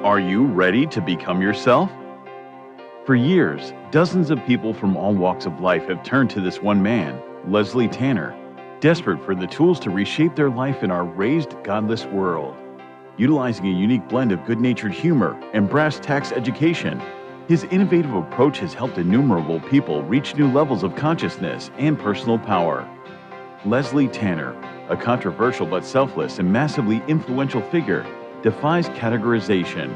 Are you ready to become yourself? For years, dozens of people from all walks of life have turned to this one man, Leslie Tanner, desperate for the tools to reshape their life in our raised, godless world. Utilizing a unique blend of good-natured humor and brass tacks education, his innovative approach has helped innumerable people reach new levels of consciousness and personal power. Leslie Tanner, a controversial but selfless and massively influential figure, defies categorization.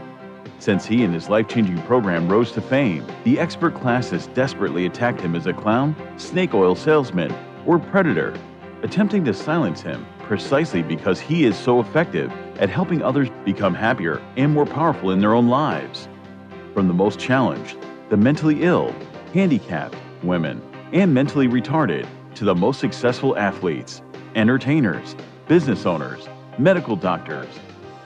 Since he and his life-changing program rose to fame, the expert class has desperately attacked him as a clown, snake oil salesman, or predator, attempting to silence him precisely because he is so effective at helping others become happier and more powerful in their own lives. From the most challenged, the mentally ill, handicapped, women, and mentally retarded, to the most successful athletes, entertainers, business owners, medical doctors.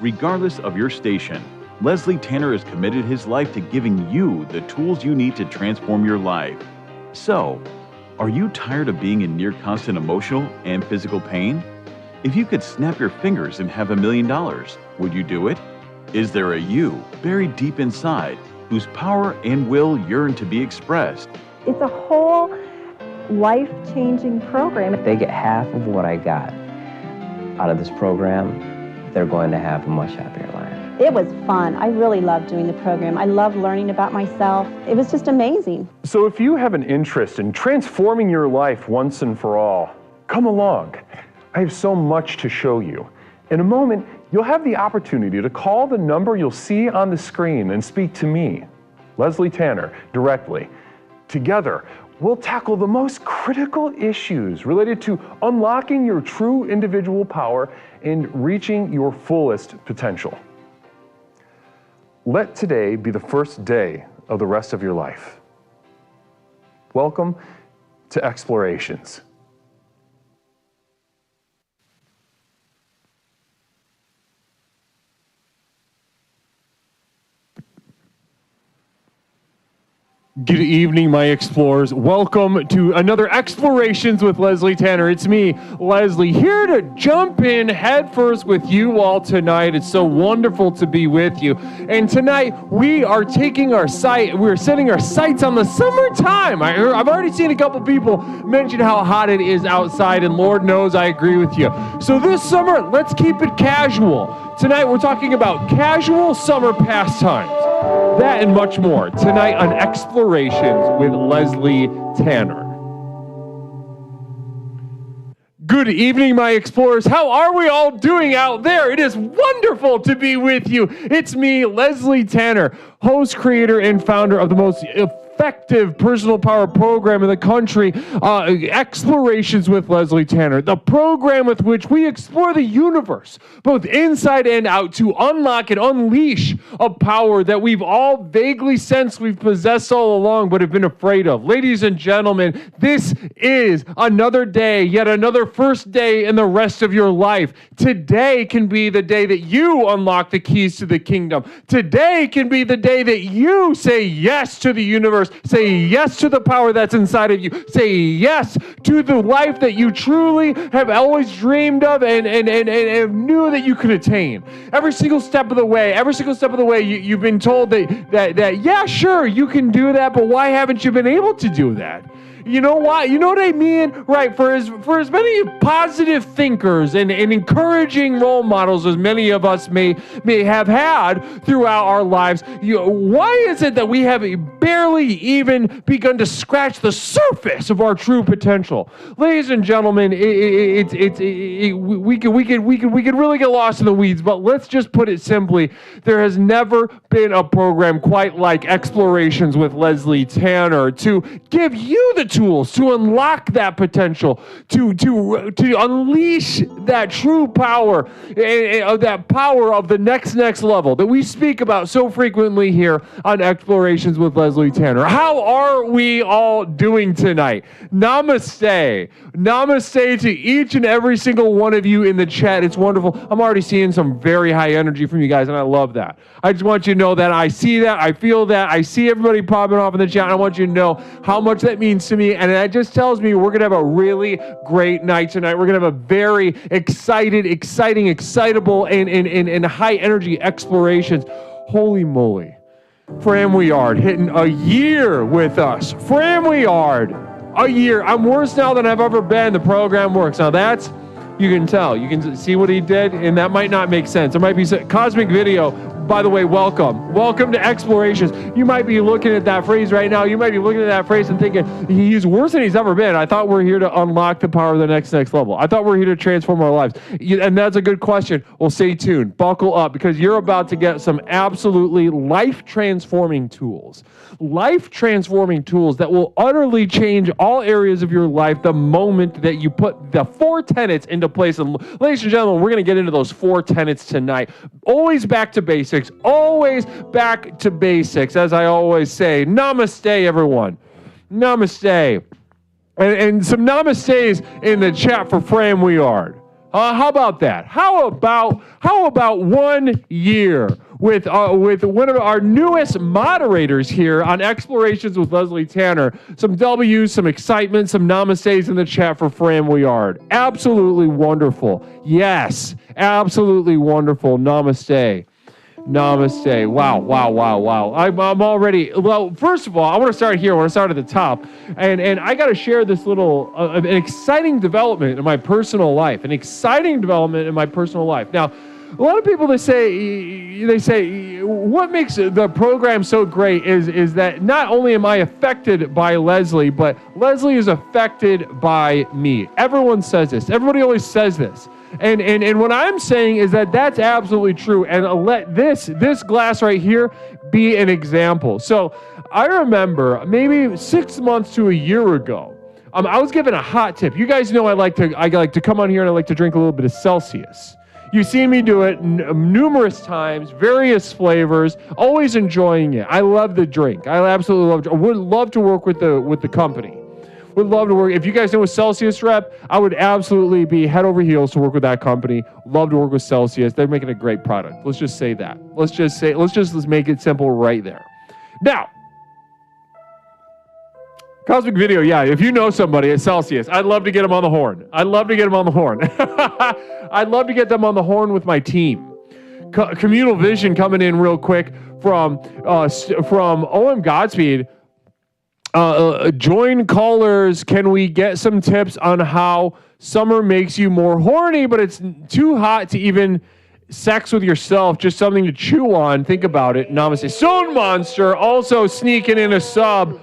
Regardless of your station, Leslie Tanner has committed his life to giving you the tools you need to transform your life. So, are you tired of being in near constant emotional and physical pain? If you could snap your fingers and have $1 million, would you do it? Is there a you buried deep inside whose power and will yearn to be expressed? It's a whole life-changing program. If they get half of what I got out of this program, they're going to have a much happier life. It was fun. I really loved doing the program. I loved learning about myself. It was just amazing. So if you have an interest in transforming your life once and for all, come along. I have so much to show you. In a moment, you'll have the opportunity to call the number you'll see on the screen and speak to me, Leslie Tanner, directly. Together, we'll tackle the most critical issues related to unlocking your true individual power and reaching your fullest potential. Let today be the first day of the rest of your life. Welcome to Explorations. Good evening, my explorers. Welcome to another Explorations with Leslie Tanner. It's me, Leslie, here to jump in headfirst with you all tonight. It's so wonderful to be with you. And tonight, we're setting our sights on the summertime. I've already seen a couple people mention how hot it is outside, and Lord knows I agree with you. So this summer, let's keep it casual. Tonight, we're talking about casual summer pastimes. That and much more tonight on Explorations with Leslie Tanner. Good evening, my explorers. How are we all doing out there? It is wonderful to be with you. It's me, Leslie Tanner, host, creator, and founder of the most effective personal power program in the country, Explorations with Leslie Tanner, the program with which we explore the universe, both inside and out, to unlock and unleash a power that we've all vaguely sensed we've possessed all along, but have been afraid of. Ladies and gentlemen, this is another day, yet another first day in the rest of your life. Today can be the day that you unlock the keys to the kingdom. Today can be the day that you say yes to the universe. Say yes to the power that's inside of you. Say yes to the life that you truly have always dreamed of and knew that you could attain. Every single step of the way, you've been told that yeah, sure, you can do that, but why haven't you been able to do that? You know why? You know what I mean? Right, for as many positive thinkers and encouraging role models as many of us may have had throughout our lives, why is it that we have barely even begun to scratch the surface of our true potential? Ladies and gentlemen, we could really get lost in the weeds, but let's just put it simply. There has never been a program quite like Explorations with Leslie Tanner to give you the tools to unlock that potential, to unleash that true power, that power of the next level that we speak about so frequently here on Explorations with Leslie Tanner. How are we all doing tonight? Namaste. Namaste to each and every single one of you in the chat. It's wonderful. I'm already seeing some very high energy from you guys, and I love that. I just want you to know that I see that, I feel that, I see everybody popping off in the chat, and I want you to know how much that means to me, and that just tells me we're going to have a really great night tonight. We're going to have a very excitable, and high energy explorations. Holy moly. Fran Weard hitting a year with us. Fran Weard, a year. I'm worse now than I've ever been. The program works. Now that's, you can tell. You can see what he did, and that might not make sense. There might be some Cosmic Video. By the way, welcome. Welcome to Explorations. You might be looking at that phrase right now. You might be looking at that phrase and thinking, he's worse than he's ever been. I thought we're here to unlock the power of the next level. I thought we're here to transform our lives. And that's a good question. Well, stay tuned. Buckle up, because you're about to get some absolutely life-transforming tools. Life-transforming tools that will utterly change all areas of your life the moment that you put the 4 tenets into place. And ladies and gentlemen, we're going to get into those 4 tenets tonight. Always back to basics. Always back to basics. As I always say, namaste, everyone. Namaste. And some namaste in the chat for Fran Weard. How about that? How about 1 year with one of our newest moderators here on Explorations with Leslie Tanner? Some W's, some excitement, some namaste in the chat for Fran Weard. Absolutely wonderful. Yes, absolutely wonderful. Namaste. Namaste. Wow. I'm already, well, first of all, I want to start here. I want to start at the top. And I got to share this little, an exciting development in my personal life. Now, a lot of people, they say, what makes the program so great is that not only am I affected by Leslie, but Leslie is affected by me. Everyone says this. Everybody always says this. And what I'm saying is that that's absolutely true. And let this glass right here be an example. So I remember maybe 6 months to a year ago, I was given a hot tip. You guys know I like to come on here and I like to drink a little bit of Celsius. You've seen me do it numerous times, various flavors, always enjoying it. I love the drink. I absolutely love it. I would love to work with the company. Would love to work. If you guys know a Celsius rep, I would absolutely be head over heels to work with that company. Love to work with Celsius. They're making a great product. Let's just say that. Let's make it simple right there. Now, Cosmic Video, yeah, if you know somebody at Celsius, I'd love to get them on the horn. I'd love to get them on the horn with my team. Communal Vision coming in real quick from OM Godspeed. Join callers. Can we get some tips on how summer makes you more horny, but it's too hot to even sex with yourself? Just something to chew on. Think about it. Namaste. Stone Monster also sneaking in a sub.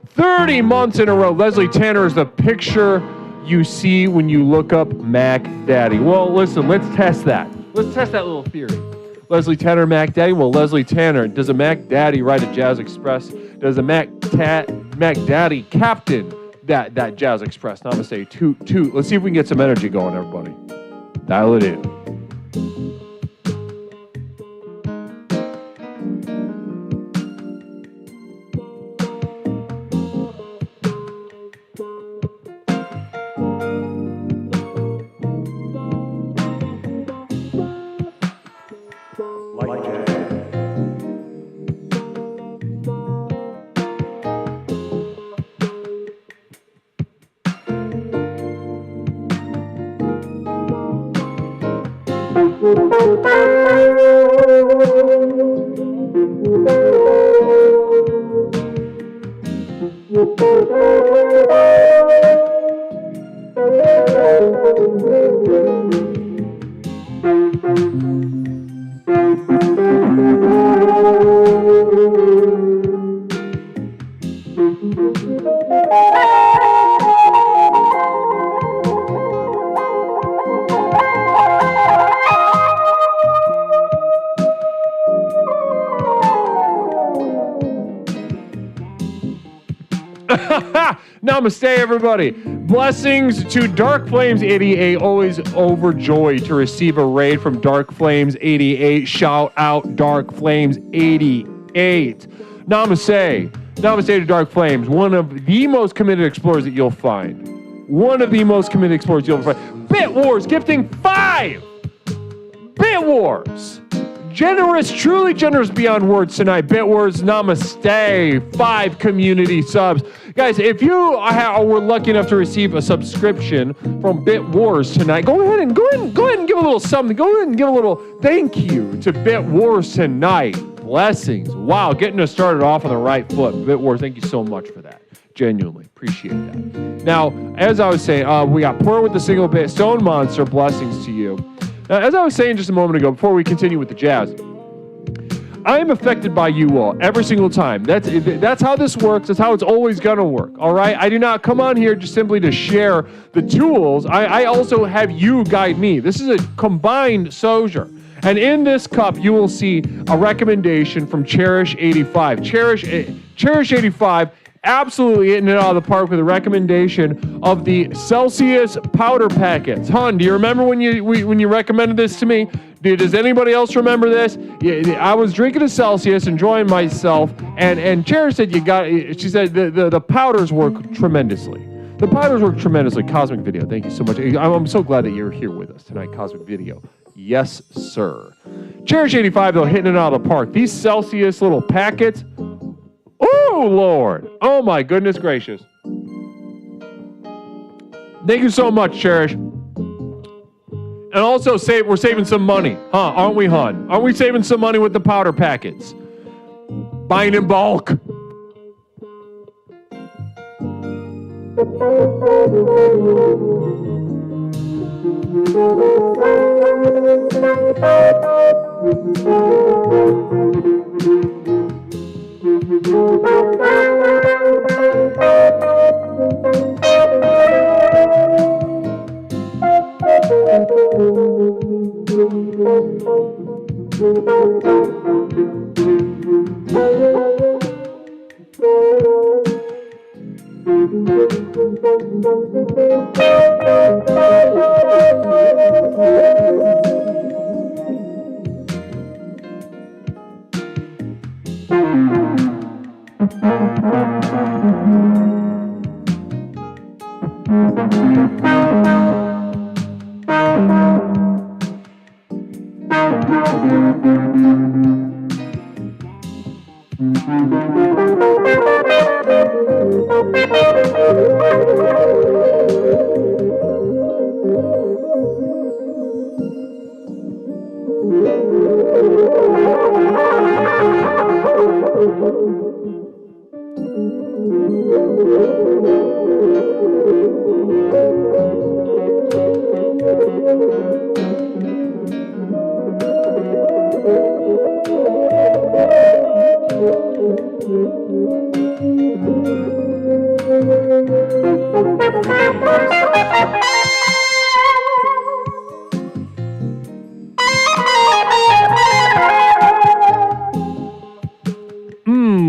30 months in a row. Leslie Tanner is the picture you see when you look up Mac Daddy. Well, listen, let's test that. Let's test that little theory. Leslie Tanner, Mac Daddy. Well, Leslie Tanner, does a Mac Daddy ride a Jazz Express? Does a Mac Daddy captain that Jazz Express? Namaste. Toot. Let's see if we can get some energy going, everybody. Dial it in. Namaste, everybody. Blessings to Dark Flames 88. Always overjoyed to receive a raid from Dark Flames 88. Shout out Dark Flames 88. Namaste. Namaste to Dark Flames. One of the most committed explorers that you'll find. Bit Wars gifting 5 Bit Wars. Generous, truly generous beyond words tonight. Bit Wars, namaste. 5 community subs. Guys, if you were lucky enough to receive a subscription from Bit Wars tonight, go ahead and give a little something. Go ahead and give a little thank you to Bit Wars tonight. Blessings. Wow, getting us started off on the right foot. Bitwar, thank you so much for that. Genuinely appreciate that. Now, as I was saying, we got Poor with the single bit. Stone Monster, blessings to you. Now, as I was saying just a moment ago, before we continue with the jazz, I am affected by you all every single time. That's how this works. That's how it's always going to work. All right? I do not come on here just simply to share the tools. I also have you guide me. This is a combined soldier. And in this cup, you will see a recommendation from Cherish 85. Cherish 85, absolutely hitting it out of the park with a recommendation of the Celsius powder packets. Hun, do you remember when you recommended this to me? Does anybody else remember this? I was drinking a Celsius, enjoying myself, and Cherish said she said the powders work tremendously. The powders work tremendously. Cosmic Video, thank you so much. I'm so glad that you're here with us tonight, Cosmic Video. Yes, sir. Cherish 85, though, hitting it out of the park. These Celsius little packets. Oh, Lord. Oh, my goodness gracious. Thank you so much, Cherish. And also, we're saving some money. Huh? Aren't we, hon? Aren't we saving some money with the powder packets? Buying in bulk.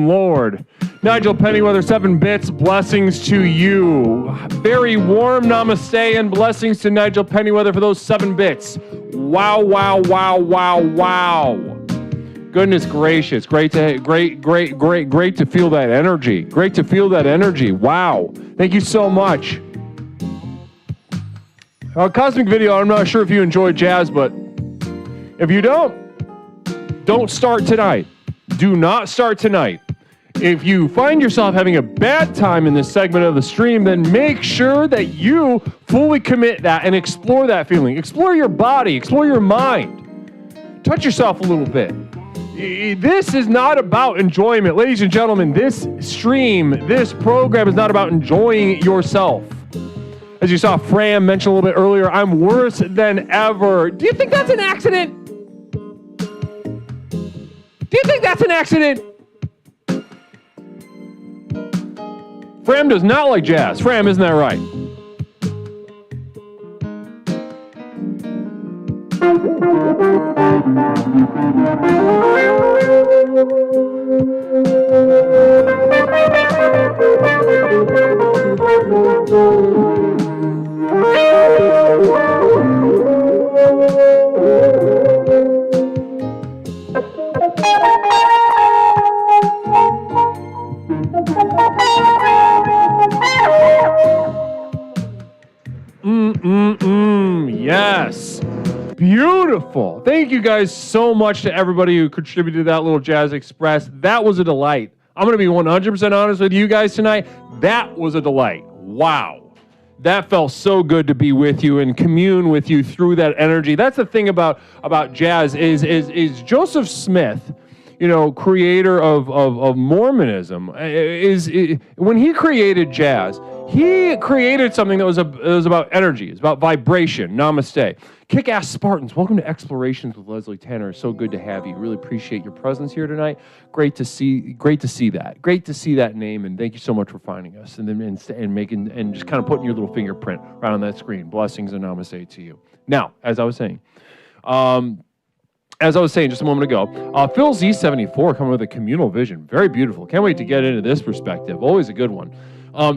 Lord. Nigel Pennyweather, 7 bits, blessings to you. Very warm namaste and blessings to Nigel Pennyweather for those 7 bits. Wow, wow, wow, wow, wow. Goodness gracious. Great to feel that energy. Great to feel that energy. Wow. Thank you so much. Cosmic Video, I'm not sure if you enjoy jazz, but if you don't start tonight. Do not start tonight. If you find yourself having a bad time in this segment of the stream, then make sure that you fully commit that and explore that feeling. Explore your body, explore your mind. Touch yourself a little bit. This is not about enjoyment. Ladies and gentlemen, this stream, this program is not about enjoying yourself. As you saw Fran mention a little bit earlier, I'm worse than ever. Do you think that's an accident? Do you think that's an accident? Fram does not like jazz. Fram, isn't that right? Yes. Beautiful. Thank you guys so much to everybody who contributed to that little Jazz Express. That was a delight. I'm going to be 100% honest with you guys tonight. That was a delight. Wow. That felt so good to be with you and commune with you through that energy. That's the thing about jazz is Joseph Smith. creator of Mormonism, when he created jazz, he created something that was about energy. It's about vibration. Namaste. Kick-ass Spartans, welcome to Explorations with Leslie Tanner. It's so good to have you. Really appreciate your presence here tonight. Great to see that. Great to see that name, and thank you so much for finding us and just kind of putting your little fingerprint right on that screen. Blessings and namaste to you. Now, as I was saying just a moment ago, Phil Z74 coming with a communal vision. Very beautiful. Can't wait to get into this perspective. Always a good one.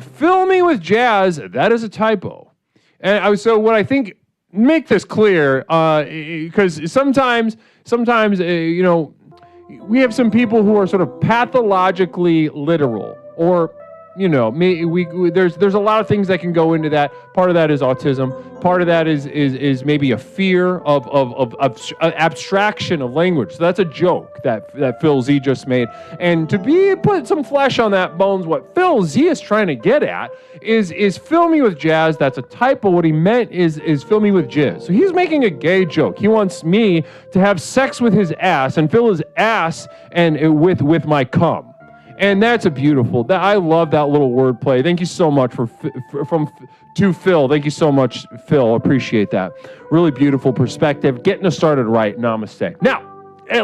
Fill me with jazz. That is a typo. And so what I think, make this clear, because sometimes we have some people who are sort of pathologically literal, or there's a lot of things that can go into that. Part of that is autism. Part of that is maybe a fear of abstraction of language. So that's a joke that Phil Z just made. And to put some flesh on that bones, what Phil Z is trying to get at is fill me with jazz. That's a typo. What he meant is fill me with jizz. So he's making a gay joke. He wants me to have sex with his ass and fill his ass and with my cum. And that's a beautiful. I love that little wordplay. Thank you so much to Phil. Thank you so much, Phil. Appreciate that. Really beautiful perspective. Getting us started right. Namaste. Now,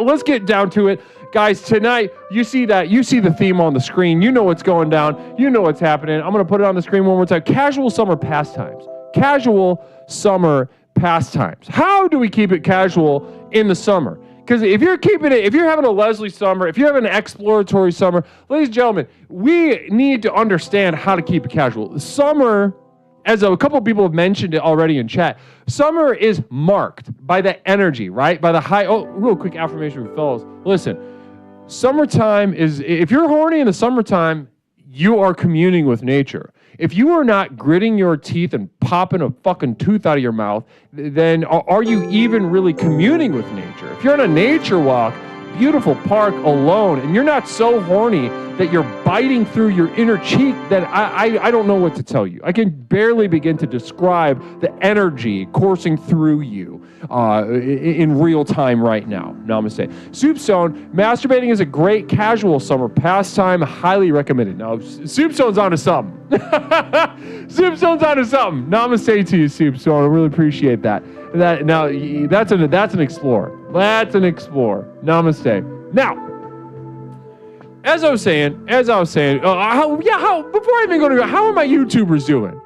let's get down to it, guys. Tonight, you see the theme on the screen. You know what's going down. You know what's happening. I'm going to put it on the screen one more time. Casual summer pastimes. Casual summer pastimes. How do we keep it casual in the summer? Because if you're having a Leslie summer, if you're having an exploratory summer, ladies and gentlemen, we need to understand how to keep it casual. Summer, as a couple of people have mentioned it already in chat, summer is marked by the energy, right? By the high. Oh, real quick affirmation for fellows. Listen, summertime is, if you're horny in the summertime, you are communing with nature. If you are not gritting your teeth and popping a fucking tooth out of your mouth, then are you even really communing with nature? If you're on a nature walk, beautiful park alone, and you're not so horny that you're biting through your inner cheek, then I don't know what to tell you. I can barely begin to describe the energy coursing through you in real time right now. Namaste. Soup Zone, masturbating is a great casual summer pastime, highly recommended. Now, Soup Zone's onto something. Soup Zone's onto something. Namaste to you, Soup Zone. I really appreciate that. That's an explorer. That's an explorer. Namaste. Now, as I was saying, before I even go to, how are my YouTubers doing?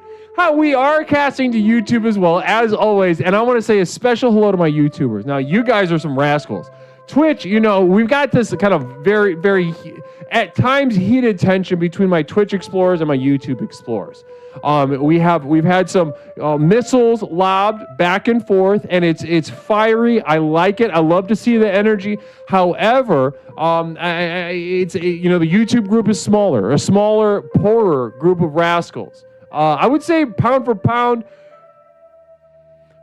We are casting to YouTube as well, as always, and I want to say a special hello to my YouTubers. Now, you guys are some rascals. Twitch, we've got this kind of very, very, at times, heated tension between my Twitch explorers and my YouTube explorers. We've had some missiles lobbed back and forth, and it's fiery. I like it. I love to see the energy. However, the YouTube group is smaller, a smaller, poorer group of rascals. I would say pound for pound,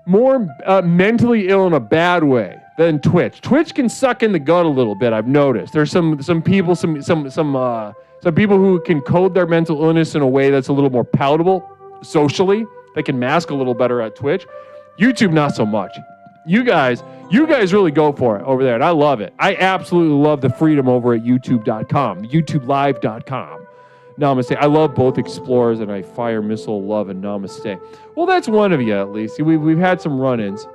more mentally ill in a bad way than Twitch. Twitch can suck in the gut a little bit. I've noticed. There's some people, some people who can code their mental illness in a way that's a little more palatable socially. They can mask a little better at Twitch. YouTube, not so much. You guys really go for it over there, and I love it. I absolutely love the freedom over at youtube.com, youtubelive.com. Namaste. I love both explorers, and I fire missile love and namaste. Well, that's one of you at least. We've had some run-ins.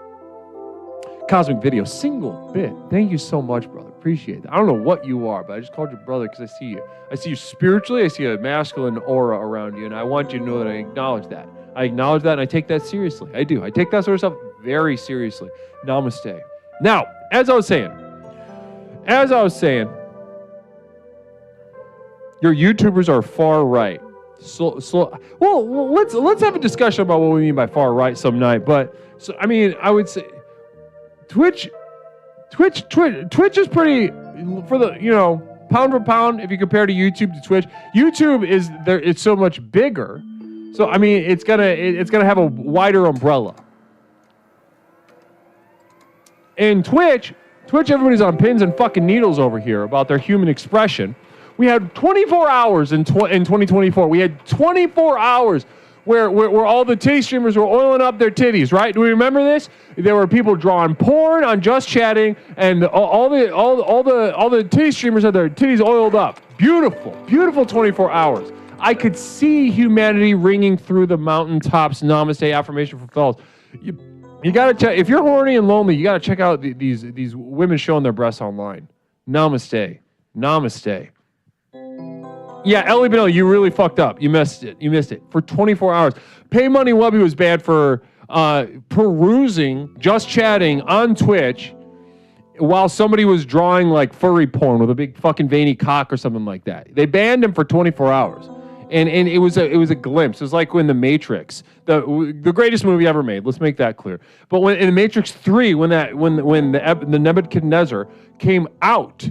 Cosmic Video, single bit. Thank you so much, brother. Appreciate that. I don't know what you are, but I just called you brother because I see you. I see you spiritually. I see a masculine aura around you, and I want you to know that I acknowledge that. I acknowledge that, and I take that seriously. I do. I take that sort of stuff very seriously. Namaste. Now, as I was saying, your YouTubers are far right. Well, let's have a discussion about what we mean by far right some night. But I would say Twitch is pretty, for the pound for pound. If you compare to YouTube to Twitch, YouTube is there. It's so much bigger. So it's gonna have a wider umbrella. In Twitch, everybody's on pins and fucking needles over here about their human expression. We had 24 hours in 2024. We had 24 hours where all the titty streamers were oiling up their titties, right? Do we remember this? There were people drawing porn on Just Chatting, and all the titty streamers had their titties oiled up. Beautiful, beautiful 24 hours. I could see humanity ringing through the mountaintops. Namaste affirmation for fellas. You gotta check if you're horny and lonely. You gotta check out these women showing their breasts online. Namaste, namaste. Yeah, Ellie Benelli, you really fucked up. You missed it for 24 hours. Pay Money Wubby was banned for perusing Just Chatting on Twitch while somebody was drawing like furry porn with a big fucking veiny cock or something like that. They banned him for 24 hours. And it was a glimpse. It was like when The Matrix, the greatest movie ever made. Let's make that clear. But when in The Matrix 3, when the Nebuchadnezzar came out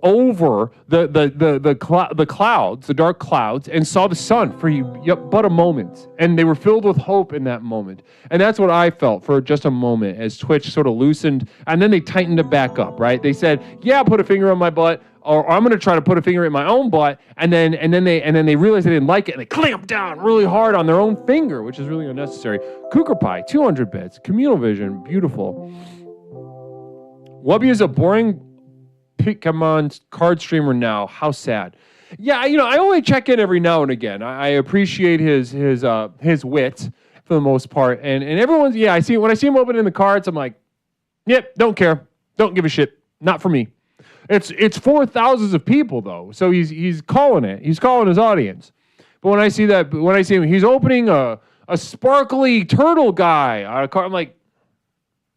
over the clouds, the dark clouds, and saw the sun for but a moment, and they were filled with hope in that moment. And that's what I felt for just a moment as Twitch sort of loosened, and then they tightened it back up. Right? They said, "Yeah, put a finger on my butt." Or I'm going to try to put a finger in my own butt, and then they realized they didn't like it, and they clamped down really hard on their own finger, which is really unnecessary. Cougar Pie, 200 bits, Communal Vision, beautiful. Wubby is a boring Pokemon card streamer now. How sad. Yeah, I only check in every now and again. I appreciate his wit for the most part, and everyone's when I see him opening the cards, I'm like, yep, don't care, don't give a shit, not for me. It's for thousands of people though, so he's calling it. He's calling his audience. But when I see him, he's opening a sparkly turtle guy on a card. I'm like,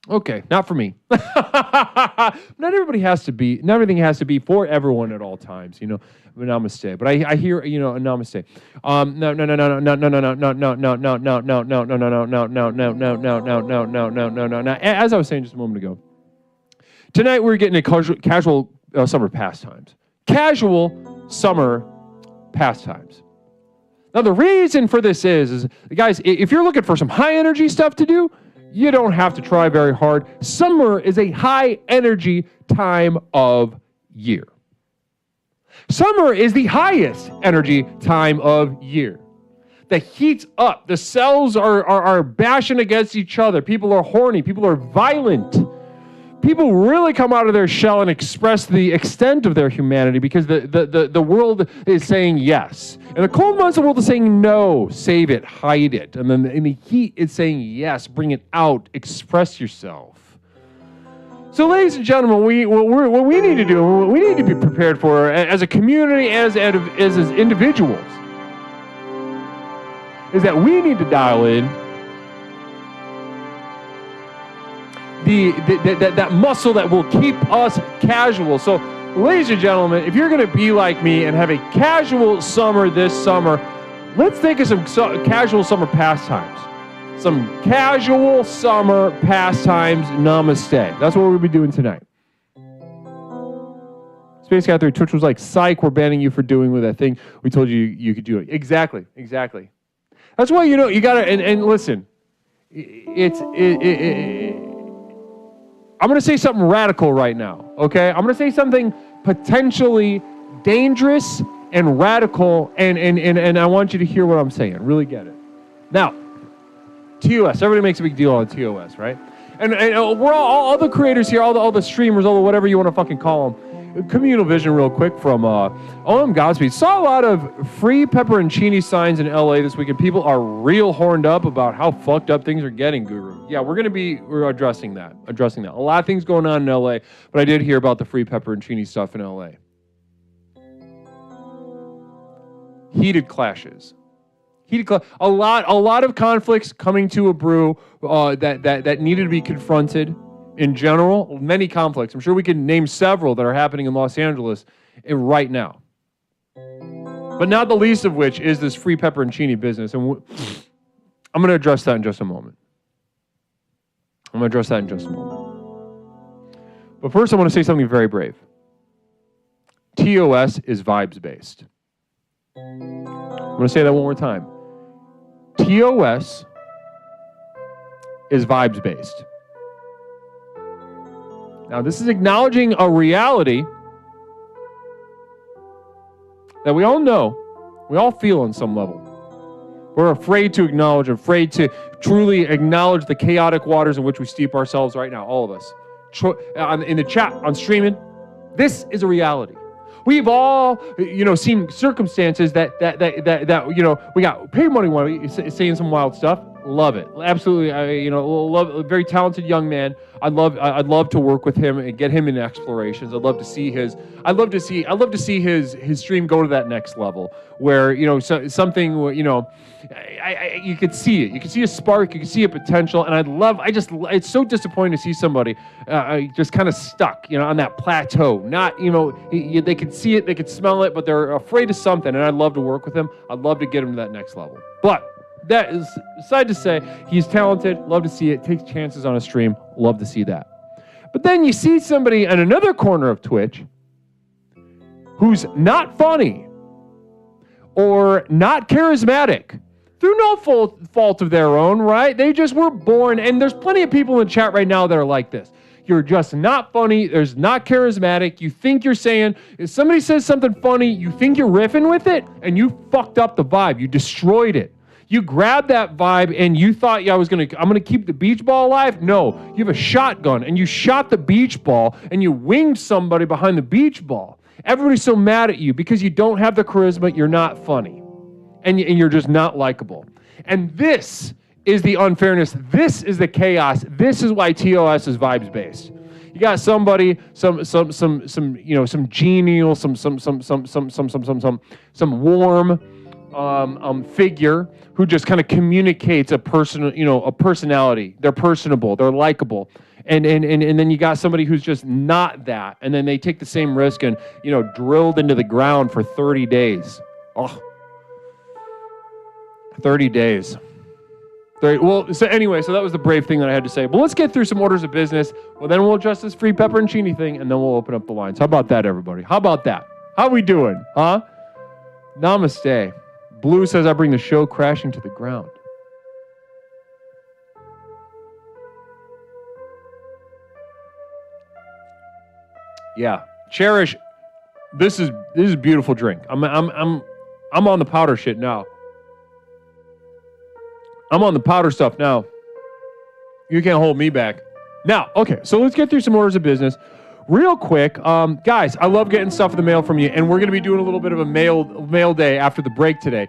okay, not for me. Not everything has to be for everyone at all times. Namaste. But I hear namaste. No. As I was saying just a moment ago. Tonight we're getting a casual summer pastimes. Casual summer pastimes. Now the reason for this is guys, if you're looking for some high energy stuff to do, you don't have to try very hard. Summer is a high energy time of year. Summer is the highest energy time of year. The heat's up. The cells are bashing against each other. People are horny. People are violent. People really come out of their shell and express the extent of their humanity because the world is saying yes. And the cold months, the world is saying no, save it, hide it. And then in the heat, it's saying yes, bring it out, express yourself. So ladies and gentlemen, what we need to do, what we need to be prepared for as a community, as individuals, is that we need to dial in that muscle that will keep us casual. So, ladies and gentlemen, if you're going to be like me and have a casual summer this summer, let's think of some casual summer pastimes. Some casual summer pastimes. Namaste. That's what we'll be doing tonight. Space Cat 3, Twitch was like, psych, we're banning you for doing with that thing. We told you you could do it. Exactly. That's why, you got to, and listen, I'm going to say something radical right now, okay? I'm going to say something potentially dangerous and radical, and I want you to hear what I'm saying. Really get it. Now, TOS. Everybody makes a big deal on TOS, right? And we're all the creators here, all the streamers, all the whatever you want to fucking call them. Communal Vision real quick from OM Godspeed. Saw a lot of free pepperoncini signs in LA this weekend. People are real horned up about how fucked up things are getting, Guru. Yeah, we're addressing that. A lot of things going on in LA, but I did hear about the free pepperoncini stuff in LA. Heated clashes. A lot of conflicts coming to a brew that needed to be confronted. In general, many conflicts. I'm sure we can name several that are happening in Los Angeles right now. But not the least of which is this free pepperoncini business. And I'm going to address that in just a moment. But first, I want to say something very brave. TOS is vibes-based. I'm going to say that one more time. TOS is vibes-based. Now, this is acknowledging a reality that we all know, we all feel on some level. We're afraid to acknowledge, afraid to truly acknowledge the chaotic waters in which we steep ourselves right now, all of us. In the chat, on streaming, this is a reality. We've all, seen circumstances that we got paid money saying some wild stuff. Love it, absolutely. Love a very talented young man. I'd love to work with him and get him into explorations. I'd love to see his stream go to that next level where you could see it. You could see a spark. You could see a potential. And it's so disappointing to see somebody just kind of stuck, on that plateau. Not, they could see it, they could smell it, but they're afraid of something. And I'd love to work with him. I'd love to get him to that next level. But that is aside to say, he's talented. Love to see it. Takes chances on a stream. Love to see that. But then you see somebody in another corner of Twitch who's not funny or not charismatic through no fault of their own, right? They just were born, and there's plenty of people in the chat right now that are like this. You're just not funny. There's not charismatic. You think you're saying, if somebody says something funny, you think you're riffing with it, and you fucked up the vibe. You destroyed it. You grabbed that vibe and you thought, I'm going to keep the beach ball alive? No, you have a shotgun and you shot the beach ball and you winged somebody behind the beach ball. Everybody's so mad at you because you don't have the charisma, you're not funny, and you're just not likable. And this is the unfairness. This is the chaos. This is why TOS is vibes based. You got somebody, some genial, some warm figure who just kind of communicates a personality. They're personable, they're likable. And then you got somebody who's just not that. And then they take the same risk and, drilled into the ground for 30 days. Oh, 30 days. So that was the brave thing that I had to say. But let's get through some orders of business. Well, then we'll adjust this free pepperoncini thing, and then we'll open up the lines. How about that, everybody? How about that? How we doing, huh? Namaste. Blue says I bring the show crashing to the ground. Yeah, Cherish. This is a beautiful drink. I'm on the powder shit now. I'm on the powder stuff now. You can't hold me back. Now, okay, so let's get through some orders of business. Real quick, guys, I love getting stuff in the mail from you, and we're going to be doing a little bit of a mail day after the break today.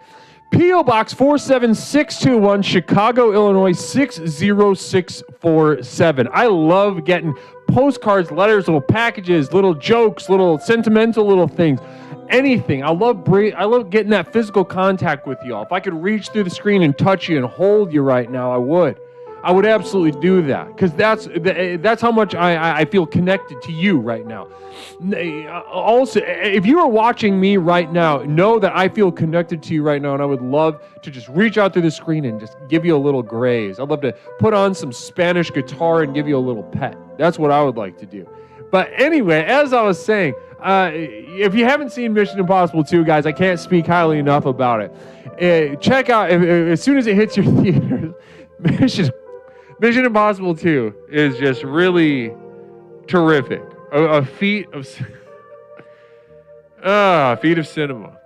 P.O. Box 47621, Chicago, Illinois 60647. I love getting postcards, letters, little packages, little jokes, little sentimental little things. Anything. I love getting that physical contact with y'all. If I could reach through the screen and touch you and hold you right now, I would. I would absolutely do that because that's how much I feel connected to you right now. Also, if you are watching me right now, know that I feel connected to you right now, and I would love to just reach out through the screen and just give you a little graze. I'd love to put on some Spanish guitar and give you a little pet. That's what I would like to do. But anyway, as I was saying, if you haven't seen Mission Impossible 2, guys, I can't speak highly enough about it. Check out, as soon as it hits your theaters, Mission Impossible 2 is just really terrific. A feat of cinema.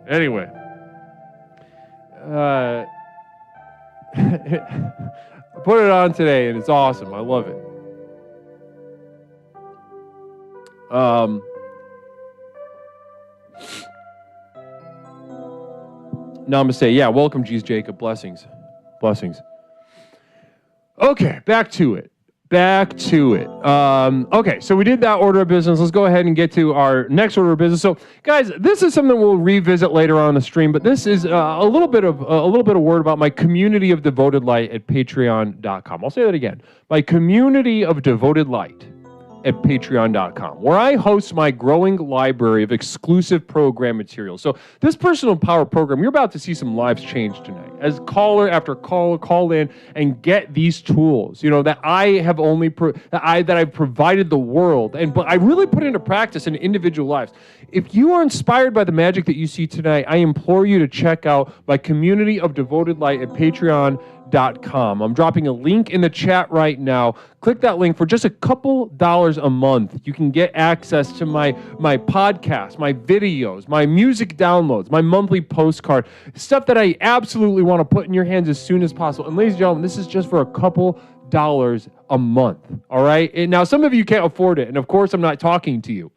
Anyway, I put it on today and it's awesome. I love it. Namaste. Yeah, welcome, G's Jacob. Blessings. Okay, back to it. Okay, so we did that order of business. Let's go ahead and get to our next order of business. So, guys, this is something we'll revisit later on in the stream, but this is a little bit of word about my community of devoted light at patreon.com. I'll say that again. My community of devoted light at patreon.com, where I host my growing library of exclusive program material. So this personal power program, you're about to see some lives change tonight. as caller after caller call in and get these tools, that I have only that I've provided the world, but I really put into practice in individual lives. If you are inspired by the magic that you see tonight, I implore you to check out my community of devoted light at patreon.com. I'm dropping a link in the chat right now. Click that link. For just a couple dollars a month, you can get access to my podcast, my videos, my music downloads, my monthly postcard, stuff that I absolutely want to put in your hands as soon as possible. And ladies and gentlemen, this is just for a couple dollars a month, all right? And now, some of you can't afford it, and of course, I'm not talking to you.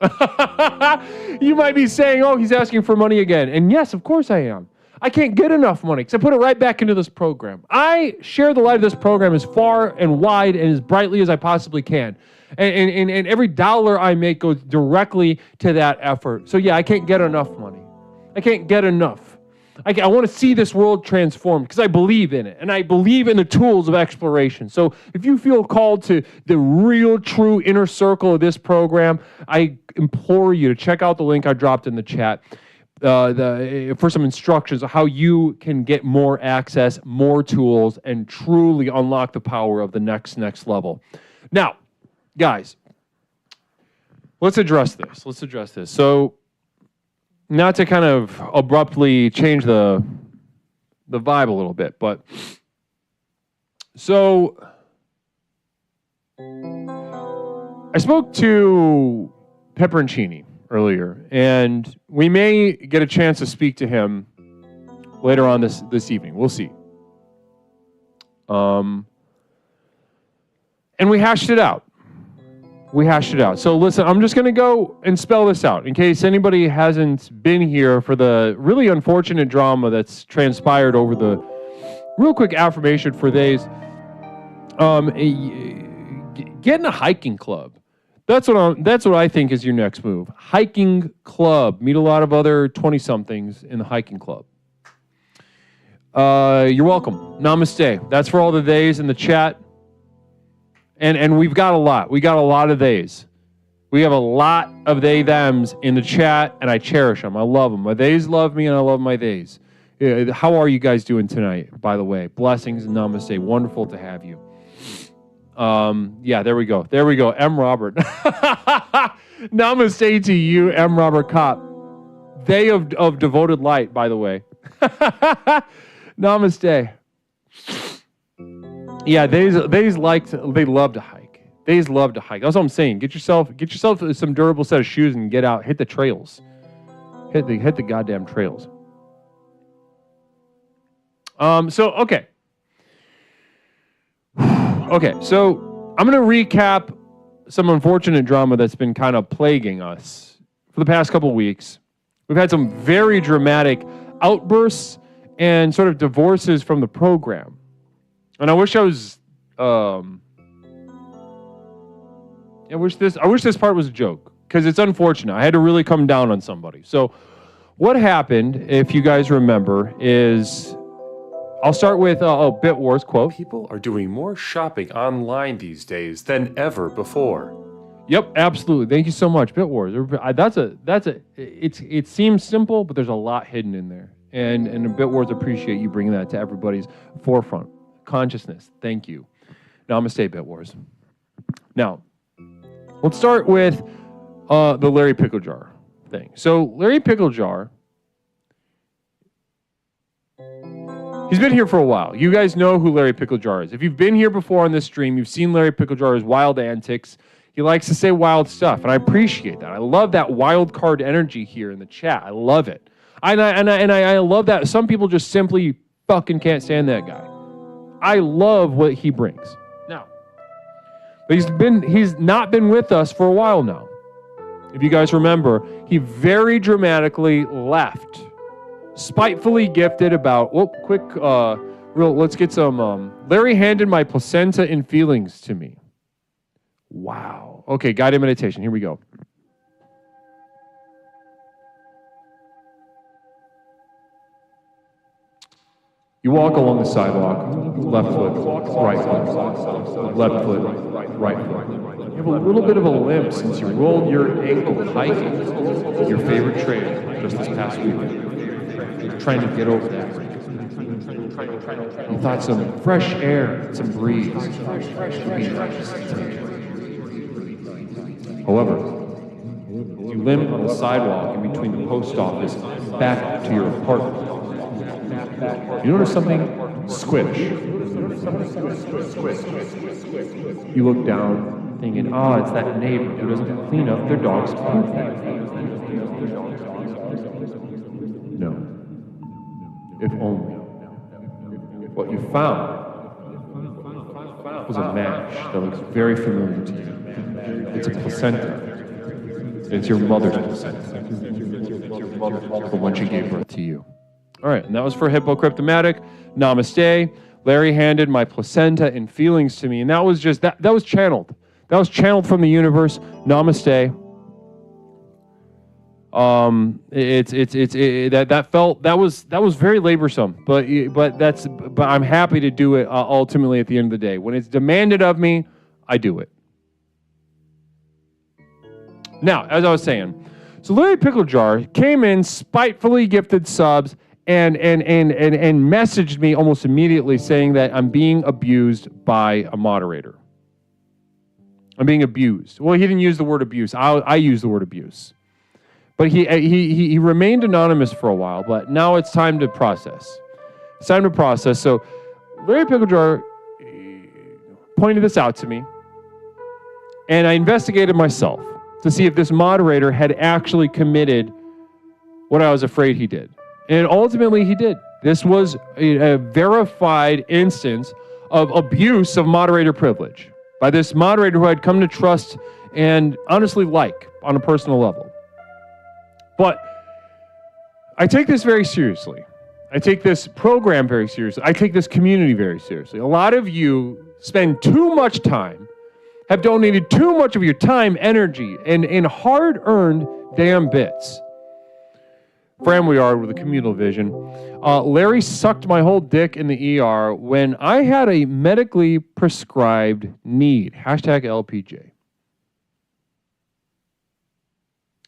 You might be saying, oh, he's asking for money again. And yes, of course I am. I can't get enough money because I put it right back into this program. I share the light of this program as far and wide and as brightly as I possibly can. And every dollar I make goes directly to that effort. So yeah, I can't get enough money. I can't get enough. I want to see this world transformed because I believe in it, and I believe in the tools of exploration. So if you feel called to the real, true inner circle of this program, I implore you to check out the link I dropped in the chat for some instructions on how you can get more access, more tools, and truly unlock the power of the next level. Now, guys, let's address this. So, not to kind of abruptly change the vibe a little bit, but so I spoke to Pepperoncini earlier, and we may get a chance to speak to him later on this evening. We'll see. And we hashed it out. So listen, I'm just going to go and spell this out in case anybody hasn't been here for the really unfortunate drama that's transpired over the real quick affirmation for days. Get in a hiking club. That's what I think is your next move. Hiking club. Meet a lot of other 20-somethings in the hiking club. You're welcome. Namaste. That's for all the days in the chat. And we've got a lot. We got a lot of theys. We have a lot of they, thems in the chat, and I cherish them. I love them. My theys love me, and I love my theys. How are you guys doing tonight, by the way? Blessings and namaste. Wonderful to have you. Yeah, there we go. M. Robert. Namaste to you, M. Robert Kopp. They of devoted light, by the way. Namaste. Yeah, they love to hike. That's what I'm saying. Get yourself some durable set of shoes and get out. Hit the trails. Hit the goddamn trails. Okay. So I'm going to recap some unfortunate drama that's been kind of plaguing us for the past couple of weeks. We've had some very dramatic outbursts and sort of divorces from the program. And I wish I was. I wish this part was a joke because it's unfortunate. I had to really come down on somebody. So, what happened, if you guys remember, is I'll start with Bit Wars quote. People are doing more shopping online these days than ever before. Yep, absolutely. Thank you so much, Bit Wars. It seems simple, but there's a lot hidden in there, and Bit Wars appreciate you bringing that to everybody's forefront. Consciousness. Thank you. Namaste, Bit Wars. Now, let's start with the Larry Pickle Jar thing. So, Larry Pickle Jar, he's been here for a while. You guys know who Larry Pickle Jar is. If you've been here before on this stream, you've seen Larry Pickle Jar's wild antics. He likes to say wild stuff, and I appreciate that. I love that wild card energy here in the chat. I love it. And I love that some people just simply fucking can't stand that guy. I love what he brings. Now, but he's not been with us for a while now. If you guys remember, he very dramatically left. Spitefully gifted about, let's get some, Larry handed my placenta and feelings to me. Wow. Okay, guided meditation. Here we go. You walk along the sidewalk, left foot, right foot, left foot, right foot. You have a little bit of a limp since you rolled your ankle hiking your favorite trail just this past week. You're trying to get over that. He thought some fresh air, some breeze. However, you limp on the sidewalk in between the post office back to your apartment. You notice something squish. You look down, thinking, oh, it's that neighbor who doesn't clean up their dog's poop. No. If only. What you found was a match that looks very familiar to you. It's a placenta. It's your mother's placenta. The one she gave birth to you. All right, and that was for Hippocryptomatic. Namaste. Larry handed my placenta and feelings to me, and that was just that was channeled. That was channeled from the universe. Namaste. That was very laborsome, but I'm happy to do it ultimately at the end of the day. When it's demanded of me, I do it. Now, as I was saying, so Larry Pickle Jar came in, spitefully gifted subs, and messaged me almost immediately saying that I'm being abused by a moderator. I'm being abused. Well, he didn't use the word abuse. I use the word abuse. But he remained anonymous for a while, but now it's time to process. It's time to process. So Larry Pickle Jar pointed this out to me, and I investigated myself to see if this moderator had actually committed what I was afraid he did. And ultimately he did. This was a verified instance of abuse of moderator privilege by this moderator who I'd come to trust and honestly like on a personal level. But I take this very seriously. I take this program very seriously. I take this community very seriously. A lot of you spend too much time, have donated too much of your time, energy, and hard-earned damn bits. Fran Weard with a communal vision. Larry sucked my whole dick in the ER when I had a medically prescribed need. Hashtag LPJ.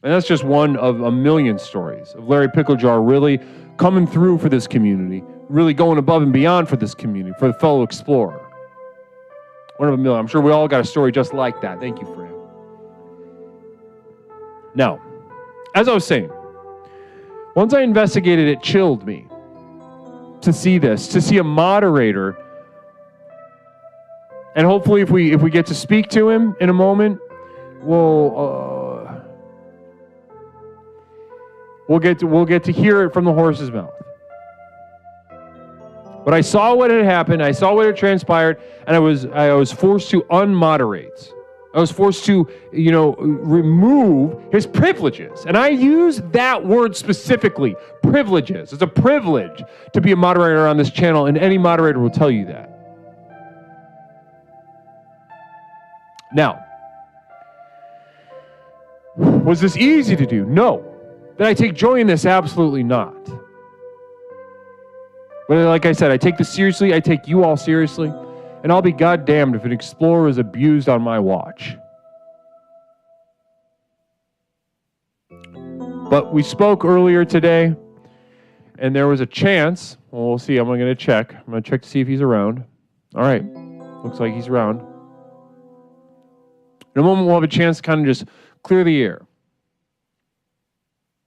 And that's just one of a million stories of Larry Pickle Jar really coming through for this community, really going above and beyond for this community, for the fellow explorer. One of a million. I'm sure we all got a story just like that. Thank you, Fran. Now, as I was saying, once I investigated, it chilled me to see this, to see a moderator. And hopefully if we get to speak to him in a moment, we'll get to hear it from the horse's mouth. But I saw what had happened, I saw what had transpired, and I was forced to unmoderate. I was forced to, remove his privileges. And I use that word specifically, privileges. It's a privilege to be a moderator on this channel, and any moderator will tell you that. Now, was this easy to do? No. Did I take joy in this? Absolutely not. But like I said, I take this seriously. I take you all seriously. And I'll be goddamned if an explorer is abused on my watch. But we spoke earlier today, and there was a chance. Well, we'll see. I'm going to check. I'm going to check to see if he's around. All right. Looks like he's around. In a moment, we'll have a chance to kind of just clear the air.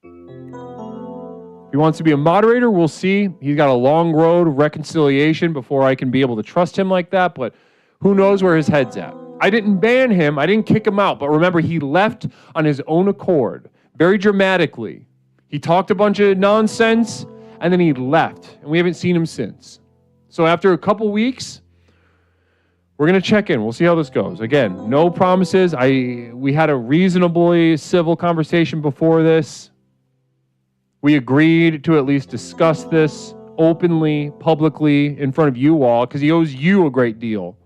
If he wants to be a moderator, we'll see. He's got a long road of reconciliation before I can be able to trust him like that, but who knows where his head's at. I didn't ban him. I didn't kick him out, but remember, he left on his own accord, very dramatically. He talked a bunch of nonsense, and then he left, and we haven't seen him since. So after a couple weeks, we're going to check in. We'll see how this goes. Again, no promises. We had a reasonably civil conversation before this. We agreed to at least discuss this openly, publicly, in front of you all, because he owes you a great deal.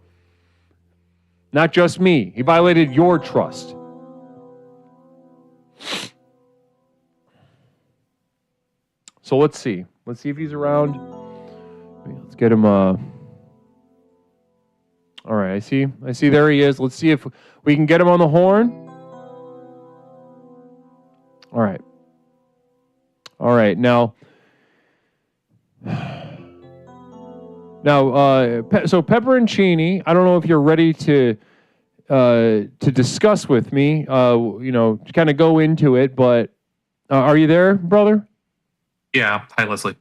Not just me. He violated your trust. So let's see. Let's see if he's around. Let's get him. All right, I see there he is. Let's see if we can get him on the horn. All right, now, Now, so pepperoncini, I don't know if you're ready to discuss with me, to kind of go into it, but are you there, brother? Yeah. Hi, Leslie.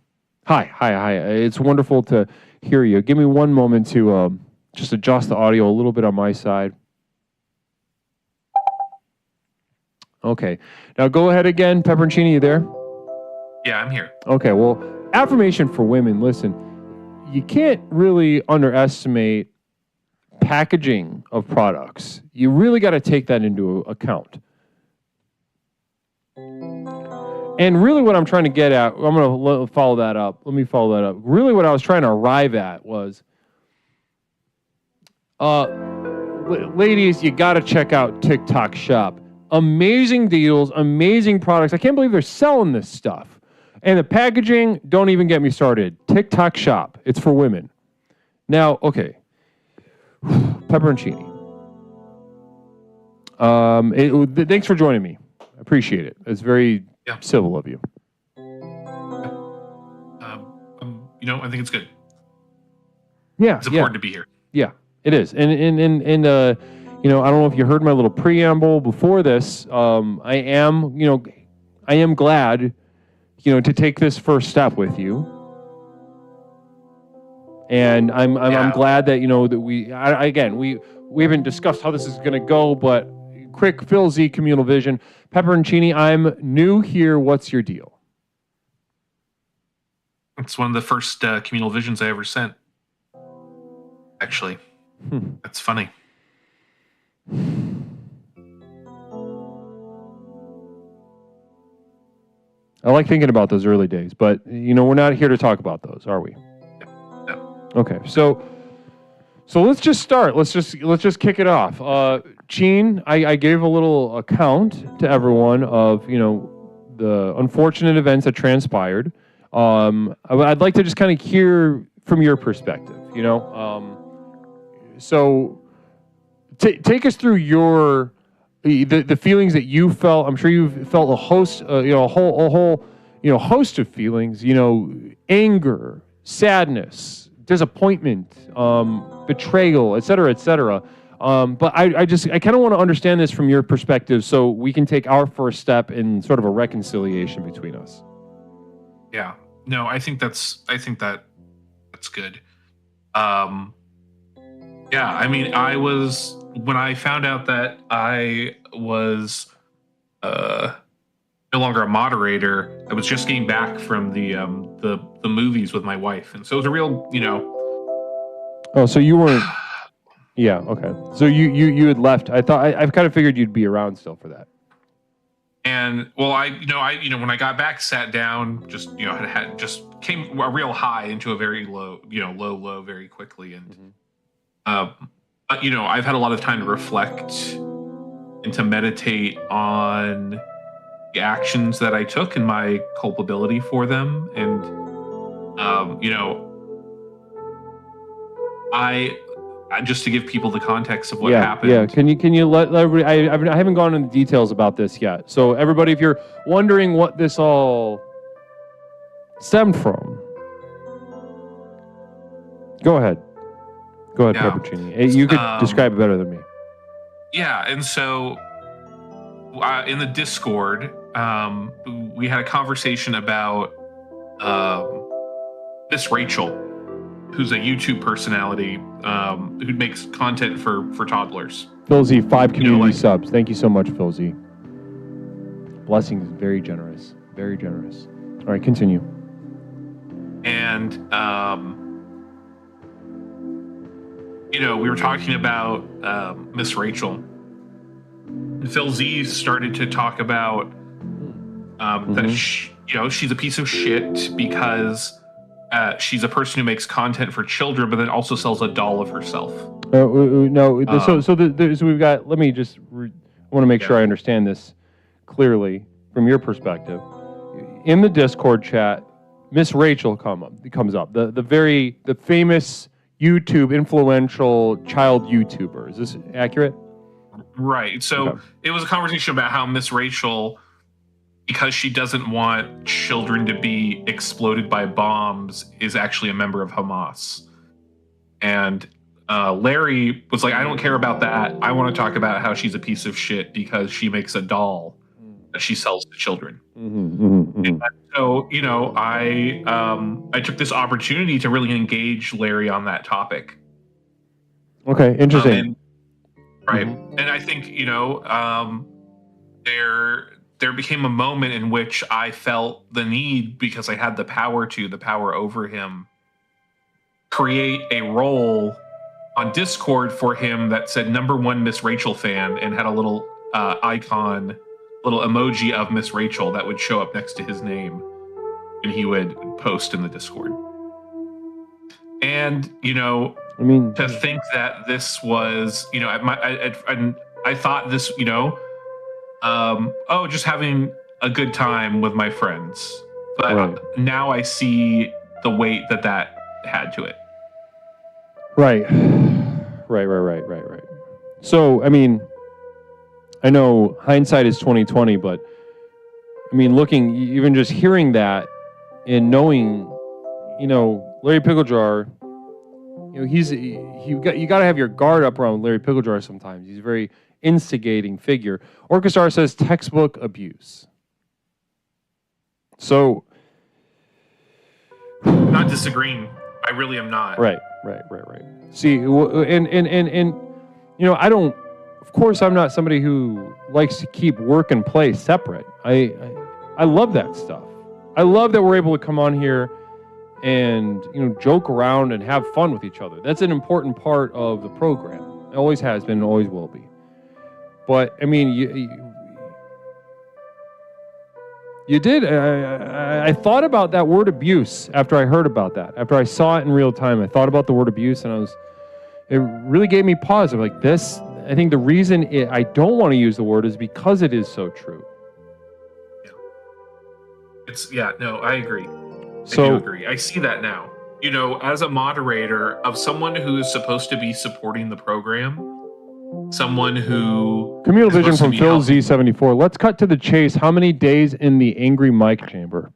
Hi. It's wonderful to hear you. Give me one moment to just adjust the audio a little bit on my side. Okay. Now go ahead again. Pepperoncini, you there? Yeah, I'm here. Okay. Well, affirmation for women. Listen, you can't really underestimate packaging of products. You really got to take that into account. And really what I'm trying to get at, I'm going to follow that up. Let me follow that up. Really what I was trying to arrive at was, ladies, you got to check out TikTok Shop. Amazing deals, amazing products. I can't believe they're selling this stuff. And the packaging, don't even get me started. TikTok Shop, it's for women. Now, okay. Pepperoncini. Thanks for joining me. I appreciate it. It's very civil of you. I think it's good. Yeah, it's important to be here. Yeah, it is. And I don't know if you heard my little preamble before this. I am glad, to take this first step with you. And I'm glad that that we haven't discussed how this is going to go, but quick Phil Z communal vision. Pepperoncini, I'm new here. What's your deal? It's one of the first communal visions I ever sent. Actually, that's funny. I like thinking about those early days, but we're not here to talk about those, are we? No. Okay, so let's just start. Let's just kick it off. Gene, I gave a little account to everyone of the unfortunate events that transpired. I'd like to just kind of hear from your perspective. So take us through your the feelings that you felt. I'm sure you've felt a host, a whole host of feelings. Anger, sadness, disappointment, betrayal, et cetera, et cetera. But I kind of want to understand this from your perspective, so we can take our first step in sort of a reconciliation between us. Yeah. No, I think that's good. Yeah, I mean, when I found out that I was no longer a moderator, I was just getting back from the movies with my wife, and so it was a real, Oh, so you weren't. Yeah. Okay. So you had left. I kind of figured you'd be around still for that. And well, I when I got back, sat down, just just came a real high into a very low, low very quickly, and I've had a lot of time to reflect and to meditate on the actions that I took and my culpability for them, and I just to give people the context of what happened. Yeah. Can you let everybody? I haven't gone into details about this yet. So everybody, if you're wondering what this all stemmed from, go ahead. Go ahead, Pepperoncini. You could describe it better than me. Yeah, and so in the Discord, we had a conversation about Miss Rachel, who's a YouTube personality who makes content for toddlers. Phil Z, 5 community subs. Thank you so much, Phil Z. Blessings, very generous. Very generous. All right, continue. And, we were talking about Miss Rachel. Phil Z started to talk about that she's a piece of shit because she's a person who makes content for children, but then also sells a doll of herself. No. So we've got. Let me just. I want to make sure I understand this clearly from your perspective. In the Discord chat, Miss Rachel comes up. The famous YouTube influential child YouTuber. Is this accurate? Right. So It was a conversation about how Miss Rachel, because she doesn't want children to be exploded by bombs, is actually a member of Hamas. And Larry was like, I don't care about that. I want to talk about how she's a piece of shit because she makes a doll that she sells to children. And so, I took this opportunity to really engage Larry on that topic. Okay, interesting. Right. And I think, there became a moment in which I felt the need, because I had the power over him, create a role on Discord for him that said #1 Miss Rachel fan and had a little icon, little emoji of Miss Rachel that would show up next to his name, and he would post in the Discord. And, to think that this was, I thought this, just having a good time with my friends. But now I see the weight that had to it. Right. So, I know hindsight is 2020, but looking, even just hearing that and knowing, Larry Picklejar, you got to have your guard up around Larry Picklejar sometimes. He's a very instigating figure. Orchestar says textbook abuse. So, I'm not disagreeing. I really am not. Right. See, and I don't. Of course, I'm not somebody who likes to keep work and play separate. I love that stuff. I love that we're able to come on here and joke around and have fun with each other. That's an important part of the program. It always has been and always will be. But you did. I thought about that word abuse after I heard about that. After I saw it in real time, I thought about the word abuse, and it really gave me pause. I'm like, this. I think the reason I don't want to use the word is because it is so true. I agree. So, I do agree. I see that now. As a moderator of someone who is supposed to be supporting the program, someone who communal vision from Phil Z74. Let's cut to the chase. How many days in the angry mic chamber?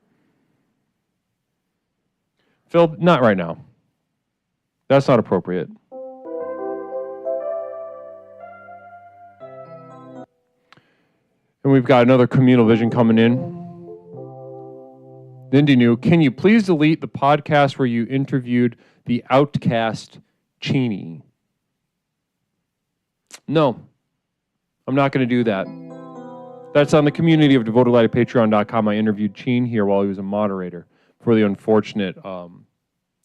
Phil, not right now. That's not appropriate. And we've got another communal vision coming in. Indy New, can you please delete the podcast where you interviewed the outcast Cheney? No, I'm not going to do that. That's on the community of Devoted Light at Patreon.com. I interviewed Cheen here while he was a moderator for the unfortunate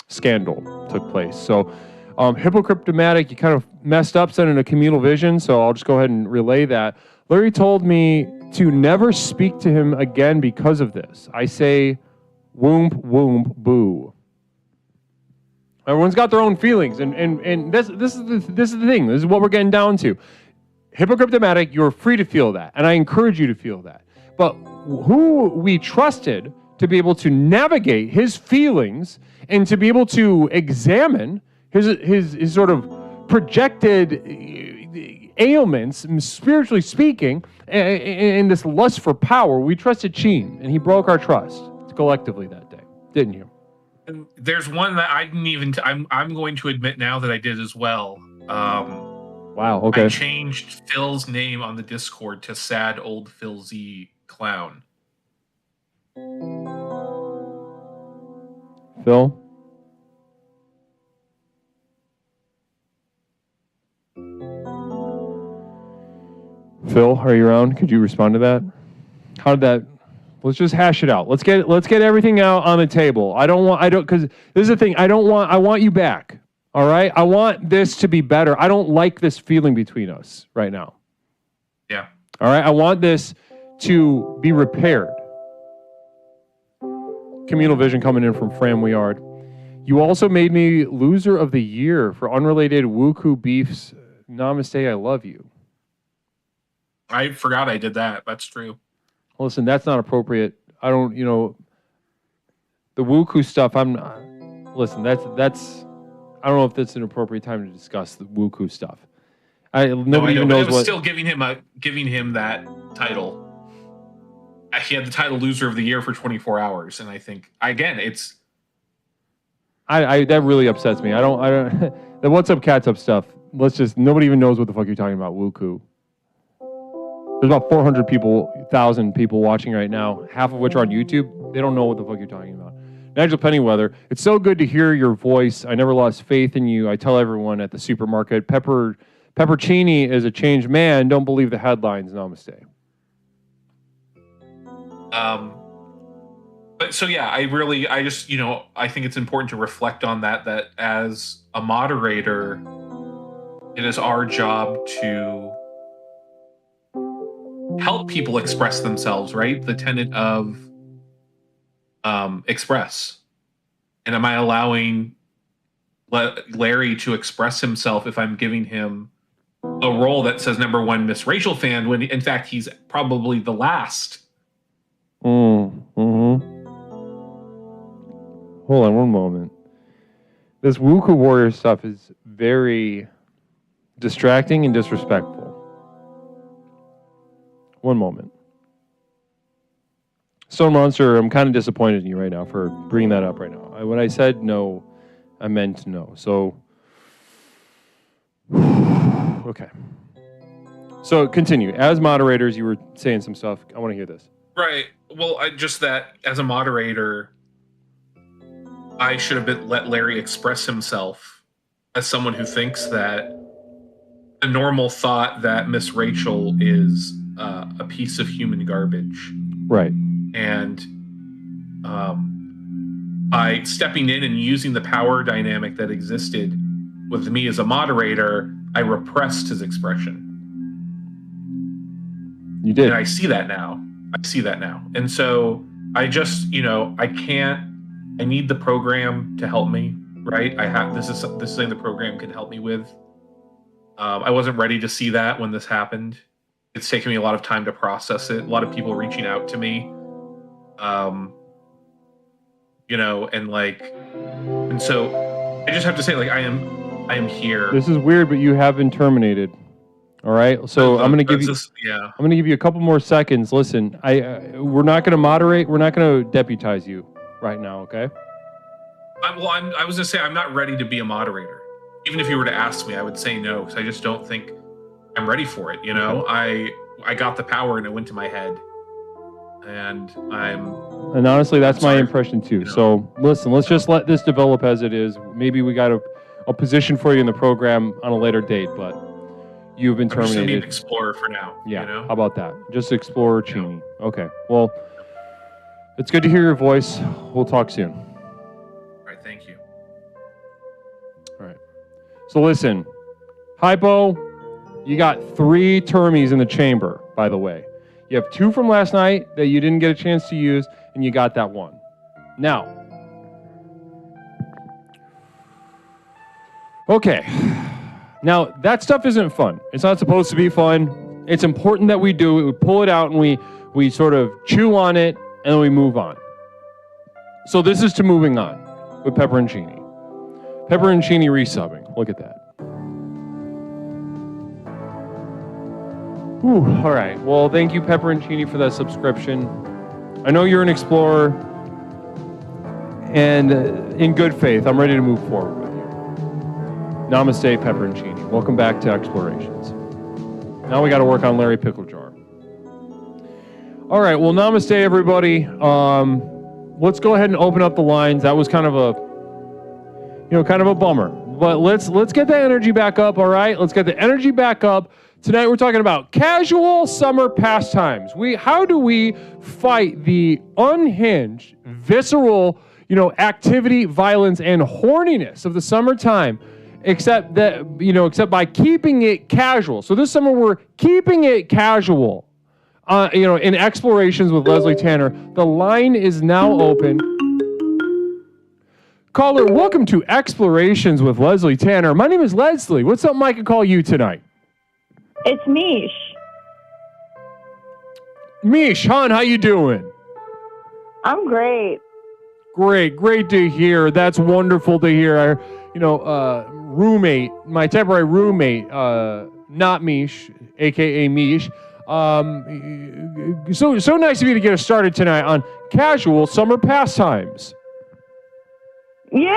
scandal took place. So, Hypocriptomatic, you kind of messed up sending a communal vision, so I'll just go ahead and relay that. Larry told me to never speak to him again because of this. I say, whoomp, whoomp, boo. Everyone's got their own feelings, and this is the thing. This is what we're getting down to. Hypocriptomatic, you're free to feel that, and I encourage you to feel that. But who we trusted to be able to navigate his feelings and to be able to examine his sort of projected ailments, spiritually speaking, and this lust for power, we trusted Cheen, and he broke our trust collectively that day, didn't you? There's one that I didn't even. I'm going to admit now that I did as well. Wow. Okay. I changed Phil's name on the Discord to Sad Old Phil Z Clown. Phil. Phil, are you around? Could you respond to that? How did that? Let's just hash it out. Let's get everything out on the table. Because this is the thing. I want you back. All right? I want this to be better. I don't like this feeling between us right now. Yeah. All right? I want this to be repaired. Communal vision coming in from Fram Weard. You also made me loser of the year for unrelated Wuku Beefs. Namaste, I love you. I forgot I did that. That's true. Listen, that's not appropriate. I don't, the Wuku stuff. Listen, that's. I don't know if that's an appropriate time to discuss the Wuku stuff. Nobody even knows what. Still giving him that title. He had the title loser of the year for 24 hours, and I think again, it's I that really upsets me. I don't the What's Up Cats Up stuff. Nobody even knows what the fuck you're talking about. Wooku. There's about 1,000 people watching right now, half of which are on YouTube. They don't know what the fuck you're talking about. Nigel Pennyweather, it's so good to hear your voice. I never lost faith in you. I tell everyone at the supermarket, Peppercini is a changed man. Don't believe the headlines. Namaste. But so yeah, I just, I think it's important to reflect on that as a moderator, it is our job to help people express themselves, right? The tenet of express. And am I allowing Larry to express himself if I'm giving him a role that says number one Miss Rachel fan, when in fact he's probably the last? Hold on one moment. This Wookiee Warrior stuff is very distracting and disrespectful. One moment. Stone Monster, I'm kind of disappointed in you right now for bringing that up right now. When I said no, I meant no. So, okay. So continue. As moderators, you were saying some stuff. I want to hear this. Right. Well, just that as a moderator, I should have let Larry express himself as someone who thinks that a normal thought that Miss Rachel is a piece of human garbage. Right. And by stepping in and using the power dynamic that existed with me as a moderator, I repressed his expression. You did. And I see that now. And so I just, I need the program to help me, right? This is something the program can help me with. I wasn't ready to see that when this happened. It's taken me a lot of time to process it. A lot of people reaching out to me, and so I just have to say, I am here. This is weird, but you have been terminated. All right. So I'm going to give you. I'm going to give you a couple more seconds. Listen, we're not going to moderate. We're not going to deputize you right now. Okay. I was going to say I'm not ready to be a moderator. Even if you were to ask me, I would say no, because I just don't think I'm ready for it. Okay. I got the power and it went to my head, and honestly, that's my impression too. So listen, let's just let this develop as it is. Maybe we got a position for you in the program on a later date, but you've been terminated. I'm just gonna be an explorer for now. Yeah. How about that? Just Explorer Cheney. Okay. Well, it's good to hear your voice. We'll talk soon. All right. Thank you. All right. So listen, Hypo, you got 3 termies in the chamber, by the way. You have 2 from last night that you didn't get a chance to use, and you got that 1. Now, okay. Now, that stuff isn't fun. It's not supposed to be fun. It's important that we do it. We pull it out and we sort of chew on it, and then we move on. So this is to moving on with Pepperoncini. Pepperoncini resubbing. Look at that. Whew, all right. Well, thank you, Pepperoncini, for that subscription. I know you're an explorer, and in good faith, I'm ready to move forward with you. Namaste, Pepperoncini. Welcome back to Explorations. Now we got to work on Larry Pickle Jar. All right. Well, namaste, everybody. Let's go ahead and open up the lines. That was kind of a bummer, but let's get that energy back up. All right. Let's get the energy back up. Tonight we're talking about casual summer pastimes. How do we fight the unhinged, visceral, activity, violence, and horniness of the summertime, except by keeping it casual. So this summer we're keeping it casual. In Explorations with Leslie Tanner. The line is now open. Caller, welcome to Explorations with Leslie Tanner. My name is Leslie. What's up, Mike? I call you tonight. It's Mish. Mish, hon, how you doing? I'm great. Great to hear. That's wonderful to hear. Roommate, my temporary roommate, not Mish, aka Mish. So nice of you to get us started tonight on casual summer pastimes. Yeah,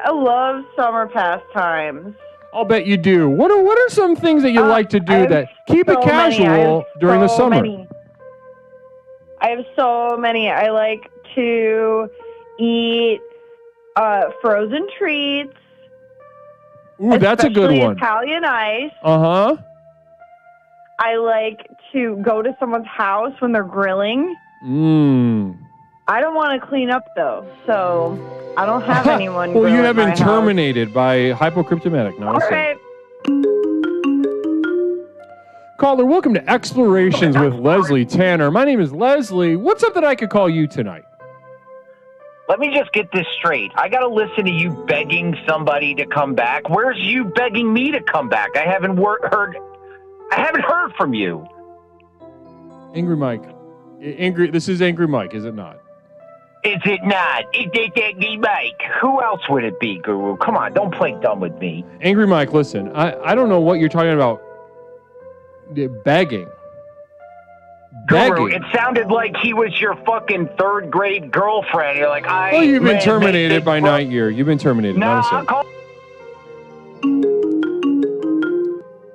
I love Summer Pastimes. I'll bet you do. What are some things that you like to do that keep it casual during the summer? I have so many. I like to eat frozen treats. Ooh, that's a good one. Italian ice. Uh-huh. I like to go to someone's house when they're grilling. I don't want to clean up, though, so I don't have anyone. Well, you have been terminated by hypocryptomatic. No, all right. Caller, welcome to Explorations with Leslie Tanner. My name is Leslie. What's up that I could call you tonight? Let me just get this straight. I got to listen to you begging somebody to come back. Where's you begging me to come back? I haven't heard from you. Angry Mike. This is Angry Mike, is it not? Is it not? It's Angry Mike. Who else would it be, Guru? Come on, don't play dumb with me. Angry Mike, listen. I don't know what you're talking about. Begging. Guru, it sounded like he was your fucking third grade girlfriend. You're like, Oh, you've been terminated by Night Year. You've been terminated. No, I'll call.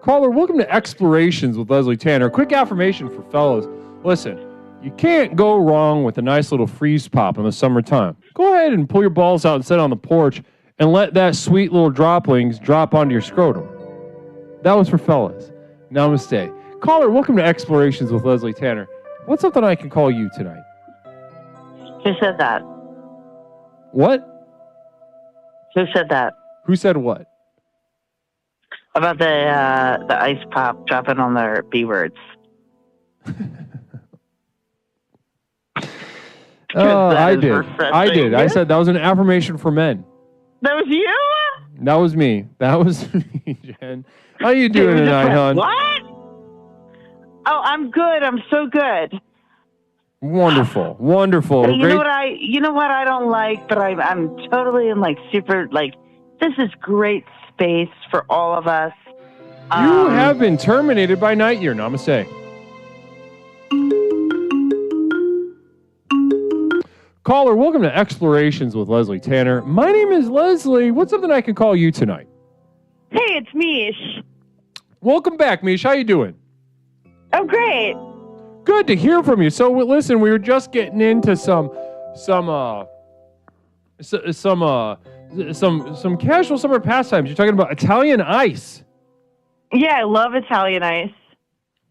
Caller, welcome to Explorations with Leslie Tanner. Quick affirmation for fellas. Listen, you can't go wrong with a nice little freeze pop in the summertime. Go ahead and pull your balls out and sit on the porch and let that sweet little droplings drop onto your scrotum. That was for fellas. Namaste. Caller, welcome to Explorations with Leslie Tanner. What's something I can call you tonight? Who said that? What? Who said that? Who said what? About the ice pop dropping on their B words. Oh, I did. I said that was an affirmation for men. That was you? That was me. That was me, Jen. How you doing tonight, hon? What? Oh, I'm good. I'm so good. Wonderful. Wonderful. You know what I don't like, but I'm totally in super this is great space for all of us. You have been terminated by Night Year. Namaste. Caller, welcome to Explorations with Leslie Tanner. My name is Leslie. What's something I can call you tonight? Hey, it's Mish. Welcome back, Mish. How you doing? Oh, great. Good to hear from you. So, listen, we were just getting into some casual summer pastimes. You're talking about Italian ice. Yeah, I love Italian ice.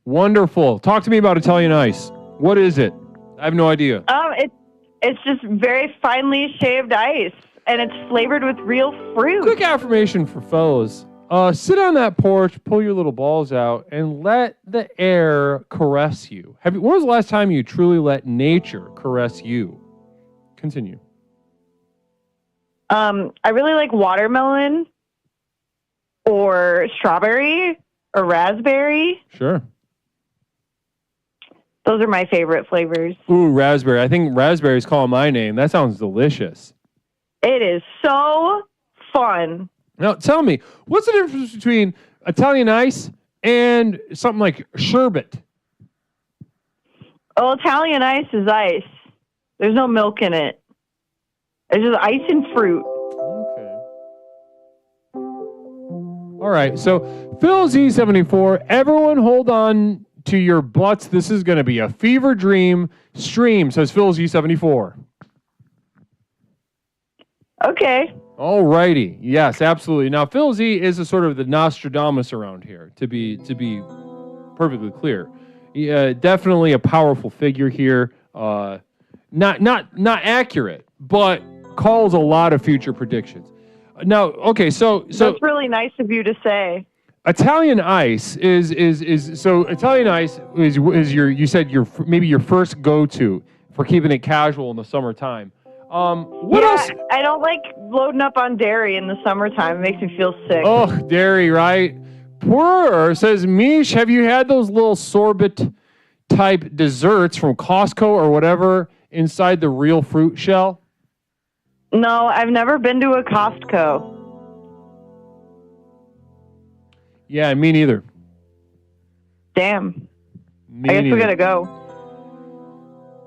Wonderful. Talk to me about Italian ice. What is it? I have no idea. It's just very finely shaved ice, and it's flavored with real fruit. Quick affirmation for fellas. Sit on that porch, pull your little balls out, and let the air caress you. When was the last time you truly let nature caress you? Continue. I really like watermelon or strawberry or raspberry. Sure. Those are my favorite flavors. Ooh, raspberry. I think raspberry's calling my name. That sounds delicious. It is so fun. Now, tell me, what's the difference between Italian ice and something like sherbet? Well, Italian ice is ice. There's no milk in it. It's just ice and fruit. Okay. All right. So, Phil Z74, everyone hold on to your butts. This is going to be a fever dream stream, says Phil Z74. Okay. All righty. Yes, absolutely. Now, Phil Z is a sort of the Nostradamus around here, to be perfectly clear. Definitely a powerful figure here. Not accurate, but calls a lot of future predictions. Now, okay, so that's really nice of you to say. Italian ice is Italian ice is your, you said maybe your first go-to for keeping it casual in the summertime. What else? I don't like loading up on dairy in the summertime. It makes me feel sick. Oh, dairy, right? Poor says, Mish, have you had those little sorbet type desserts from Costco or whatever inside the real fruit shell? No, I've never been to a Costco. Yeah, me neither. Damn. I guess we gotta go.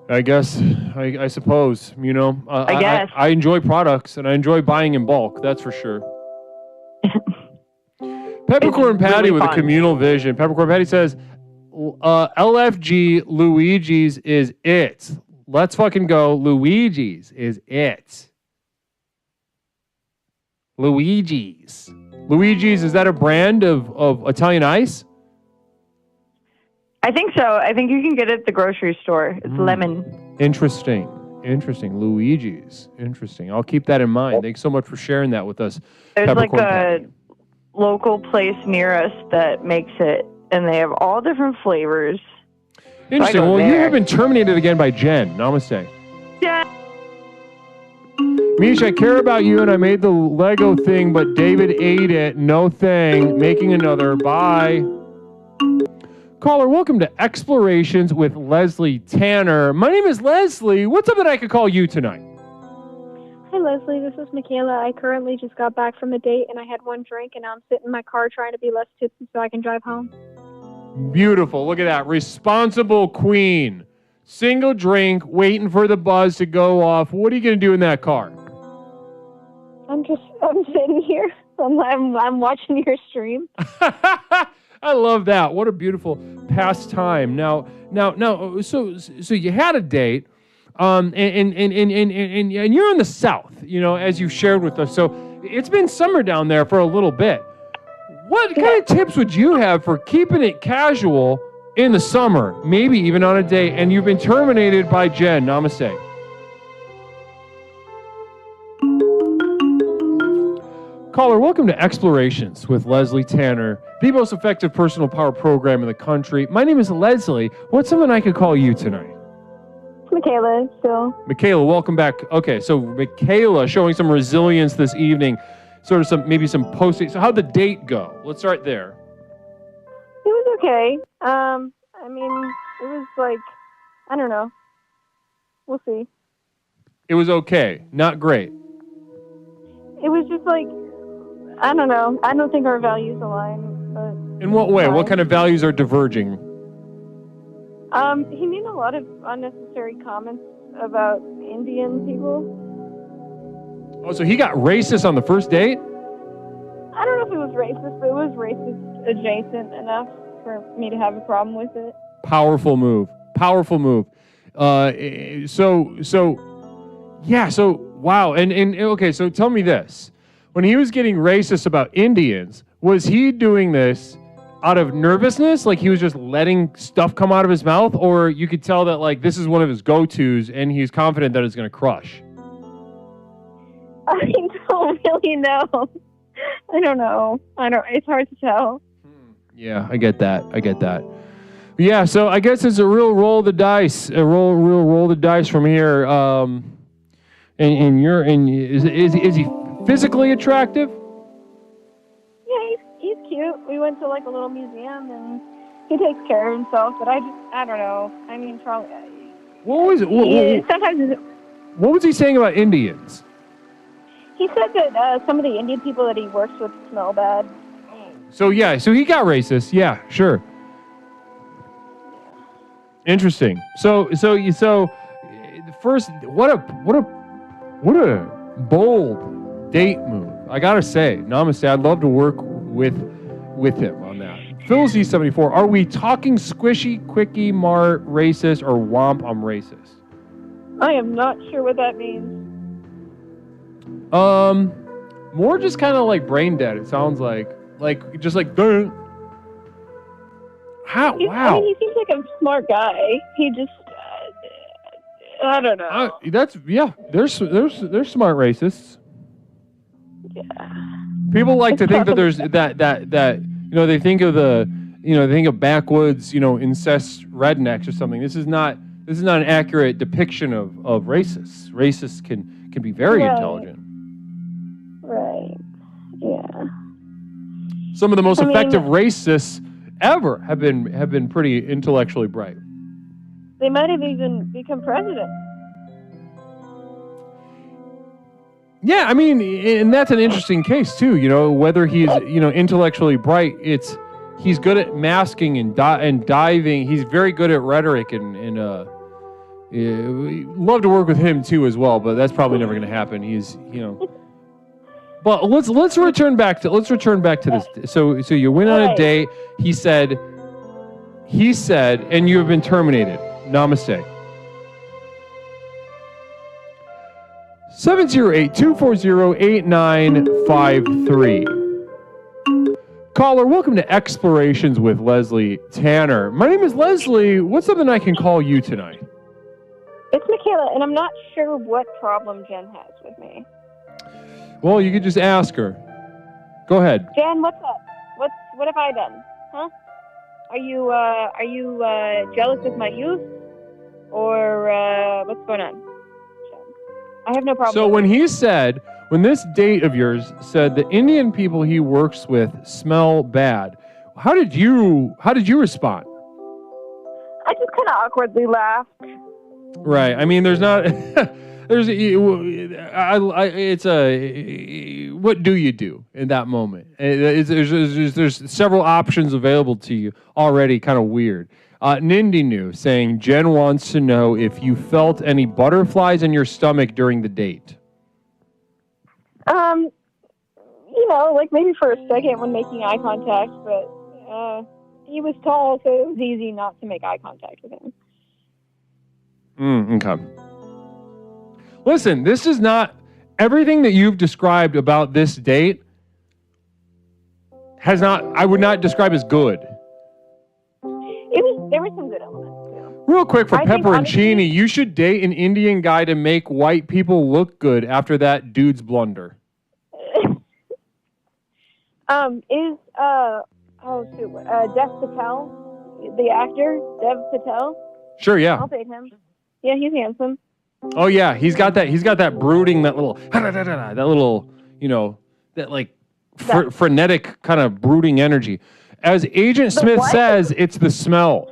I guess, I suppose, you know. I guess. I enjoy products, and I enjoy buying in bulk, that's for sure. Peppercorn Patty really with a fun. communal vision. Peppercorn Patty says, LFG Luigi's is it. Let's fucking go. Luigi's is it. Luigi's. Luigi's, is that a brand of Italian ice? I think so. I think you can get it at the grocery store. It's lemon. Interesting. Luigi's. Interesting. I'll keep that in mind. Thanks so much for sharing that with us. There's like Peppercorn a Patty. local place near us that makes it, and they have all different flavors. Interesting. go Well, you there. have been terminated again by Jen. Namaste. Yeah. Mish, I care about you, and I made the Lego thing, but David ate it. No thing. Making another. Bye. Caller, welcome to Explorations with Leslie Tanner. My name is Leslie. What's up that I could call you tonight? Hi, Leslie. This is Michaela. I currently just got back from a date, and I had one drink, and now I'm sitting in my car trying to be less tipsy so I can drive home. Beautiful. Look at that. Responsible queen. Single drink, waiting for the buzz to go off. What are you going to do in that car? I'm sitting here. I'm watching your stream. I love that. What a beautiful pastime. Now, so you had a date, and you're in the South, you know, as you shared with us. So it's been summer down there for a little bit. What kind of tips would you have for keeping it casual in the summer, maybe even on a date? And you've been terminated by Jen. Namaste. Caller, welcome to Explorations with Leslie Tanner, the most effective personal power program in the country. My name is Leslie. What's something I could call you tonight? Michaela, still. Michaela, welcome back. Okay, so Michaela showing some resilience this evening, sort of maybe some post-date. So how'd the date go? Let's start there. It was okay. I mean, it was like, I don't know. We'll see. It was okay, not great. It was just like, I don't know. I don't think our values align. But In what way? What kind of values are diverging? he made a lot of unnecessary comments about Indian people. Oh, so he got racist on the first date? I don't know if it was racist, but it was racist adjacent enough for me to have a problem with it. Powerful move. Wow. And okay, so tell me this. When he was getting racist about Indians, was he doing this out of nervousness? Like he was just letting stuff come out of his mouth? Or you could tell that like this is one of his go-tos and he's confident that it's going to crush? I don't really know. I don't know. It's hard to tell. Yeah, I get that. Yeah, so I guess it's a real roll of the dice. Roll the dice from here. Is he physically attractive? Yeah, he's cute. We went to like a little museum and he takes care of himself, but I don't know. I mean, probably. What was it? Sometimes. What was he saying about Indians? He said that some of the Indian people that he works with smell bad. So he got racist. Yeah, sure. Interesting. So first, what a bold date move. I gotta say, namaste. I'd love to work with him on that. Phil Z74, are we talking squishy, quickie, mart, racist, or womp? I'm racist. I am not sure what that means. More just kind of like brain dead. It sounds like just like. Duh. How? Wow. I mean, he seems like a smart guy. He just, I don't know. There's smart racists. Yeah. People like to think that there's that they think of backwoods incest rednecks or something. This is not an accurate depiction of racists. Racists can be very intelligent. Right. Yeah. Some of the most effective racists ever have been pretty intellectually bright. They might have even become president. Yeah, I mean, and that's an interesting case too. Whether he's intellectually bright, he's good at masking and diving. He's very good at rhetoric and love to work with him too as well, but that's probably never going to happen. He's, But let's return back to this. So you went on a date. He said, and you have been terminated. Namaste. 708-240-8953. Caller, welcome to Explorations with Leslie Tanner. My name is Leslie. What's something I can call you tonight? It's Michaela, and I'm not sure what problem Jen has with me. Well, you could just ask her. Go ahead. Jen, what's up? What have I done? Huh? Are you jealous of my youth? Or what's going on? I have no problem. So when this date of yours said the Indian people he works with smell bad, how did you respond? I just kind of awkwardly laughed. Right. I mean, there's not. What do you do in that moment? There's several options available to you already. Kind of weird. Nindinu saying Jen wants to know if you felt any butterflies in your stomach during the date. Like maybe for a second when making eye contact, but he was tall, so it was easy not to make eye contact with him. Okay. Listen, this is not everything that you've described about this date I would not describe as good. There were some good elements too. Real quick for Pepperoncini, you should date an Indian guy to make white people look good after that dude's blunder. Dev Patel, the actor, Dev Patel? Sure, yeah. I'll date him. Yeah, he's handsome. Oh yeah, he's got that brooding, that little, frenetic kind of brooding energy. As Agent Smith says, it's the smell.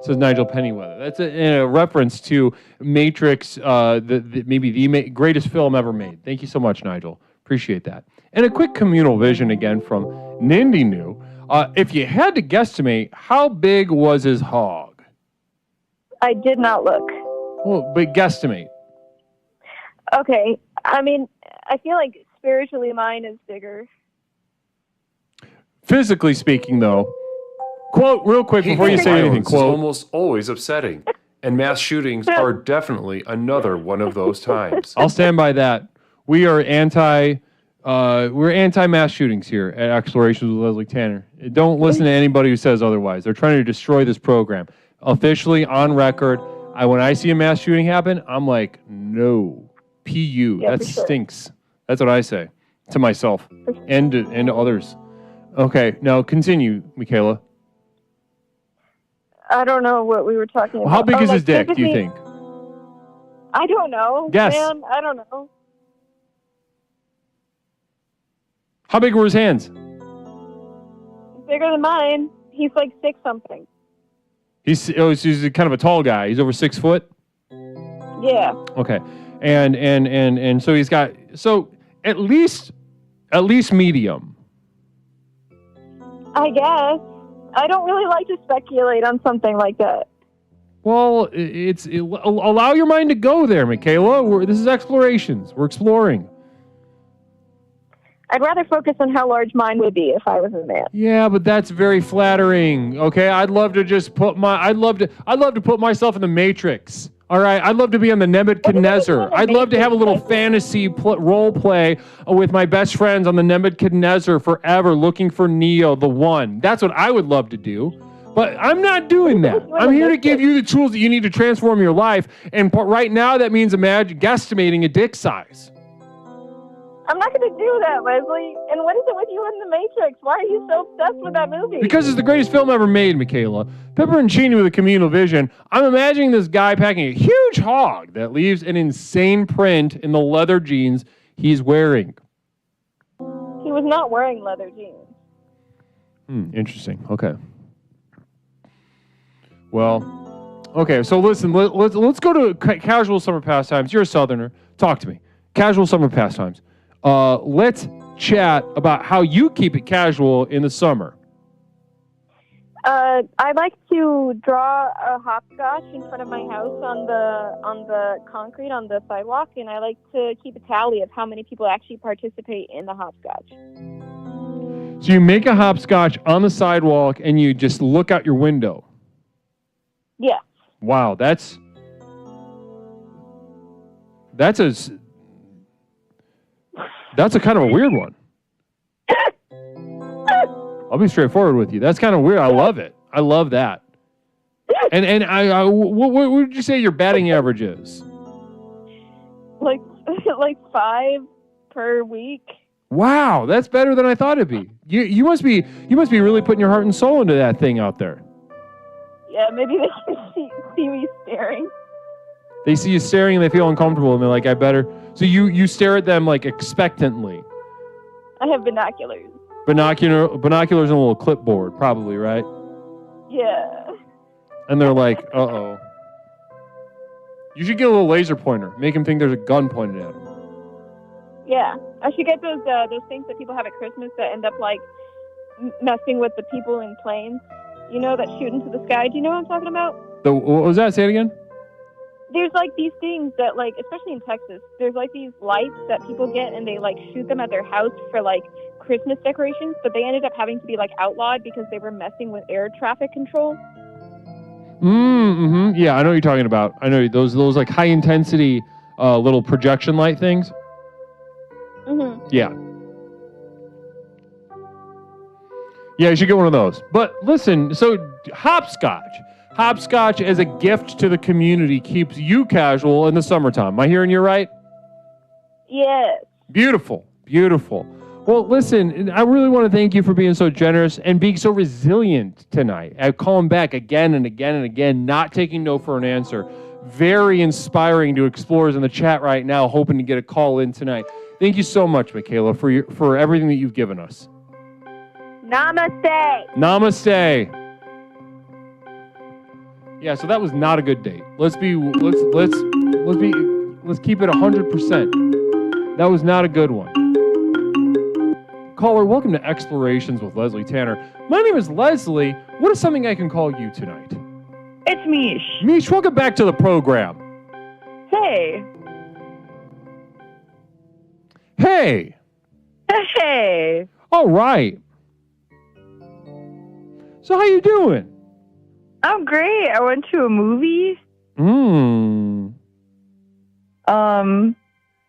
Says Nigel Pennyweather. That's a reference to Matrix, maybe the greatest film ever made. Thank you so much, Nigel. Appreciate that. And a quick communal vision again from Nindinu. If you had to guesstimate, how big was his hog? I did not look. Well, but guesstimate. Okay. I mean, I feel like spiritually mine is bigger. Physically speaking, though, quote real quick before you say anything. Quote. Is almost always upsetting, and mass shootings are definitely another one of those times. I'll stand by that. We are anti-mass shootings here at Explorations with Leslie Tanner. Don't listen to anybody who says otherwise. They're trying to destroy this program. Officially on record, when I see a mass shooting happen, I'm like, no, PU. Yeah, that stinks. That's what I say to myself and to others. Okay, now continue, Michaela. I don't know what we were talking about. Well, how big is his dick, do you think? I don't know. Guess. Man, I don't know. How big were his hands? Bigger than mine. He's like 6 something. He's kind of a tall guy. He's over 6 foot? Yeah. Okay. And so he's got at least medium. I guess. I don't really like to speculate on something like that. Well, allow your mind to go there, Michaela. This is Explorations. We're exploring. I'd rather focus on how large mine would be if I was a man. Yeah, but that's very flattering. Okay, I'd love to just I'd love to put myself in the Matrix. All right, I'd love to be on the Nebuchadnezzar. I'd love to have a little fantasy role play with my best friends on the Nebuchadnezzar forever, looking for Neo, the one. That's what I would love to do. But I'm not doing that. I'm here to give you the tools that you need to transform your life. And right now, that means guesstimating a dick size. I'm not going to do that, Leslie. And what is it with you in the Matrix? Why are you so obsessed with that movie? Because it's the greatest film ever made, Michaela. Pepperoncini with a communal vision. I'm imagining this guy packing a huge hog that leaves an insane print in the leather jeans he's wearing. He was not wearing leather jeans. Interesting. Okay. Well, okay. So listen, let's go to casual summer pastimes. You're a Southerner. Talk to me. Casual summer pastimes. Let's chat about how you keep it casual in the summer. I like to draw a hopscotch in front of my house on the concrete on the sidewalk, and I like to keep a tally of how many people actually participate in the hopscotch. So you make a hopscotch on the sidewalk, and you just look out your window. Yeah. Wow, that's a kind of a weird one. I'll be straightforward with you. That's kind of weird. I love it. I love that. And what would you say your batting average is? Like 5 per week. Wow, that's better than I thought it'd be. You must be really putting your heart and soul into that thing out there. Yeah, maybe they can see me staring. They see you staring and they feel uncomfortable and they're like, I better. So you stare at them like expectantly. I have binoculars. Binoculars and a little clipboard, probably, right? Yeah. And they're like, uh-oh. You should get a little laser pointer. Make them think there's a gun pointed at them. Yeah. I should get those things that people have at Christmas that end up like messing with the people in planes. You know, that shoot into the sky. Do you know what I'm talking about? What was that? Say it again. There's like these things that like, especially in Texas, there's like these lights that people get and they like shoot them at their house for like Christmas decorations, but they ended up having to be like outlawed because they were messing with air traffic control. Mm-hmm. Yeah, I know what you're talking about. I know those like high intensity little projection light things. Mm-hmm. Yeah. Yeah, you should get one of those. But listen, so hopscotch as a gift to the community keeps you casual in the summertime. Am I hearing you right? Yes. Beautiful. Well, listen, I really want to thank you for being so generous and being so resilient tonight. I calling back again and again and again, not taking no for an answer. Very inspiring to explorers in the chat right now, hoping to get a call in tonight. Thank you so much, Michaela, for everything that you've given us. Namaste. Yeah, so that was not a good date. Let's keep it 100%. That was not a good one. Caller, welcome to Explorations with Leslie Tanner. My name is Leslie. What is something I can call you tonight? It's Mish. Mish, welcome back to the program. Hey. Hey. Hey. All right. So how you doing? I'm great. I went to a movie.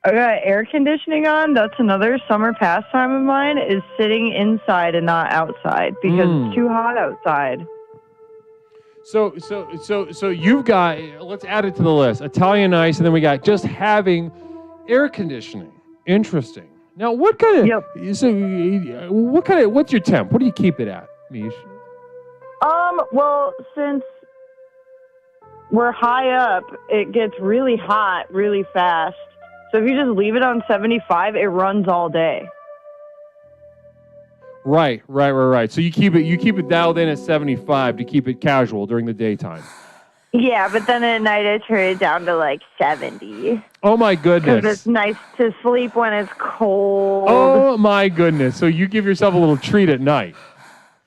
I got air conditioning on. That's another summer pastime of mine, is sitting inside and not outside because it's too hot outside. So you've got, let's add it to the list. Italian ice, and then we got just having air conditioning. Interesting. Now, what's your temp? What do you keep it at, Mish? Well, since we're high up, it gets really hot really fast. So if you just leave it on 75, it runs all day. Right. So you keep it dialed in at 75 to keep it casual during the daytime. Yeah, but then at night I turn it down to like 70. Oh my goodness. Because it's nice to sleep when it's cold. Oh my goodness. So you give yourself a little treat at night.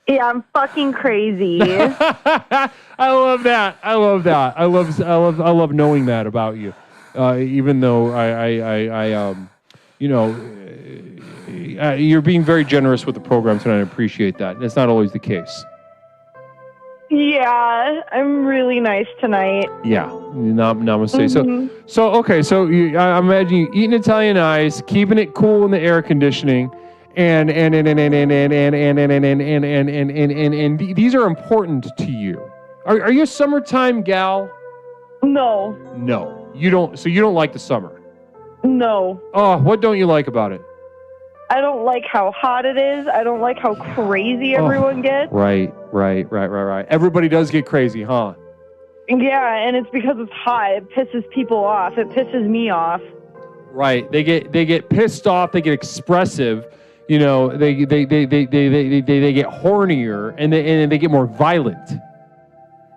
Yeah, I'm fucking crazy. I love that. I love knowing that about you. Even though you're being very generous with the program tonight. I appreciate that. It's not always the case. Yeah, I'm really nice tonight. Yeah, namaste. Mm-hmm. So I imagine you eating Italian ice, keeping it cool in the air conditioning, and these are important to you. Are you a summertime gal? No. No, you don't. So you don't like the summer? No. Oh, what don't you like about it? I don't like how hot it is. I don't like how crazy everyone gets. Right. Everybody does get crazy, huh? Yeah, and it's because it's hot. It pisses people off. It pisses me off. Right. They get pissed off. They get expressive. You know, they get hornier and they get more violent.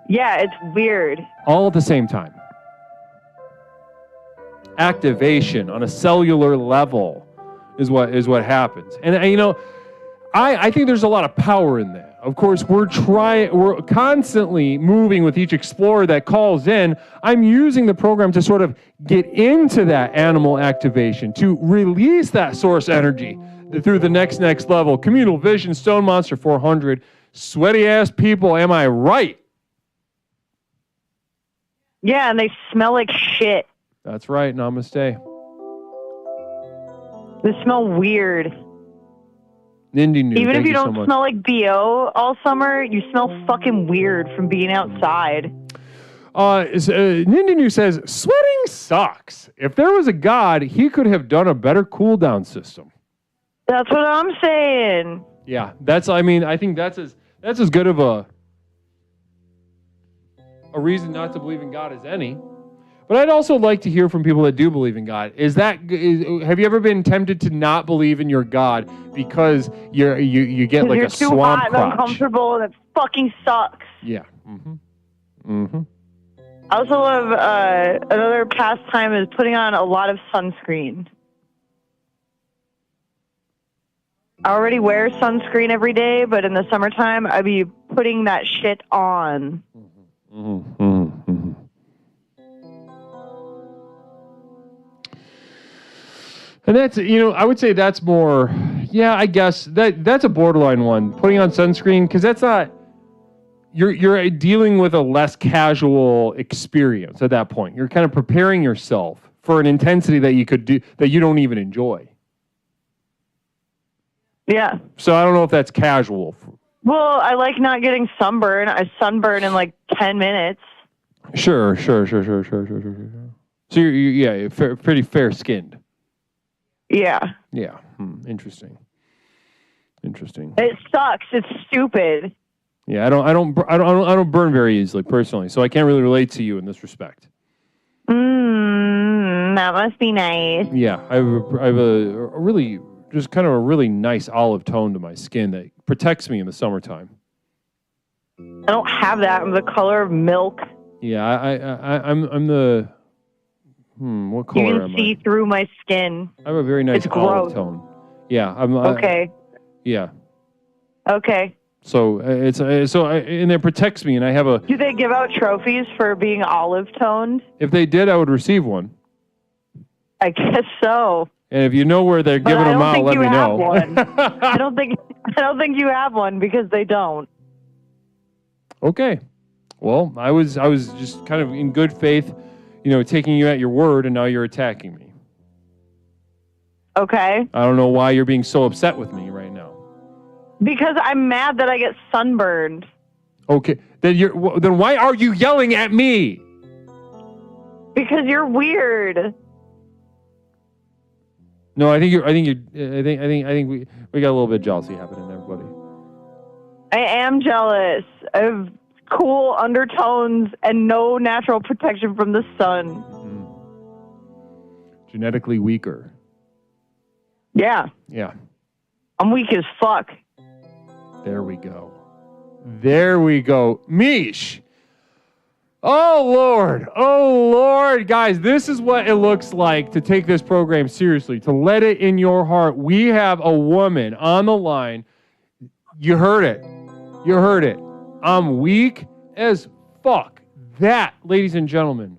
Yeah, it's weird. All at the same time. Activation on a cellular level is what happens. And I think there's a lot of power in that. Of course, we're constantly moving with each explorer that calls in. I'm using the program to sort of get into that animal activation, to release that source energy through the next level. Communal Vision, Stone Monster 400, sweaty ass people, am I right? Yeah, and they smell like shit. That's right, namaste. They smell weird. Nindy New, Even if thank you so don't much. smell like BO all summer, you smell fucking weird from being outside. Nindy New says, sweating sucks. If there was a god, he could have done a better cool down system. That's what I'm saying. Yeah, I think that's as good of a reason not to believe in God as any. But I'd also like to hear from people that do believe in God. Have you ever been tempted to not believe in your God because you get like a swamp you're too hot crotch? and uncomfortable, and it fucking sucks. Yeah. I also love another pastime is putting on a lot of sunscreen. I already wear sunscreen every day, but in the summertime, I'd be putting that shit on. And that's, I would say that's more, I guess that's a borderline one, putting on sunscreen, because that's not, you're dealing with a less casual experience at that point. You're kind of preparing yourself for an intensity that you could do, that you don't even enjoy. Yeah. So I don't know if that's casual. Well, I like not getting sunburn. I sunburn in like 10 minutes. Sure. So you're pretty fair skinned. Yeah. Yeah. Interesting. It sucks. It's stupid. Yeah, I don't burn very easily personally, so I can't really relate to you in this respect. That must be nice. Yeah, I have a really just kind of a really nice olive tone to my skin that protects me in the summertime. I don't have that. I'm the color of milk. Yeah, I'm the what color you am can see through my skin. I have a very nice It's olive gross. tone. Yeah, Okay. Yeah. Okay. So and it protects me, and I have a. Do they give out trophies for being olive toned? If they did, I would receive one. I guess so. And if you know where they're giving them out, let me know. I don't think you have one because they don't. Okay. Well, I was just kind of in good faith, taking you at your word, and now you're attacking me. Okay. I don't know why you're being so upset with me right now. Because I'm mad that I get sunburned. Okay. Then why are you yelling at me? Because you're weird. No, I think we got a little bit of jealousy happening there, buddy. I am jealous of cool undertones and no natural protection from the sun. Genetically weaker. Yeah. Yeah. I'm weak as fuck. There we go. Mish. Oh, Lord. Guys, this is what it looks like to take this program seriously, to let it in your heart. We have a woman on the line. You heard it. I'm weak as fuck. That, ladies and gentlemen,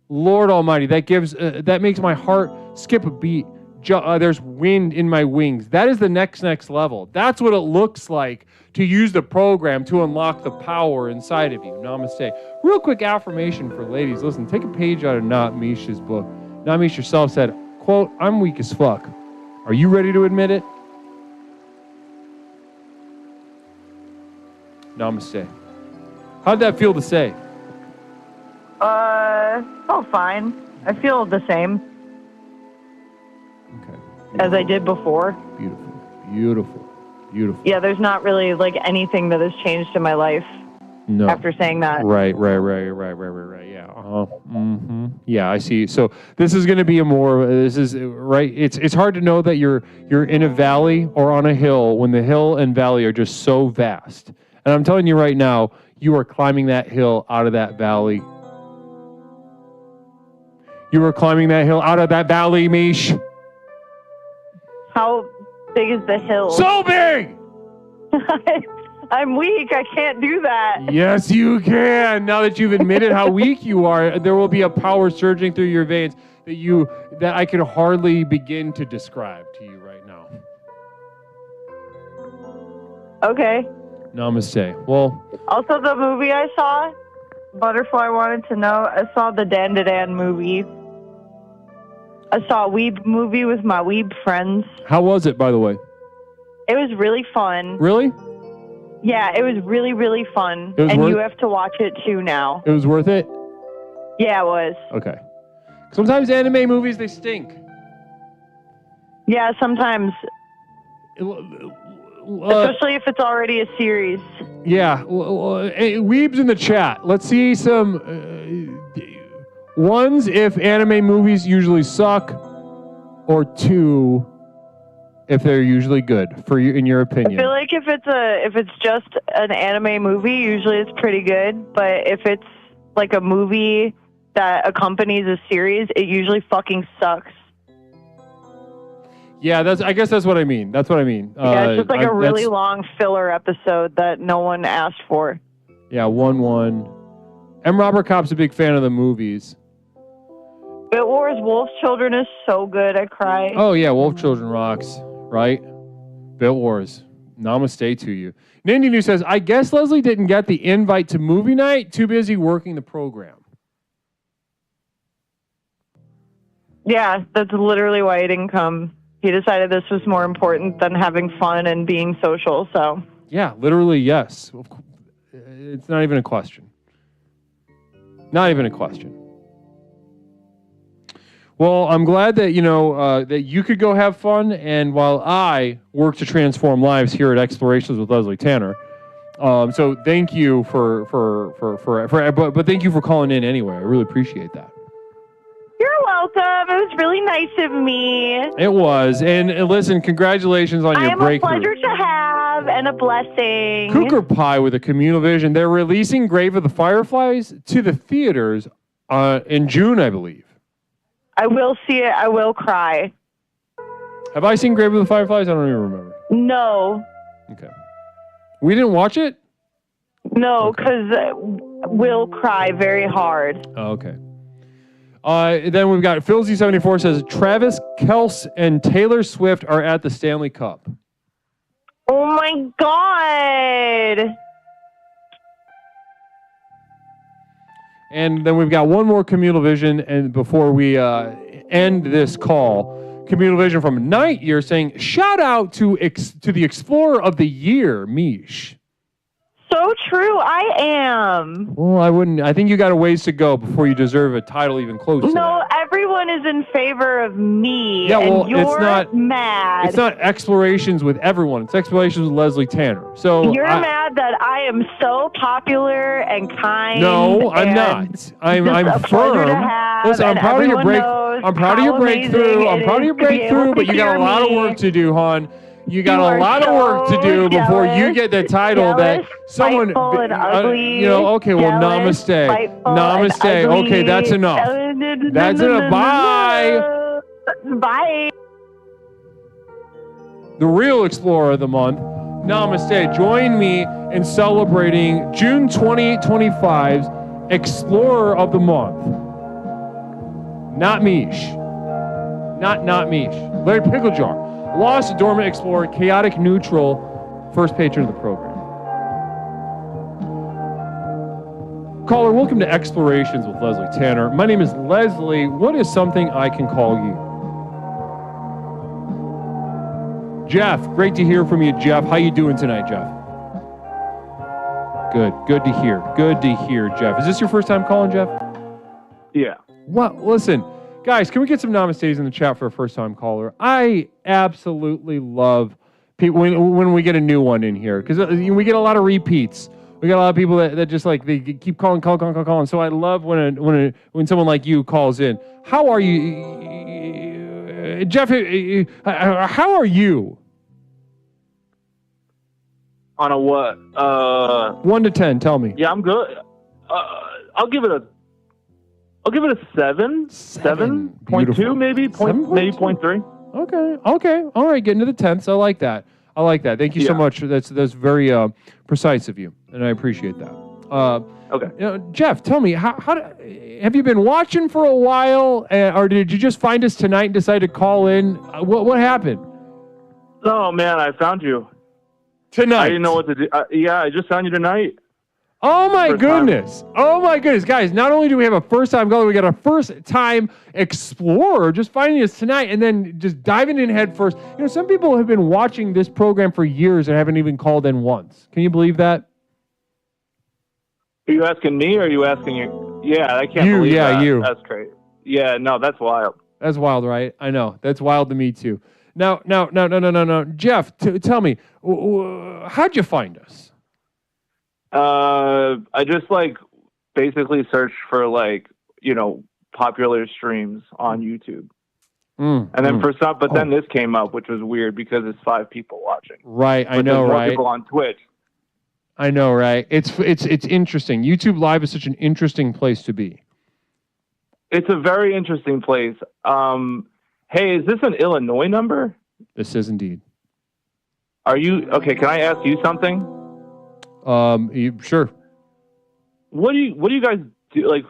Lord Almighty, that makes my heart skip a beat. There's wind in my wings. That is the next level. That's what it looks like to use the program to unlock the power inside of you. Namaste. Real quick affirmation for ladies. Listen, take a page out of Not Misha's book. Not Misha herself said, quote, "I'm weak as fuck. Are you ready to admit it?" Namaste. How'd that feel to say? Oh, fine. I feel the same. Okay. As I did before. Beautiful. Yeah, there's not really like anything that has changed in my life. No. After saying that. Right. Yeah. Mm-hmm. Yeah, I see. So this is going to be right. It's hard to know that you're in a valley or on a hill when the hill and valley are just so vast. And I'm telling you right now, you are climbing that hill out of that valley. You are climbing that hill out of that valley, Mish. How big is the hill? So big! I'm weak. I can't do that. Yes, you can. Now that you've admitted how weak you are, there will be a power surging through your veins that I can hardly begin to describe to you right now. Okay. Namaste. Well, Also, the movie I saw, Butterfly Wanted to Know, I saw the Dan to Dan movie. I saw a weeb movie with my weeb friends. how was it, by the way? It was really fun. Really? Yeah, it was really, really fun. It was And worth- you have to watch it too now. It was worth it? Yeah, it was. Okay. Sometimes anime movies, they stink. Yeah, sometimes. Especially if it's already a series. Yeah. Weebs in the chat. Let's see some ones if anime movies usually suck, or two if they're usually good for you, in your opinion. I feel like if it's just an anime movie, usually it's pretty good. But if it's like a movie that accompanies a series, it usually fucking sucks. Yeah, I guess that's what I mean. That's what I mean. Yeah, it's just like a really long filler episode that no one asked for. Yeah, 1-1. M. Robert Kopp's a big fan of the movies. Bit Wars Wolf Children is so good, I cry. Oh, yeah, Wolf Children rocks, right? Bit Wars. Namaste to you. Nindy New says, I guess Leslie didn't get the invite to movie night. Too busy working the program. Yeah, that's literally why he didn't come. He decided this was more important than having fun and being social, so. Yeah, literally, yes. It's not even a question. Not even a question. Well, I'm glad that, that you could go have fun, and while I work to transform lives here at Explorations with Leslie Tanner. So thank you but thank you for calling in anyway. I really appreciate that. You're welcome. It was really nice of me. It was. And listen, congratulations on your breakthrough. I am a pleasure to have and a blessing. Cougar Pie with a communal vision. They're releasing Grave of the Fireflies to the theaters in June, I believe. I will see it. I will cry. Have I seen Grave of the Fireflies? I don't even remember. No. Okay. We didn't watch it? No, because we'll cry very hard. Oh, okay. Then we've got Phil Z74 says Travis Kelce and Taylor Swift are at the Stanley Cup. Oh my God. And then we've got one more communal vision, and before we end this call, communal vision from Night Year saying shout out to the Explorer of the Year, Mish. So true, I am. Well, I wouldn't. I think you got a ways to go before you deserve a title even close to that. No, everyone is in favor of me. Yeah, well, and you're it's not mad. It's not explorations with everyone. It's explorations with Leslie Tanner. So you're mad that I am so popular and kind. No, I'm not. I'm firm. Listen, I'm proud of your break. I'm proud of your breakthrough. I'm proud of your breakthrough, but you got a lot of work to do, hon. You got a lot of work to do before you get the title that someone, ugly, okay, well, namaste. Namaste. Okay, that's enough. That's enough. Bye. Bye. The real Explorer of the Month. Namaste. Join me in celebrating June 2025's Explorer of the Month. Not Mish. Not Mish. Larry Picklejar. Lost, Dormant Explorer, Chaotic Neutral, first patron of the program. Caller, welcome to Explorations with Leslie Tanner. My name is Leslie. What is something I can call you? Jeff, great to hear from you, Jeff. How you doing tonight, Jeff? Good to hear. Good to hear, Jeff. Is this your first time calling, Jeff? Yeah. Well, listen. Guys, can we get some namaste in the chat for a first-time caller? I absolutely love people when we get a new one in here because we get a lot of repeats. We got a lot of people that just like they keep calling. So I love when someone like you calls in. How are you, Jeff? How are you? On a what? 1 to 10. Tell me. Yeah, I'm good. I'll give it a 7. 7.2 maybe. Maybe 0.3. Okay. All right. Getting to the 10ths. I like that. I like that. Thank you so Yeah. much. That's very precise of you, and I appreciate that. Okay. Jeff, tell me, have you been watching for a while, or did you just find us tonight and decide to call in? What happened? Oh man, I found you Tonight. I didn't know what to do. Yeah, I just found you tonight. Oh my First goodness. time. Oh my goodness. Guys, not only do we have a first time caller, we got a first time explorer just finding us tonight and then just diving in head first. Some people have been watching this program for years and haven't even called in once. Can you believe that? Are you asking me or are you asking you? Yeah, I can't You, believe yeah, that. you. That's crazy. Yeah, no, that's wild. That's wild, right? I know. That's wild to me too. Now, Jeff, tell me, how'd you find us? I just basically searched for popular streams on YouTube. And then then this came up, which was weird because it's 5 people watching. Right, I But know, there's more right? people on Twitch. I know, right? It's interesting. YouTube Live is such an interesting place to be. It's a very interesting place. Hey, is this an Illinois number? This is indeed. Are you okay? Can I ask you something? Sure. What do you guys do? Like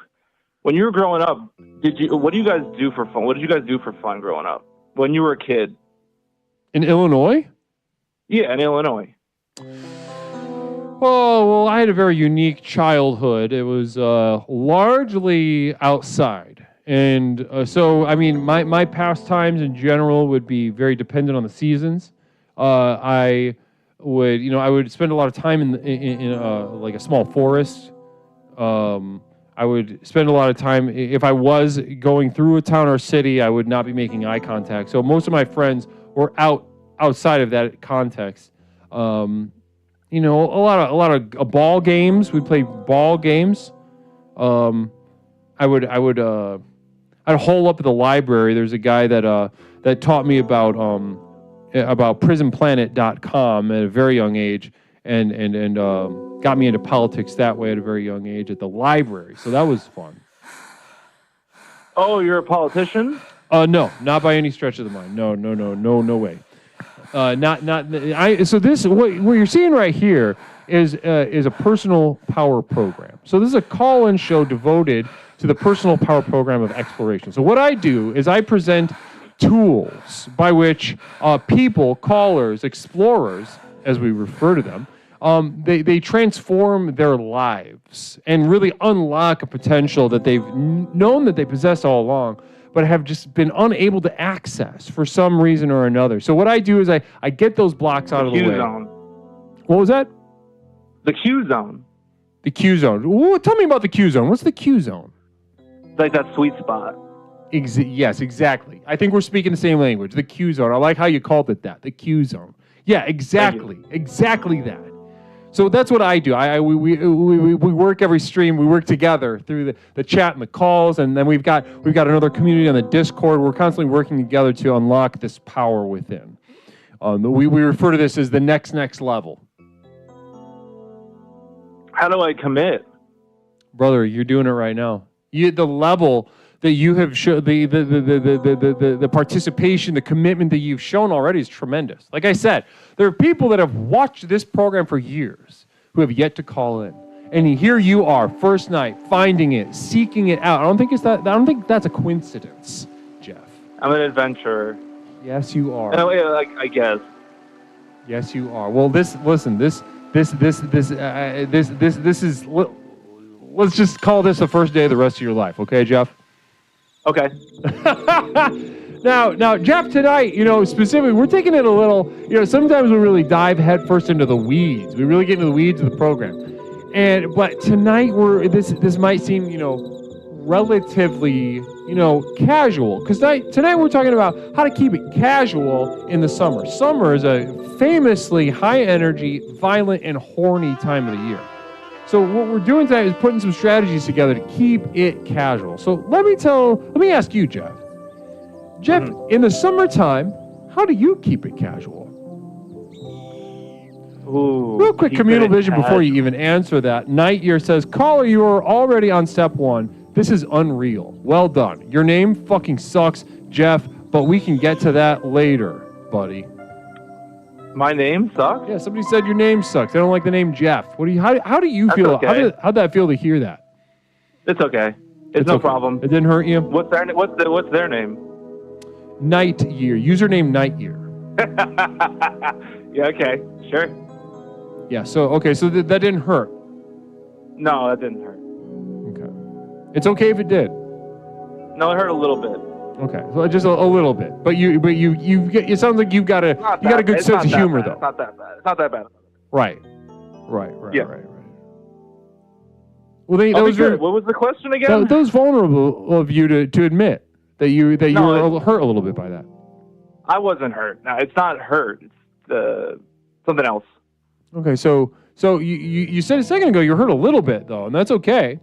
when you were growing up, what do you guys do for fun? What did you guys do for fun growing up when you were a kid? In Illinois? Yeah, in Illinois. Oh, well, I had a very unique childhood. It was largely outside. And so, I mean, my pastimes in general would be very dependent on the seasons. I would spend a lot of time in a small forest. I would spend a lot of time, if I was going through a town or city, I would not be making eye contact. So most of my friends were outside of that context. A lot of ball games. We'd play ball games. I'd hole up at the library. There's a guy that taught me about prisonplanet.com at a very young age, and got me into politics that way at a very young age at the library. So that was fun. Oh, you're a politician? No, not by any stretch of the mind. No way. So this what you're seeing right here is a personal power program. So this is a call-in show devoted to the personal power program of exploration. So what I do is I present tools by which people, callers, explorers, as we refer to them, they transform their lives and really unlock a potential that they've known that they possess all along, but have just been unable to access for some reason or another. So what I do is I get those blocks out of the way. Q-zone. What was that? The Q-zone. The Q-zone. Ooh, tell me about the Q-zone. What's the Q-zone? Like that sweet spot. Yes, exactly. I think we're speaking the same language. The Q-zone. I like how you called it that. The Q-zone. Yeah, exactly. Exactly that. So that's what I do. We work every stream. We work together through the chat and the calls, and then we've got another community on the Discord. We're constantly working together to unlock this power within. We refer to this as the next level. How do I commit? Brother, you're doing it right now. The level that you have shown, the participation, the commitment that you've shown already is tremendous. Like I said, there are people that have watched this program for years who have yet to call in. And here you are, first night, finding it, seeking it out. I don't think that's a coincidence, Jeff. I'm an adventurer. Yes, you are. No, yeah, I guess. Yes, you are. Well, this is. Let's just call this the first day of the rest of your life, okay, Jeff? Okay. Now, Jeff, tonight, specifically, we're taking it a little, sometimes we really dive headfirst into the weeds. We really get into the weeds of the program. But tonight, this might seem, relatively, casual. Because tonight we're talking about how to keep it casual in the summer. Summer is a famously high energy, violent, and horny time of the year. So what we're doing tonight is putting some strategies together to keep it casual. So let me ask you, Jeff. Jeff, in the summertime, how do you keep it casual? Ooh, real quick communal vision before you even answer that. Night Year says, caller, you are already on step 1. This is unreal. Well done. Your name fucking sucks, Jeff, but we can get to that later, buddy. My name sucks? Yeah, somebody said your name sucks. They don't like the name Jeff. What do you? How do you That's feel? okay. How'd that feel to hear that? It's okay. It's no okay. problem. It didn't hurt you? What's their name? Night Year. Username Night Year. Yeah, okay. Sure. Yeah, so that didn't hurt. No, that didn't hurt. Okay. It's okay if it did. No, it hurt a little bit. Okay, so just a little bit. But you it sounds like you got a good sense of humor though. It's not that bad. It's not that bad. Right. Yeah. Right. Well, that was good. What was the question again? That was vulnerable of you to admit that you were hurt a little bit by that. I wasn't hurt. No, it's not hurt. It's something else. Okay, so you said a second ago you're hurt a little bit though, and that's okay.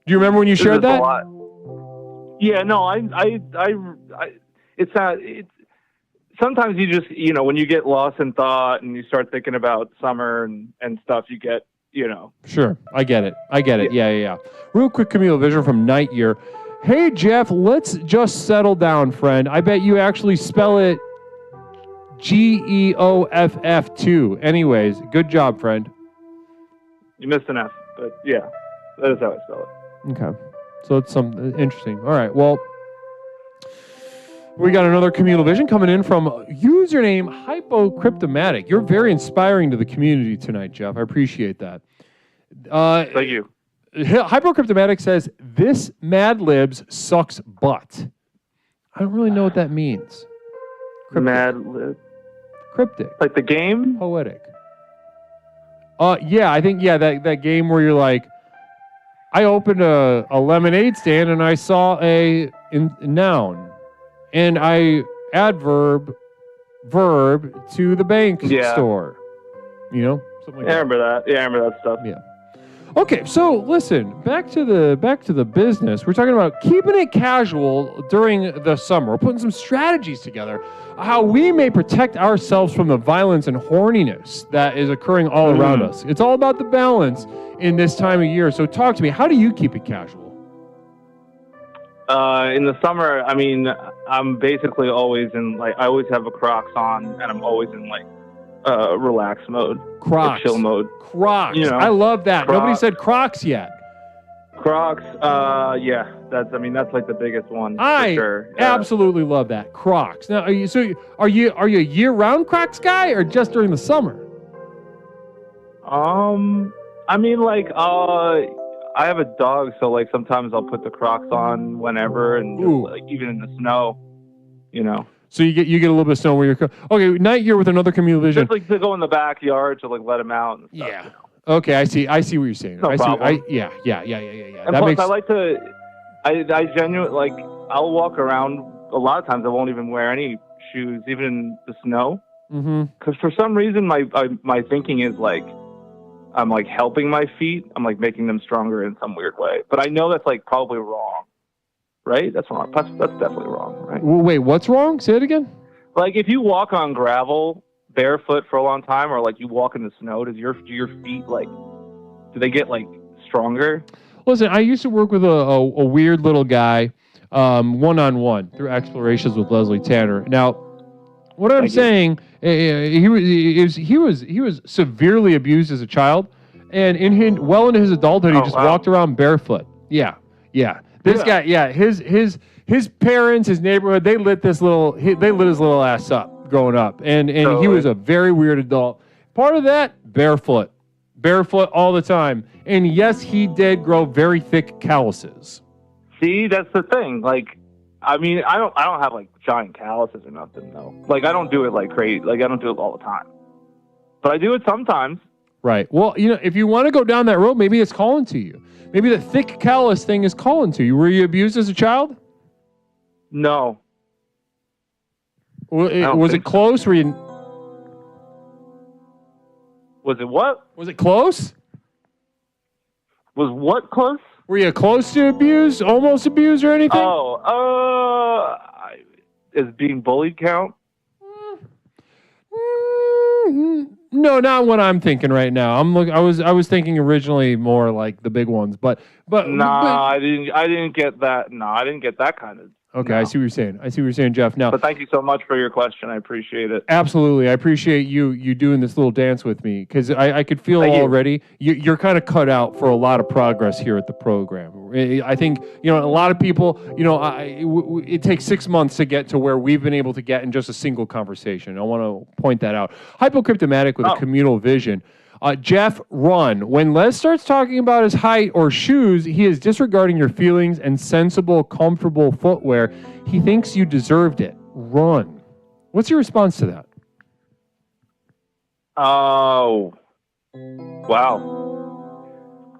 Do you remember when you shared that? A lot. Yeah, no, it's not. Sometimes you just, when you get lost in thought and you start thinking about summer and stuff, you get, Sure, I get it. Yeah. Real quick, Camille Vision from Night Year. Hey, Jeff, let's just settle down, friend. I bet you actually spell it GEOFF2. Anyways, good job, friend. You missed an F, but yeah, that is how I spell it. Okay, so it's something interesting. All right, well, we got another communal vision coming in from username Hypocryptomatic. You're very inspiring to the community tonight, Jeff. I appreciate that. Thank you. Hypocryptomatic says, this Mad Libs sucks butt. I don't really know what that means. Cryptic. Mad Lib. Cryptic. Like the game? Poetic. Yeah, I think, that game where you're like, I opened a lemonade stand and I saw a noun. And I verb to the bank store. Something like that. I remember that. Yeah, I remember that stuff. Yeah. Okay, so listen, back to the business. We're talking about keeping it casual during the summer. We're putting some strategies together, how we may protect ourselves from the violence and horniness that is occurring all around us. It's all about the balance in this time of year. So talk to me. How do you keep it casual? In the summer, I mean, I'm basically always in, I always have a Crocs on, and I'm always in, relax mode. Crocs. Chill mode. Crocs. I love that. Crocs. Nobody said Crocs yet. Crocs, yeah. That's the biggest one, I for sure. absolutely love that. Crocs. Now, are you a year-round Crocs guy or just during the summer? I mean, I have a dog, so sometimes I'll put the Crocs on whenever, and just, even in the snow, So you get a little bit of snow where you're okay. Night Year with another communal vision. Just to go in the backyard to let him out. And stuff, Yeah. Okay, I see what you're saying. No problem. Yeah. And plus, I like to. I genuinely I'll walk around. A lot of times, I won't even wear any shoes, even in the snow. Because for some reason, my thinking is I'm helping my feet. I'm making them stronger in some weird way. But I know that's probably wrong, right? That's wrong. That's definitely wrong, right? Well, wait, what's wrong? Say it again. If you walk on gravel barefoot for a long time, or you walk in the snow, do your feet do they get stronger? Listen, I used to work with a weird little guy, one-on-one through Explorations with Leslie Tanner. Now, what I'm saying, he was severely abused as a child, and into his adulthood, he walked around barefoot. Yeah. This guy, his parents, his neighborhood, they lit his little ass up growing up, and he was a very weird adult. Part of that, barefoot all the time, and yes, he did grow very thick calluses. See, that's the thing. I mean, I don't have giant calluses or nothing, though. I don't do it crazy. I don't do it all the time, but I do it sometimes. Right. Well, if you want to go down that road, maybe it's calling to you. Maybe the thick callus thing is calling to you. Were you abused as a child? No. Was it close? Were you? Was it what? Was it close? Was what close? Were you close to abuse, almost abused, or anything? Is being bullied count? No, not what I'm thinking right now. I was thinking originally more the big ones, but I didn't get that. No, I didn't get that kind of Okay, No. I see what you're saying, Jeff. Now, But thank you so much for your question. I appreciate it. absolutely, I appreciate you doing this little dance with me because I could feel Thank you. already you're kind of cut out for a lot of progress here at the program. I think a lot of people, it takes 6 months to get to where we've been able to get in just a single conversation. I want to point that out. Hypocryptomatic with a communal vision. Jeff, run. When Les starts talking about his height or shoes, he is disregarding your feelings and sensible, comfortable footwear. He thinks you deserved it. Run. What's your response to that? Oh, wow.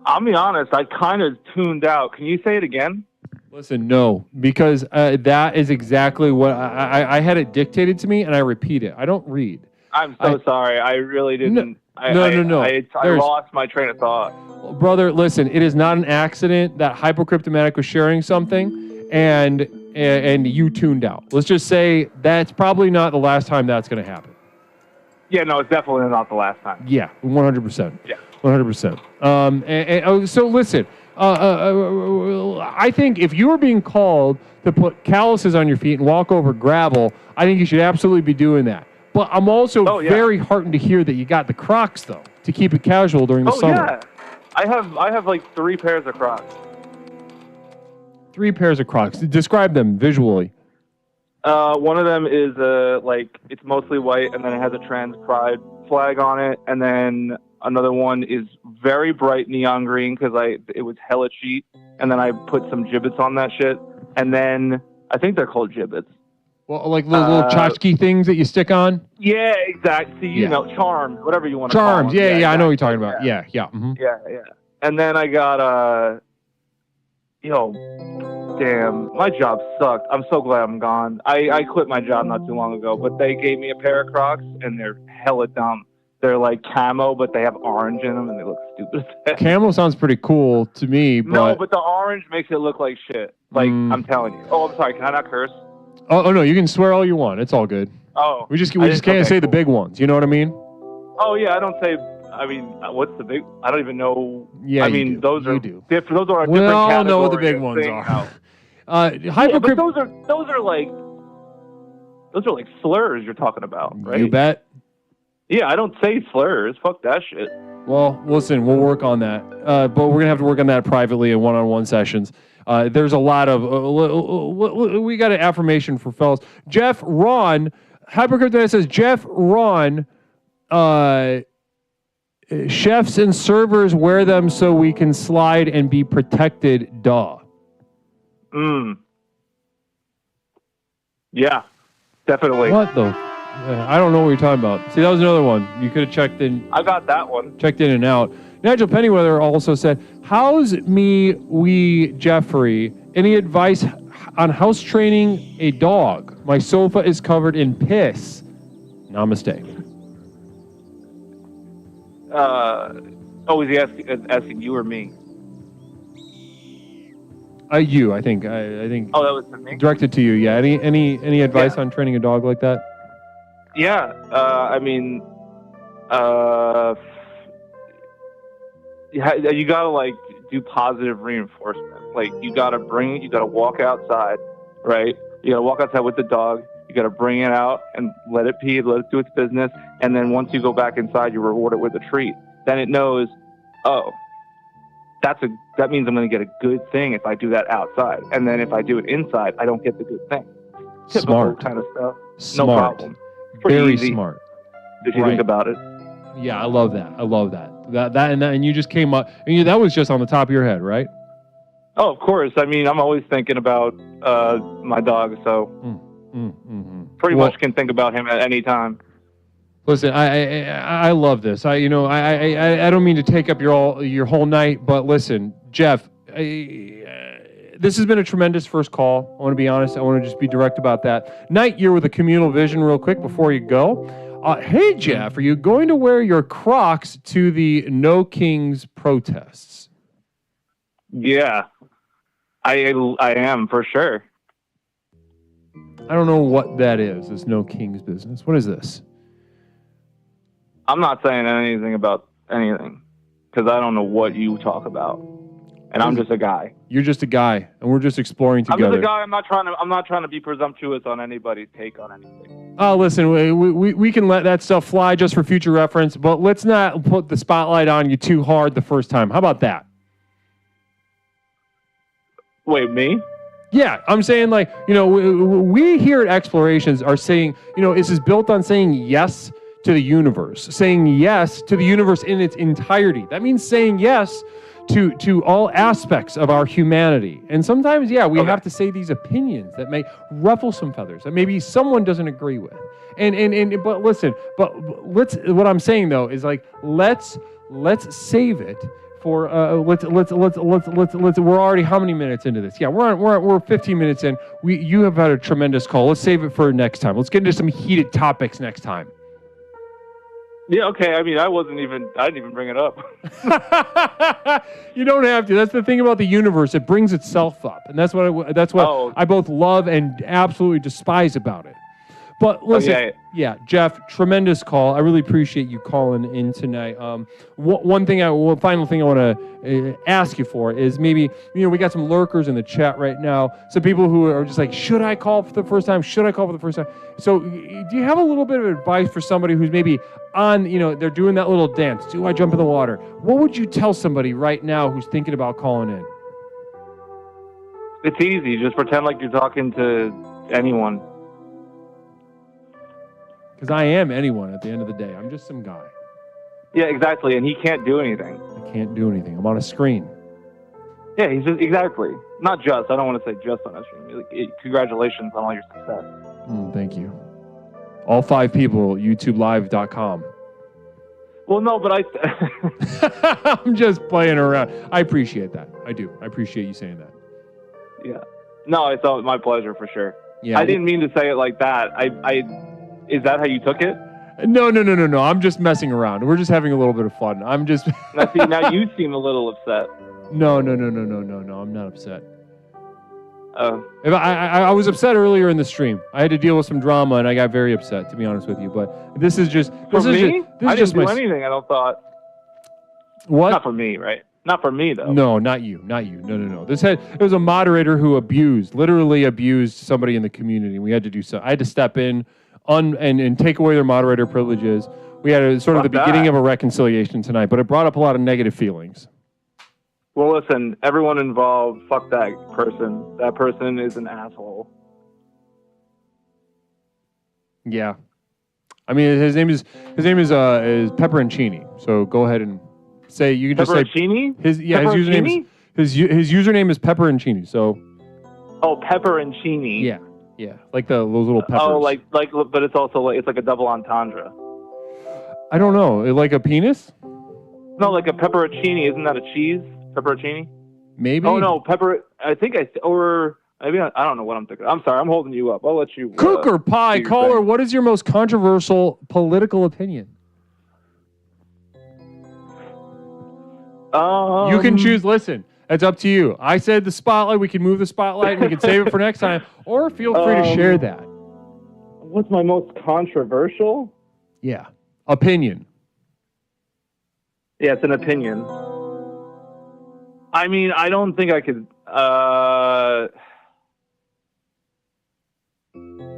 I'll be honest, I kind of tuned out. Can you say it again? Listen, no, because that is exactly what I had it dictated to me, and I repeat it. I don't read. I'm so sorry. I really didn't. No. I lost my train of thought. Brother, listen, it is not an accident that Hypocryptomatic was sharing something and you tuned out. Let's just say that's probably not the last time that's going to happen. Yeah, no, it's definitely not the last time. Yeah, 100%. Yeah. 100%. So listen, I think if you were being called to put calluses on your feet and walk over gravel, I think you should absolutely be doing that. But I'm also very heartened to hear that you got the Crocs, though, to keep it casual during the summer. Yeah. I have like 3 pairs of Crocs. 3 pairs of Crocs. Describe them visually. One of them is it's mostly white, and then it has a trans pride flag on it. And then another one is very bright neon green because it was hella cheap. And then I put some gibbets on that shit. And then I think they're called gibbets. Well, like little tchotchke things that you stick on? Yeah, exactly. You know, charms, whatever you want to call Charms, them. yeah, I know what you're talking about. Yeah. Mm-hmm. Yeah. And then I got, damn, my job sucked. I'm so glad I'm gone. I quit my job not too long ago, but they gave me a pair of Crocs, and they're hella dumb. They're like camo, but they have orange in them, and they look stupid. Camo sounds pretty cool to me, but... No, but the orange makes it look like shit. Like, I'm telling you. Oh, I'm sorry. Can I not curse? Oh, no, you can swear all you want. It's all good. Oh. We just can't say the big ones. You know what I mean? Oh, yeah, I don't say... I mean, what's the big... I don't even know... Yeah, I mean, those are... do. Those are a different We all category know what the big of ones thing. are. Yeah, but those are like slurs you're talking about, right? You bet. Yeah, I don't say slurs. Fuck that shit. Well, listen, we'll work on that. But we're going to have to work on that privately in one-on-one sessions. There's a lot of... we got an affirmation for fellas. Jeff Ron... Hypercrypto says, Jeff Ron... chefs and servers wear them so we can slide and be protected. Duh. Yeah, definitely. What the? I don't know what you're talking about. See, that was another one. You could have checked in. I got that one. Checked in and out. Nigel Pennyweather also said, how's me, Jeffrey? Any advice on house training a dog? My sofa is covered in piss. Namaste. Is he asking you or me? You, I think. I think. Oh, that was for me? Directed to you, yeah. Any advice on training a dog like that? Yeah, you gotta do positive reinforcement. Like you gotta walk outside, right? You gotta walk outside with the dog. You gotta bring it out and let it pee, let it do its business, and then once you go back inside, you reward it with a treat. Then it knows, oh, that means I'm gonna get a good thing if I do that outside, and then if I do it inside, I don't get the good thing. Typical kind of stuff. Smart. No problem. Very easy smart. If you think about it. Yeah, I love that. And you just came up. And that was just on the top of your head, right? Oh, of course. I mean, I'm always thinking about my dog, so pretty much can think about him at any time. Listen, I love this. I don't mean to take up your whole night, but listen, Jeff, this has been a tremendous first call. I want to be honest. I want to just be direct about that. Knight, you're with a communal vision real quick before you go. Hey, Jeff, are you going to wear your Crocs to the No Kings protests? Yeah, I am for sure. I don't know what that is. This No Kings business. What is this? I'm not saying anything about anything because I don't know what you talk about. and I'm just a guy. You're just a guy, and we're just exploring together. I'm just a guy. I'm not trying to be presumptuous on anybody's take on anything. Oh, listen, we can let that stuff fly just for future reference, but let's not put the spotlight on you too hard the first time. How about that? Wait, me? Yeah, I'm saying, like, you know, we here at Explorations are saying, you know, this is built on saying yes to the universe, saying yes to the universe in its entirety. That means saying yes to all aspects of our humanity. And sometimes, yeah, we have to say these opinions that may ruffle some feathers that maybe someone doesn't agree with. But listen, what I'm saying though is, like, let's save it for let's we're already how many minutes into this? Yeah, we're 15 minutes in. You have had a tremendous call. Let's save it for next time. Let's get into some heated topics next time. Yeah, okay. I mean, I didn't even bring it up. You don't have to. That's the thing about the universe. It brings itself up, and that's what I both love and absolutely despise about it. But listen, yeah, Jeff, tremendous call. I really appreciate you calling in tonight. One final thing I want to ask you for is maybe, you know, we got some lurkers in the chat right now. Some people who are just like, should I call for the first time? Should I call for the first time? So do you have a little bit of advice for somebody who's maybe on, you know, they're doing that little dance? Do I jump in the water? What would you tell somebody right now who's thinking about calling in? It's easy. Just pretend like you're talking to anyone. Because I am anyone at the end of the day. I'm just some guy. Yeah, exactly. And he can't do anything. I can't do anything. I'm on a screen. Yeah, he's just, exactly. Not just. I don't want to say just on a screen. Congratulations on all your success. Thank you. All 5 people, YouTubeLive.com. Well, no, but I'm just playing around. I appreciate that. I do. I appreciate you saying that. Yeah. No, it's my pleasure for sure. Yeah. I didn't mean to say it like that. Is that how you took it? No. I'm just messing around. We're just having a little bit of fun. I'm just. Now you seem a little upset. No. I'm not upset. Oh. I was upset earlier in the stream. I had to deal with some drama, and I got very upset, to be honest with you. But this is just. For me? I didn't do anything. I don't thought. What? Not for me, right? Not for me, though. No, not you. No. It was a moderator who literally abused somebody in the community. We had to do so. I had to step in and take away their moderator privileges. We had the beginning of a reconciliation tonight, but it brought up a lot of negative feelings. Well, listen, everyone involved, fuck that person. That person is an asshole. Yeah. I mean, his name is Pepperoncini. So go ahead and say, you can just say his username is Pepperoncini. So. Oh, Pepperoncini. Yeah. Yeah, like those little peppers. Oh, but it's also it's like a double entendre. I don't know, like a penis? No, like a pepperoncini. Isn't that a cheese? Pepperoncini? Maybe. Oh no, I think or maybe I don't know what I'm thinking. I'm sorry, I'm holding you up. I'll let you. Cook or pie, caller. What is your most controversial political opinion? You can choose. Listen. It's up to you. I said the spotlight. We can move the spotlight and we can save it for next time. Or feel free to share that. What's my most controversial? Yeah. Opinion. Yeah, it's an opinion. I mean, I don't think I could... I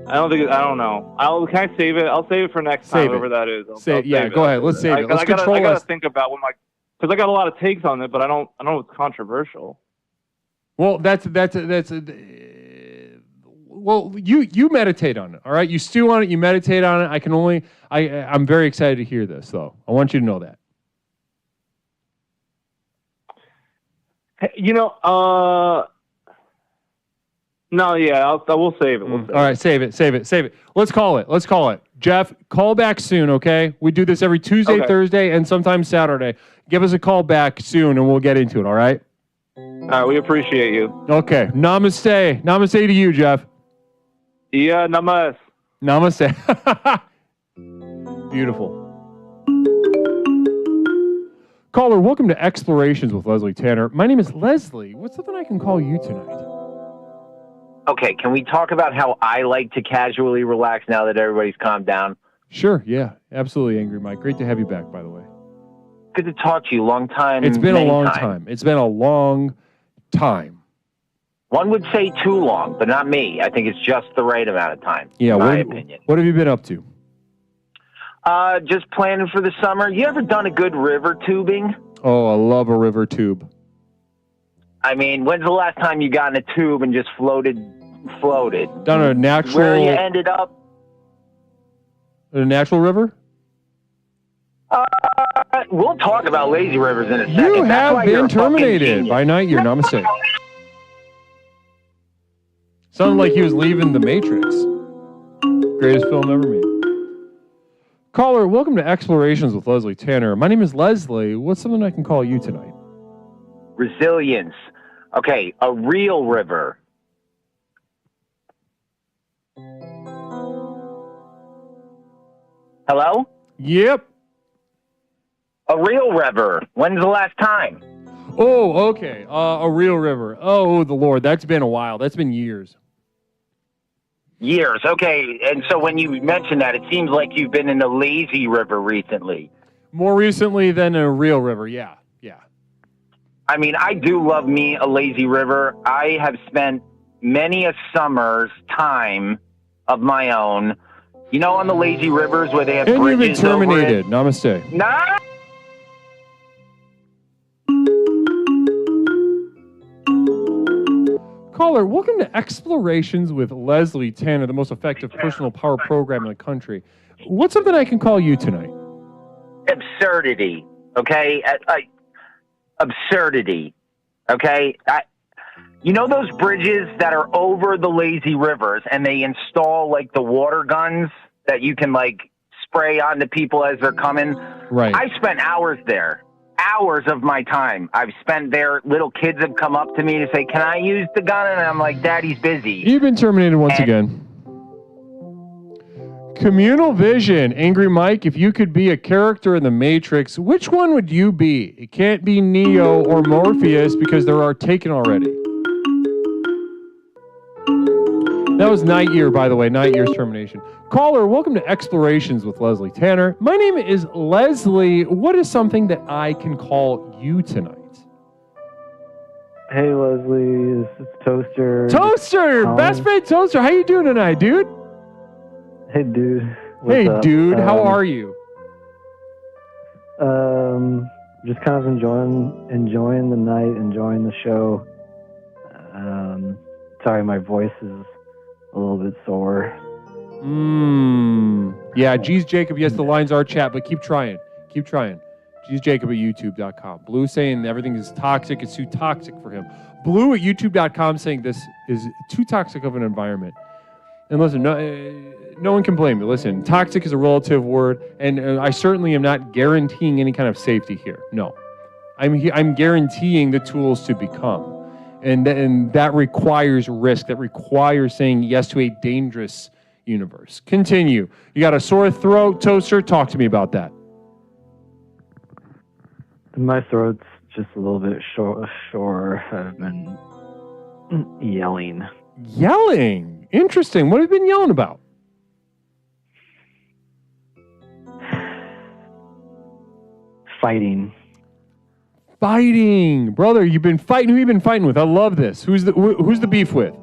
don't know. Can I save it? I'll save it for next time, whoever that is. Go ahead. Let's save it. Let's control I got to think about because I got a lot of takes on it, but I don't know what's controversial. Well, well, you meditate on it, all right? You stew on it, you meditate on it. I'm very excited to hear this, though. I want you to know that. You know, no, yeah, we'll save it. All right, save it. Let's call it. Jeff, call back soon, okay? We do this every Tuesday, Thursday, and sometimes Saturday. Give us a call back soon, and we'll get into it, all right? All right, we appreciate you. Okay, namaste. Namaste to you, Jeff. Yeah, namaste. Namaste. Beautiful. Caller, welcome to Explorations with Leslie Tanner. My name is Leslie. What's something I can call you tonight? Okay, can we talk about how I like to casually relax now that everybody's calmed down? Sure, yeah. Absolutely, Angry Mike. Great to have you back, by the way. Good to talk to you. Long time. It's been a many long times. time. It's been a long time. One would say too long, but not me. I think it's just the right amount of time. Yeah, in my opinion. What have you been up to? Just planning for the summer. You ever done a good river tubing? Oh, I love a river tube. I mean, when's the last time you got in a tube and just floated? Down a natural... Where you ended up? A natural river? We'll talk about lazy rivers in a second. You That's have why you're been a fucking terminated genius. by Night Year. Namaste. Sounded like he was leaving The Matrix. Greatest film ever made. Caller, welcome to Explorations with Leslie Tanner. My name is Leslie. What's something I can call you tonight? Resilience. Okay, a real river. Hello? Yep. A real river. When's the last time? Oh, okay. A real river. Oh, the Lord. That's been a while. That's been years. Years. Okay, and so when you mention that, it seems like you've been in a lazy river recently. More recently than a real river. Yeah. I mean, I do love me a lazy river. I have spent many a summer's time of my own, you know, on the lazy rivers where they have And you've been bridges over it. terminated. Namaste. Nah. Caller, welcome to Explorations with Leslie Tanner, the most effective personal power program in the country. What's something I can call you tonight? Absurdity. Okay? Absurdity. Okay? You know those bridges that are over the lazy rivers and they install like the water guns that you can like spray onto people as they're coming? Right. I spent hours there. Hours of my time I've spent there. Little kids have come up to me to say, "Can I use the gun?" And I'm like, "Daddy's busy." You've been terminated once again. Communal Vision, Angry Mike, if you could be a character in the Matrix, which one would you be? It can't be Neo or Morpheus because they are taken already. That was Night Year, by the way. Night Year's termination. Caller, welcome to Explorations with Leslie Tanner. My name is Leslie. What is something that I can call you tonight? Hey, Leslie. This is Toaster. Toaster! Best friend Toaster. How you doing tonight, dude? Hey, dude. Hey, dude. How are you? Just kind of enjoying the night, enjoying the show. Sorry, my voice is a little bit sore. Yeah, G's Jacob, yes, the lines are chat, but keep trying. Keep trying. G's Jacob at youtube.com. Blue saying everything is toxic. It's too toxic for him. Blue at youtube.com saying this is too toxic of an environment. And listen, no one can blame me. Listen, toxic is a relative word, and I certainly am not guaranteeing any kind of safety here. No. I'm guaranteeing the tools to become. And that requires risk. That requires saying yes to a dangerous universe. Continue. You got a sore throat, Toaster? Talk to me about that. My throat's just a little bit sore. I've been yelling. Yelling? Interesting. What have you been yelling about? Fighting. Fighting. Brother, you've been fighting. Who you been fighting with? I love this. Who's the beef with?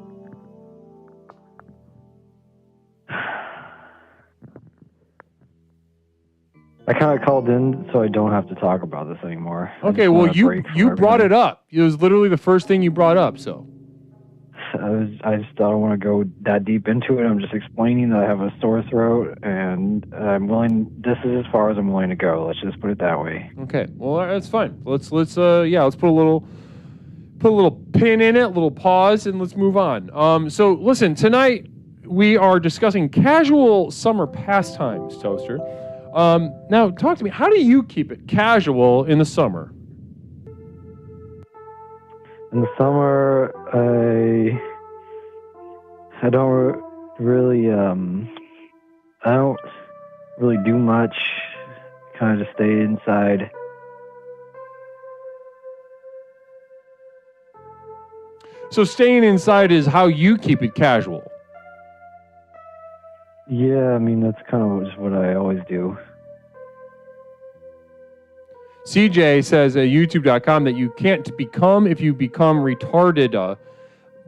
I kind of called in so I don't have to talk about this anymore. Okay, well, you brought it up. It was literally the first thing you brought up, so. I just don't want to go that deep into it. I'm just explaining that I have a sore throat, and I'm willing. This is as far as I'm willing to go. Let's just put it that way. Okay, well, that's fine. Let's put a little pin in it, a little pause, and let's move on. So listen, tonight we are discussing casual summer pastimes, Toaster. Now talk to me. How do you keep it casual in the summer? In the summer, I don't really do much. Kind of just stay inside. So staying inside is how you keep it casual. Yeah, I mean that's kind of just what I always do. CJ says at youtube.com that you can't become if you become retarded.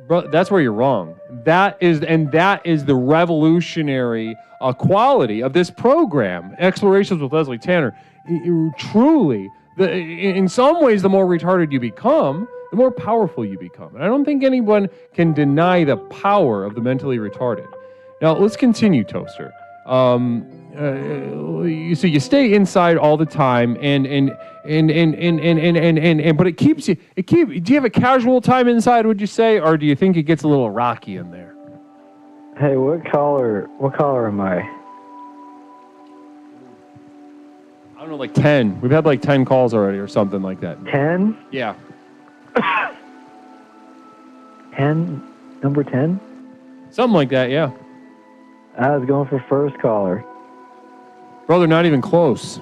Bro, that's where you're wrong. That is the revolutionary quality of this program, Explorations with Leslie Tanner. Truly, in some ways, the more retarded you become, the more powerful you become. And I don't think anyone can deny the power of the mentally retarded. Now, let's continue, Toaster. So you stay inside all the time, but it keeps you. Do you have a casual time inside? Would you say, or do you think it gets a little rocky in there? Hey, what color am I? I don't know, like 10. We've had like 10 calls already, or something like that. 10? Yeah. 10? Number 10? Something like that, yeah. I was going for first caller. Brother, not even close.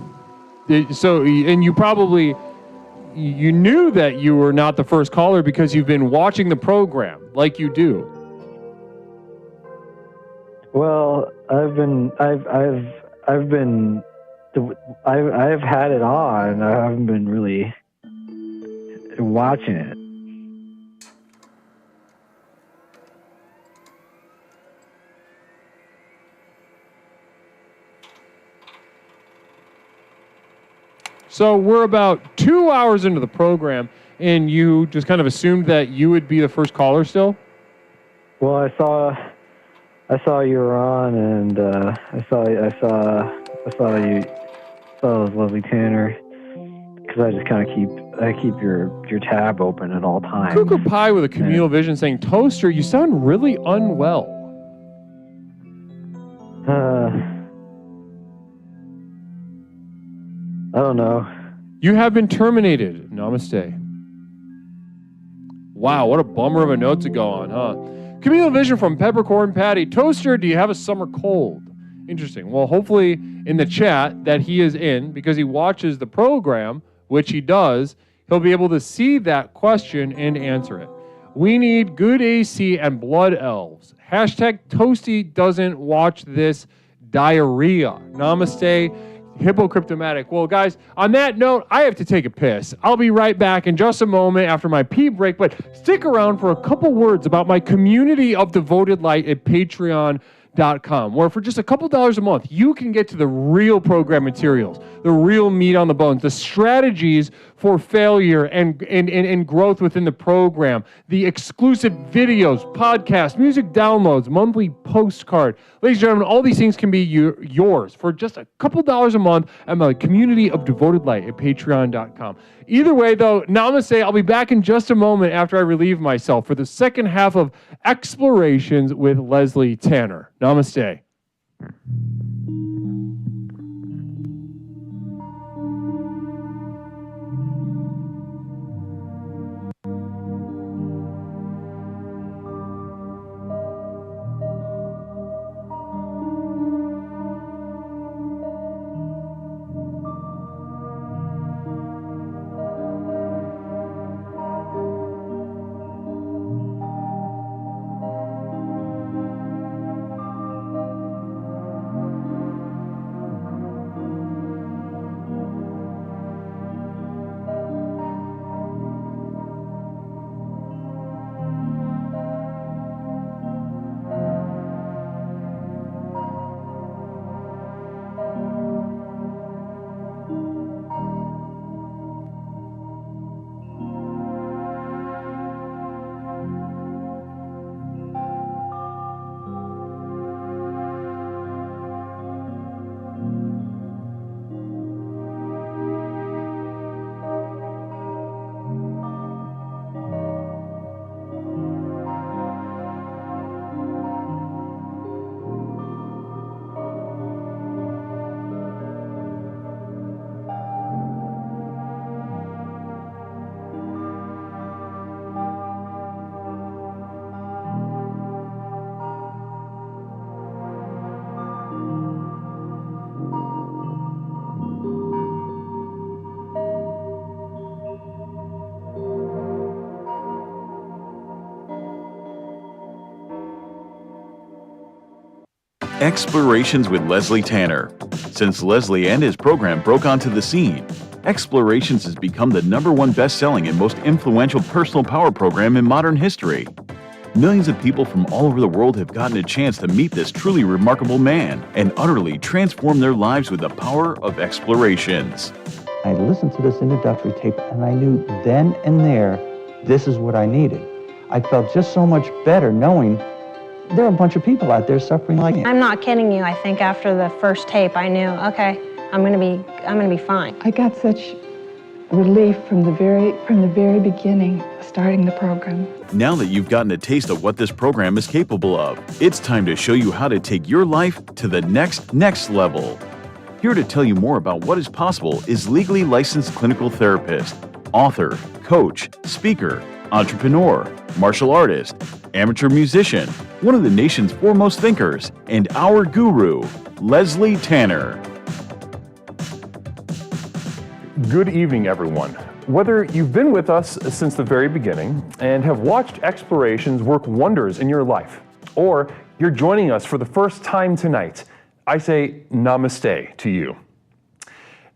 So, and you probably, you knew that you were not the first caller because you've been watching the program like you do. Well, I've had it on. I haven't been really watching it. So we're about 2 hours into the program, and you just kind of assumed that you would be the first caller still? Well, I saw you were on, and I saw it was Leslie Tanner, because I just kind of keep your tab open at all times. Cuckoo Pie with a communal vision saying, Toaster, you sound really unwell. I don't know. You have been terminated. Namaste. Wow, what a bummer of a note to go on, huh? Communal vision from Peppercorn Patty. Toaster, do you have a summer cold? Interesting. Well, hopefully in the chat that he is in, because he watches the program, which he does, he'll be able to see that question and answer it. We need good AC and blood elves. Hashtag Toasty doesn't watch this diarrhea. Namaste. Hippocryptomatic. Well, guys, on that note, I have to take a piss. I'll be right back in just a moment after my pee break, but stick around for a couple words about my community of devoted light at patreon.com, where for just a couple dollars a month, you can get to the real program materials, the real meat on the bones, the strategies for failure and growth within the program, the exclusive videos, podcasts, music downloads, monthly postcard. Ladies and gentlemen, all these things can be yours for just a couple dollars a month at my community of devoted light at patreon.com. Either way, though, namaste. I'll be back in just a moment after I relieve myself for the second half of Explorations with Leslie Tanner. Namaste. Explorations with Leslie Tanner. Since Leslie and his program broke onto the scene, Explorations has become the #1 best-selling and most influential personal power program in modern history. Millions of people from all over the world have gotten a chance to meet this truly remarkable man and utterly transform their lives with the power of explorations. I listened to this introductory tape and I knew then and there, this is what I needed. I felt just so much better knowing there are a bunch of people out there suffering like me. I'm not kidding you. I think after the first tape, I knew, okay, I'm gonna be fine. I got such relief from the very beginning, starting the program. Now that you've gotten a taste of what this program is capable of, it's time to show you how to take your life to the next level. Here to tell you more about what is possible is legally licensed clinical therapist, author, coach, speaker, entrepreneur, martial artist, amateur musician, one of the nation's foremost thinkers, and our guru, Leslie Tanner. Good evening, everyone. Whether you've been with us since the very beginning and have watched explorations work wonders in your life, or you're joining us for the first time tonight, I say namaste to you.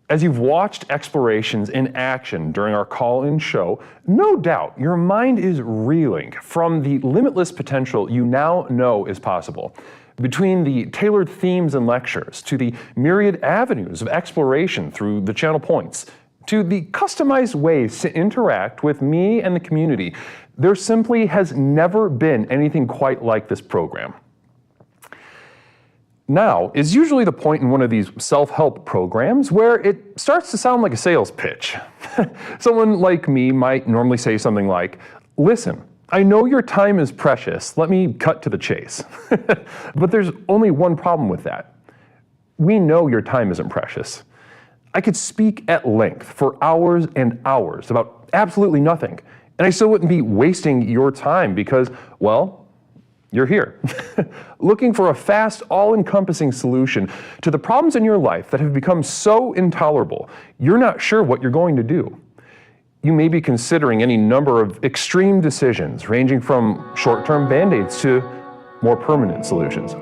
As you've watched explorations in action during our call-in show, no doubt your mind is reeling from the limitless potential you now know is possible. Between the tailored themes and lectures, to the myriad avenues of exploration through the channel points, to the customized ways to interact with me and the community, there simply has never been anything quite like this program. Now is usually the point in one of these self-help programs where it starts to sound like a sales pitch. Someone like me might normally say something like, "Listen, I know your time is precious. Let me cut to the chase." But there's only one problem with that. We know your time isn't precious. I could speak at length for hours and hours about absolutely nothing, and I still wouldn't be wasting your time because, well, you're here, looking for a fast, all-encompassing solution to the problems in your life that have become so intolerable, you're not sure what you're going to do. You may be considering any number of extreme decisions, ranging from short-term band-aids to more permanent solutions.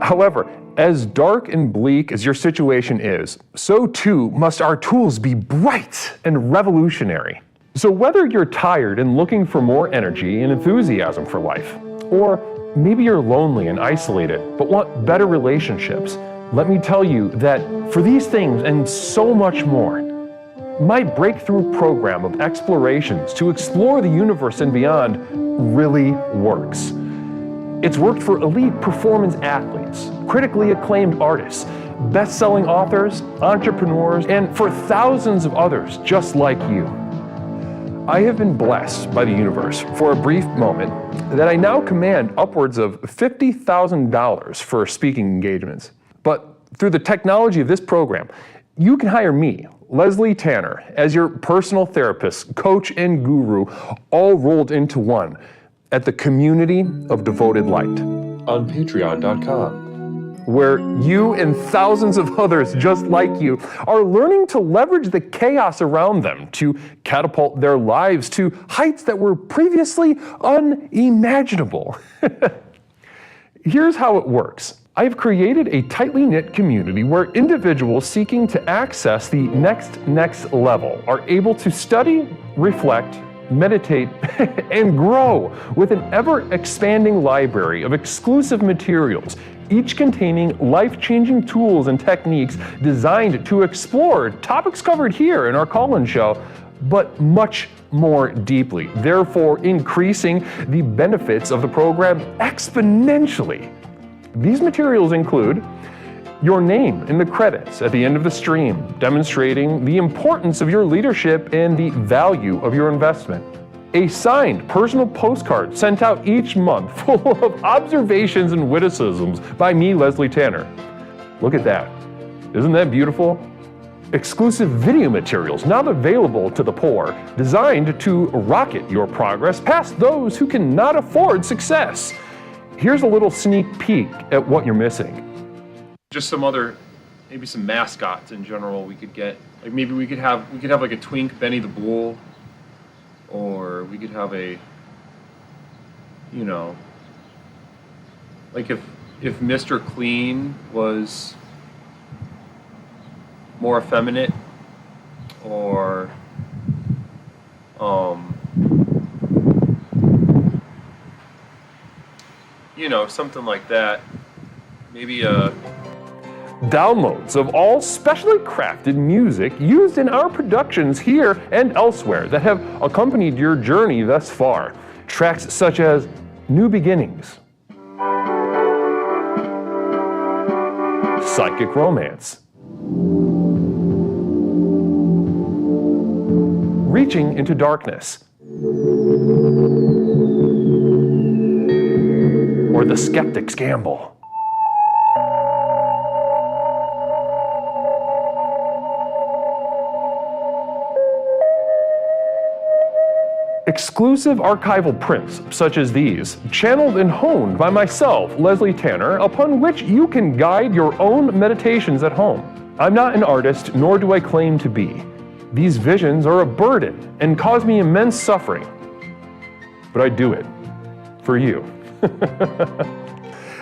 However, as dark and bleak as your situation is, so too must our tools be bright and revolutionary. So whether you're tired and looking for more energy and enthusiasm for life, or maybe you're lonely and isolated but want better relationships, let me tell you that for these things and so much more, my breakthrough program of explorations to explore the universe and beyond really works. It's worked for elite performance athletes, critically acclaimed artists, best-selling authors, entrepreneurs, and for thousands of others just like you. I have been blessed by the universe for a brief moment that I now command upwards of $50,000 for speaking engagements. But through the technology of this program, you can hire me, Leslie Tanner, as your personal therapist, coach, and guru, all rolled into one at the Community of Devoted Light on patreon.com. where you and thousands of others just like you are learning to leverage the chaos around them to catapult their lives to heights that were previously unimaginable. Here's how it works. I've created a tightly knit community where individuals seeking to access the next level are able to study, reflect, meditate, and grow with an ever-expanding library of exclusive materials, each containing life-changing tools and techniques designed to explore topics covered here in our call-in show, but much more deeply, therefore increasing the benefits of the program exponentially. These materials include your name in the credits at the end of the stream, demonstrating the importance of your leadership and the value of your investment. A signed personal postcard sent out each month full of observations and witticisms by me, Leslie Tanner. Look at that. Isn't that beautiful? Exclusive video materials not available to the poor, designed to rocket your progress past those who cannot afford success. Here's a little sneak peek at what you're missing. Just some other, maybe some mascots in general we could get. Like maybe we could have like a twink Benny the Bull, or we could have a, you know, like if Mr. Clean was more effeminate, Something like that. Maybe downloads of all specially crafted music used in our productions here and elsewhere that have accompanied your journey thus far. Tracks such as New Beginnings, Psychic Romance, Reaching into Darkness, or The Skeptic's Gamble. Exclusive archival prints such as these, channeled and honed by myself, Leslie Tanner, upon which you can guide your own meditations at home. I'm not an artist, nor do I claim to be. These visions are a burden and cause me immense suffering. But I do it for you.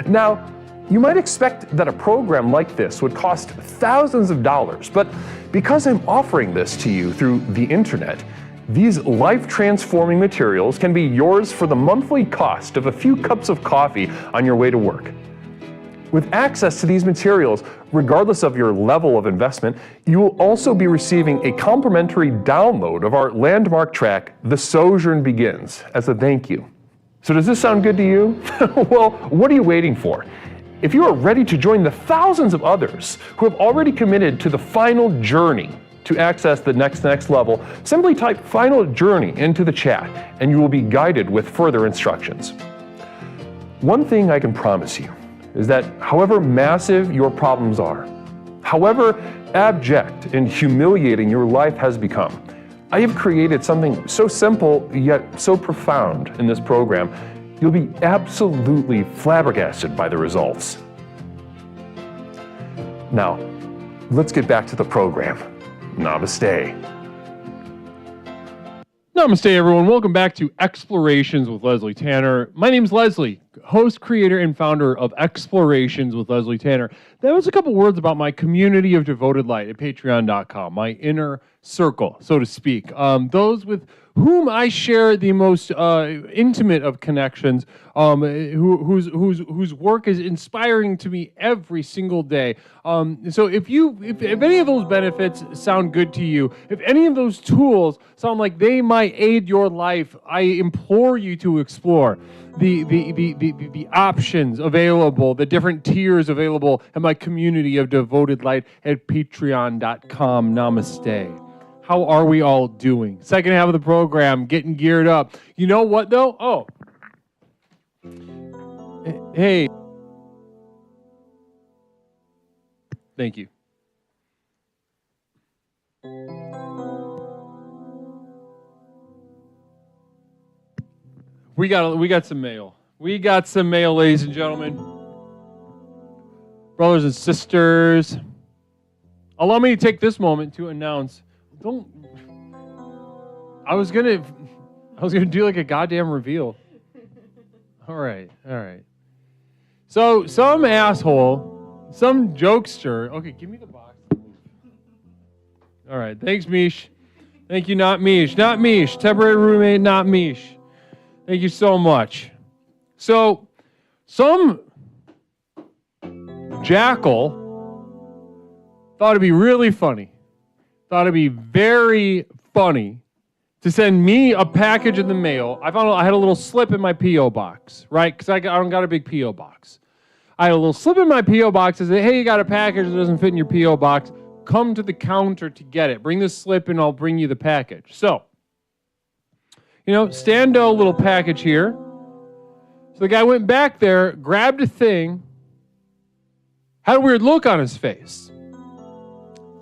Now, you might expect that a program like this would cost thousands of dollars, but because I'm offering this to you through the internet, these life-transforming materials can be yours for the monthly cost of a few cups of coffee on your way to work. With access to these materials, regardless of your level of investment, you will also be receiving a complimentary download of our landmark track, The Sojourn Begins, as a thank you. So does this sound good to you? Well, what are you waiting for? If you are ready to join the thousands of others who have already committed to the final journey to access the next level, simply type Final Journey into the chat and you will be guided with further instructions. One thing I can promise you is that however massive your problems are, however abject and humiliating your life has become, I have created something so simple yet so profound in this program, you'll be absolutely flabbergasted by the results. Now, let's get back to the program. Namaste. Namaste, everyone. Welcome back to Explorations with Leslie Tanner. My name's Leslie, host, creator, and founder of Explorations with Leslie Tanner. That was a couple words about my community of devoted light at patreon.com, my inner circle, so to speak. Those with whom I share the most intimate of connections, whose work is inspiring to me every single day. So if any of those benefits sound good to you, if any of those tools sound like they might aid your life, I implore you to explore the options available, the different tiers available in my community of devoted light at patreon.com. Namaste. How are we all doing? Second half of the program, getting geared up. You know what, though? Oh. Hey. Thank you. We got some mail. We got some mail, ladies and gentlemen. Brothers and sisters. Allow me to take this moment to announce. I was gonna do like a goddamn reveal. All right. So some asshole, some jokester. Okay, give me the box. All right, thanks, Mish. Thank you, not Mish. Temporary roommate, not Mish. Thank you so much. So some jackal thought it'd be really funny. Thought it'd be very funny to send me a package in the mail. I found out I had a little slip in my P.O. box, right? Because I don't got a big P.O. box. I had a little slip in my P.O. box that said, hey, you got a package that doesn't fit in your P.O. box. Come to the counter to get it. Bring the slip and I'll bring you the package. So, stando little package here. So the guy went back there, grabbed a thing, had a weird look on his face.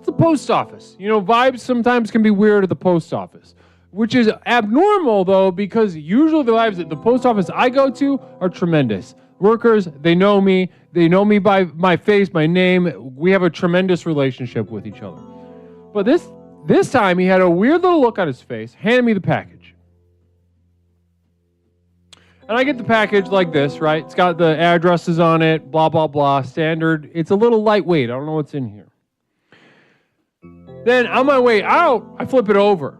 The post office. Vibes sometimes can be weird at the post office, which is abnormal, though, because usually the vibes at the post office I go to are tremendous. Workers, they know me. They know me by my face, my name. We have a tremendous relationship with each other. But this time, he had a weird little look on his face, handed me the package. And I get the package like this, right? It's got the addresses on it, blah, blah, blah, standard. It's a little lightweight. I don't know what's in here. Then on my way out, I flip it over.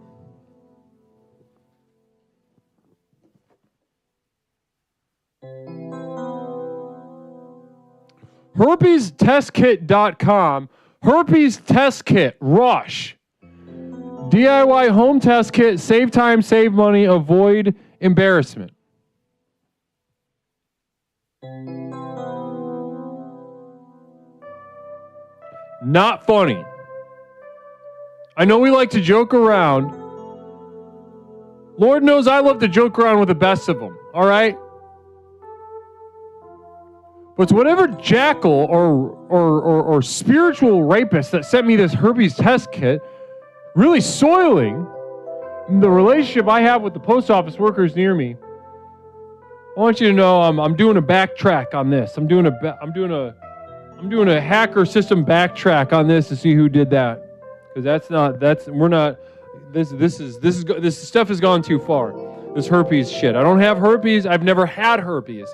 herpestestkit.com. Herpes test kit, Rush. DIY home test kit, save time, save money, avoid embarrassment. Not funny. I know we like to joke around. Lord knows I love to joke around with the best of them, all right? But it's whatever jackal or spiritual rapist that sent me this herpes test kit really soiling the relationship I have with the post office workers near me. I want you to know I'm doing a backtrack on this. I'm doing a hacker system backtrack on this to see who did that, because this stuff has gone too far. This herpes shit. I don't have herpes. I've never had herpes.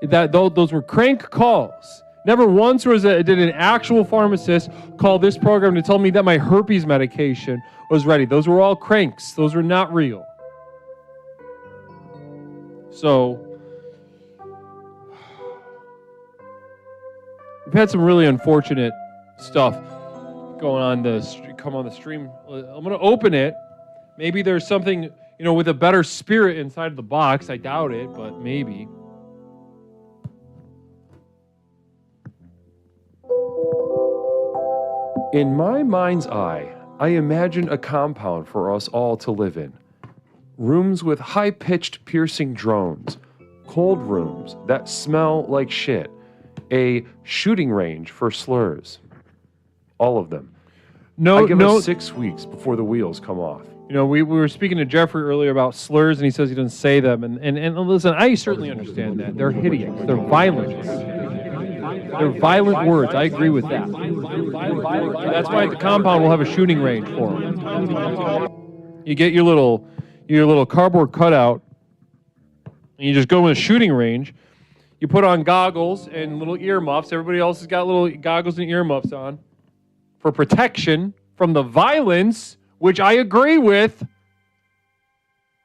Those were crank calls. Never once did an actual pharmacist call this program to tell me that my herpes medication was ready. Those were all cranks. Those were not real. So we've had some really unfortunate stuff going on come on the stream. I'm going to open it. Maybe there's something, with a better spirit inside of the box. I doubt it, but maybe. In my mind's eye, I imagine a compound for us all to live in. Rooms with high-pitched piercing drones, cold rooms that smell like shit, a shooting range for slurs. All of them. I give us 6 weeks before the wheels come off. We were speaking to Jeffrey earlier about slurs, and he says he doesn't say them. And listen, I certainly understand that. They're hideous. They're violent. They're violent words. I agree with that. That's why the compound will have a shooting range for them. You get your little cardboard cutout, and you just go in a shooting range. You put on goggles and little earmuffs. Everybody else has got little goggles and earmuffs on for protection from the violence, which I agree with.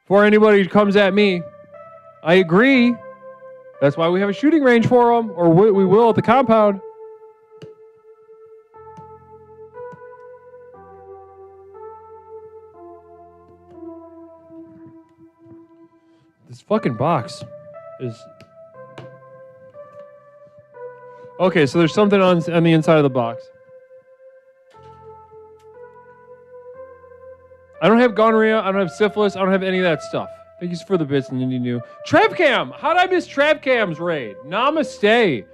For anybody who comes at me, I agree. That's why we have a shooting range for them, or we will at the compound. This fucking box is... Okay, so there's something on the inside of the box. I don't have gonorrhea. I don't have syphilis. I don't have any of that stuff. Thank you for the bits, Nindy New. Travcam! How did I miss Travcam's raid? Namaste.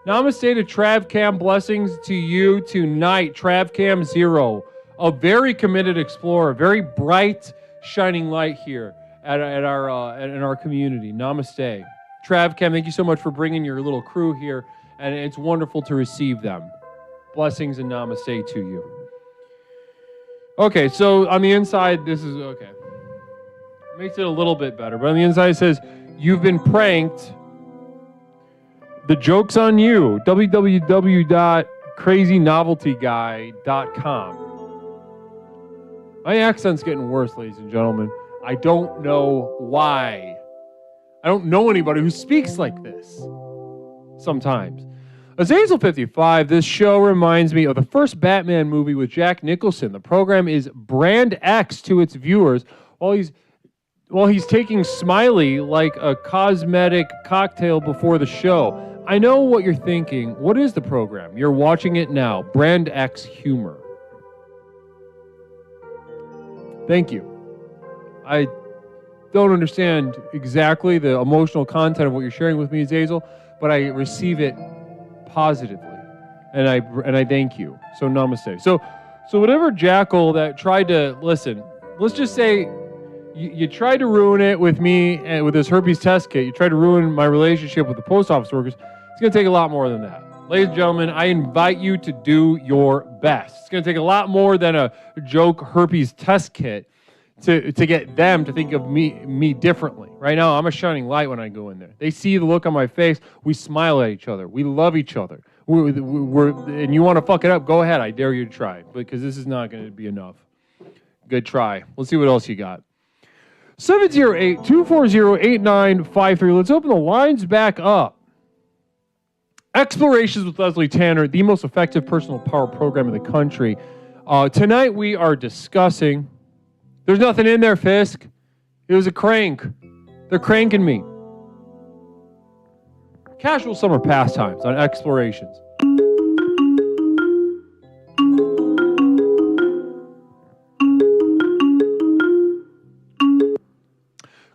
Namaste to Travcam. Blessings to you tonight. Travcam 0. A very committed explorer. Very bright, shining light here in our community. Namaste. Travcam, thank you so much for bringing your little crew here. And it's wonderful to receive them. Blessings and namaste to you. Okay, so on the inside, this is okay. Makes it a little bit better. But on the inside, it says, you've been pranked. The joke's on you. www.crazynoveltyguy.com. My accent's getting worse, ladies and gentlemen. I don't know why. I don't know anybody who speaks like this. Sometimes. Azazel 55, this show reminds me of the first Batman movie with Jack Nicholson. The program is brand X to its viewers while he's taking Smiley like a cosmetic cocktail before the show. I know what you're thinking. What is the program? You're watching it now. Brand X humor. Thank you. I don't understand exactly the emotional content of what you're sharing with me, Azazel, but I receive it positively, and I thank you. So namaste. So whatever jackal that tried to listen, let's just say you tried to ruin it with me and with this herpes test kit. You tried to ruin my relationship with the post office workers. It's going to take a lot more than that. Ladies and gentlemen, I invite you to do your best. It's going to take a lot more than a joke herpes test kit to get them to think of me differently. Right now, I'm a shining light when I go in there. They see the look on my face. We smile at each other. We love each other. And you want to fuck it up, go ahead. I dare you to try, because this is not going to be enough. Good try. Let's see what else you got. 708-240-8953. Let's open the lines back up. Explorations with Leslie Tanner, the most effective personal power program in the country. Tonight we are discussing, there's nothing in there, Fisk. It was a crank. They're cranking me. Casual summer pastimes on Explorations.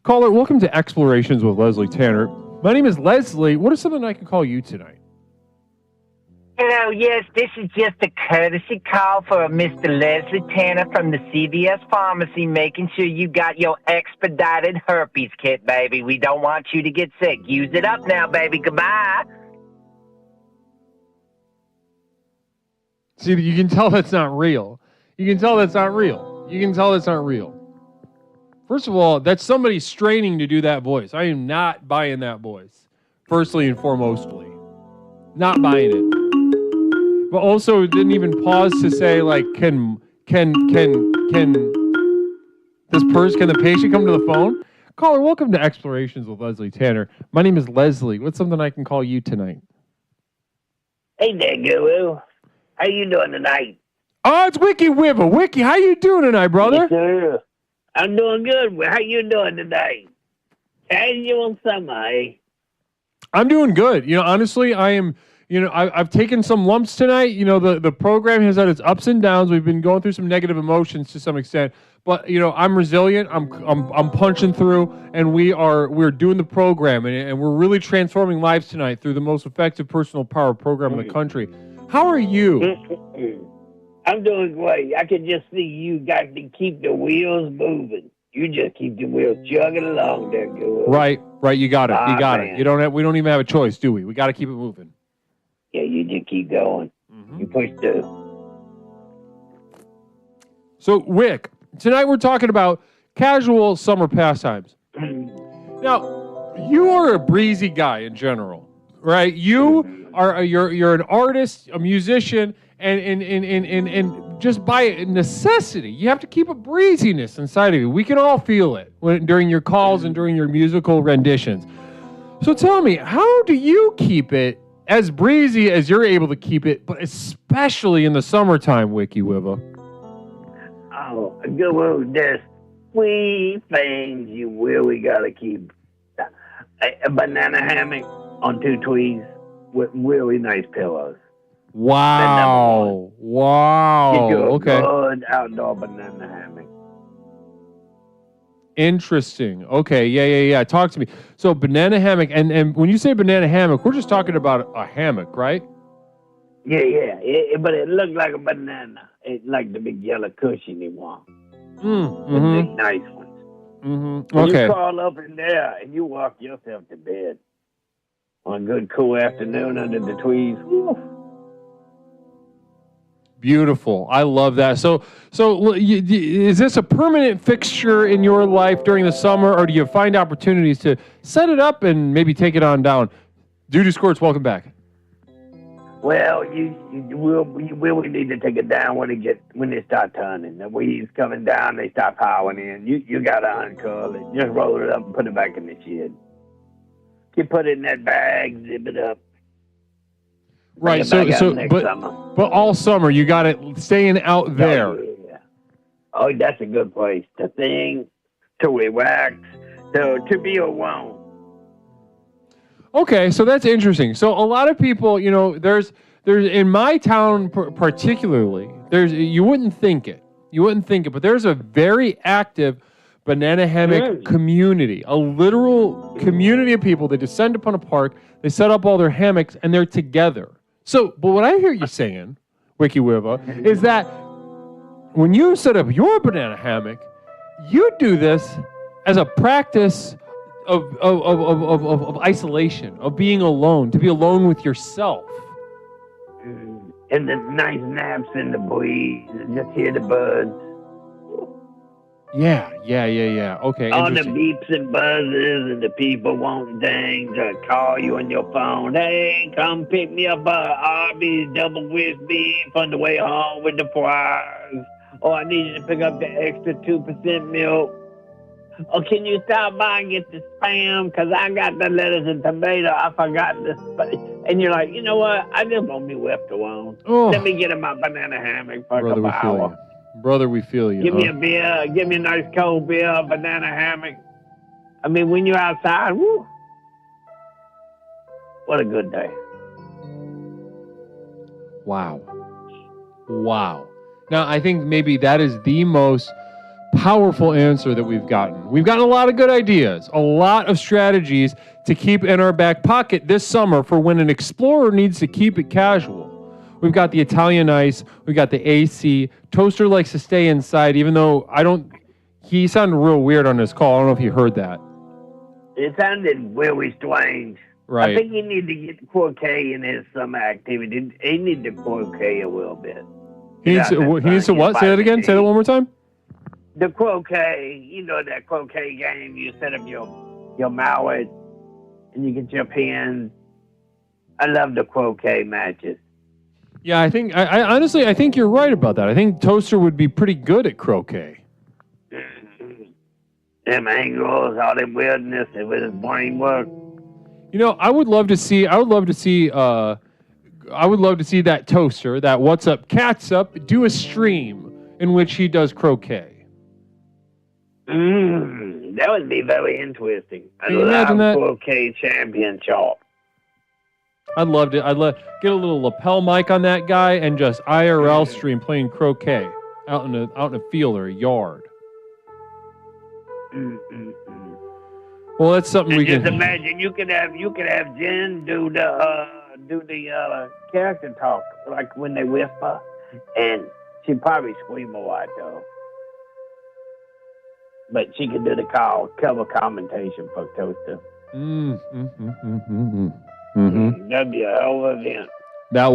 Caller, welcome to Explorations with Leslie Tanner. My name is Leslie. What is something I can call you tonight? Hello, yes, this is just a courtesy call for Mr. Leslie Tanner from the CVS Pharmacy, making sure you got your expedited herpes kit, baby. We don't want you to get sick. Use it up now, baby. Goodbye. See, you can tell that's not real. You can tell that's not real. You can tell that's not real. First of all, that's somebody straining to do that voice. I am not buying that voice. Firstly and foremostly. Not buying it. But also didn't even pause to say, like, can the patient come to the phone? Caller, welcome to Explorations with Leslie Tanner. My name is Leslie. What's something I can call you tonight? Hey there, Guru. How you doing tonight? Oh, it's Wiki Wibble. Wiki, how you doing tonight, brother? Yes, sir. I'm doing good. How you doing tonight? How you doing, Summer, eh? I'm doing good. You know, honestly, I am... You know, I've taken some lumps tonight. You know, the program has had its ups and downs. We've been going through some negative emotions to some extent, but you know, I'm resilient. I'm punching through, and we're doing the program, and we're really transforming lives tonight through the most effective personal power program in the country. How are you? I'm doing great. I can just see you got to keep the wheels moving. You just keep the wheels chugging along there, Guru. Right. You got it. You got it. We don't even have a choice, do we? We got to keep it moving. Yeah, you just keep going. You push through. So, Wick, tonight we're talking about casual summer pastimes. Now, you are a breezy guy in general, right? You are you're an artist, a musician, and just by necessity, you have to keep a breeziness inside of you. We can all feel it during your calls and during your musical renditions. So tell me, how do you keep it as breezy as you're able to keep it, but especially in the summertime, Wiki Wibba? Oh, Guru, there's three things you really got to keep. A banana hammock on two trees with really nice pillows. Wow. Get you a Okay. good outdoor banana hammock. Interesting. Okay. Yeah. Talk to me. So banana hammock, and when you say banana hammock, we're just talking about a hammock, right? Yeah. But it looked like a banana. It's like the big yellow cushion you want. The big nice ones. Okay. You crawl up in there and you walk yourself to bed on a good cool afternoon under the trees. Woo. Beautiful. I love that. So is this a permanent fixture in your life during the summer, or do you find opportunities to set it up and maybe take it on down? Doo-Doo Squirts, welcome back. Well, you really need to take it down when they start turning. The weeds coming down, they start piling in. You got to uncurl it. Just roll it up and put it back in the shed. You put it in that bag, zip it up. Right. But all summer you got it staying out there. Oh, that's a good place. The thing to relax, to be alone. Okay, so that's interesting. So a lot of people, you know, there's in my town particularly, you wouldn't think it, but there's a very active banana hammock community, a literal community of people that descend upon a park, they set up all their hammocks, and they're together. So, but what I hear you saying, Wiki Wibba, is that when you set up your banana hammock, you do this as a practice of isolation, of being alone, to be alone with yourself. And the nice naps in the breeze, and just hear the birds. Yeah. Okay. All the beeps and buzzes and the people wanting things to call you on your phone. Hey, come pick me up Arby's double whisk beef on the way home with the fries. Or I need you to pick up the extra 2% milk. Oh, can you stop by and get the spam? Because I got the lettuce and tomato. I forgot this. And you're like, you know what? I just want to be left alone. Oh. Let me get in my banana hammock for a Brother, couple we feel hours. you. Brother, we feel you. Give me a beer. Give me a nice cold beer, a banana hammock. I mean, when you're outside, woo, what a good day. Wow. Wow. Now, I think maybe that is the most powerful answer that we've gotten. We've gotten a lot of good ideas, a lot of strategies to keep in our back pocket this summer for when an explorer needs to keep it casual. We've got the Italian ice, we've got the AC. Toaster likes to stay inside, even though he sounded real weird on his call. I don't know if you heard that. It sounded really strange. Right. I think he need to get croquet in his summer activity. He need to croquet a little bit. He needs to what? Say that again? Say that one more time? The croquet, you know that croquet game, you set up your mallet and you get your pins. I love the croquet matches. Yeah, I think, I honestly, I think you're right about that. I think Toaster would be pretty good at croquet. Them angles, all them weirdness, with his brain work. You know, I would love to see that Toaster, that What's Up Cat's Up, do a stream in which he does croquet. That would be very interesting. Can you imagine that? Croquet championship. I'd love get a little lapel mic on that guy and just IRL stream playing croquet out in a field or a yard. Well, that's something we just can. Imagine you could have Jen do the character talk, like when they whisper, and she'd probably scream a lot though. But she could do the cover commentation for Toaster. That'd be a hell of an event. That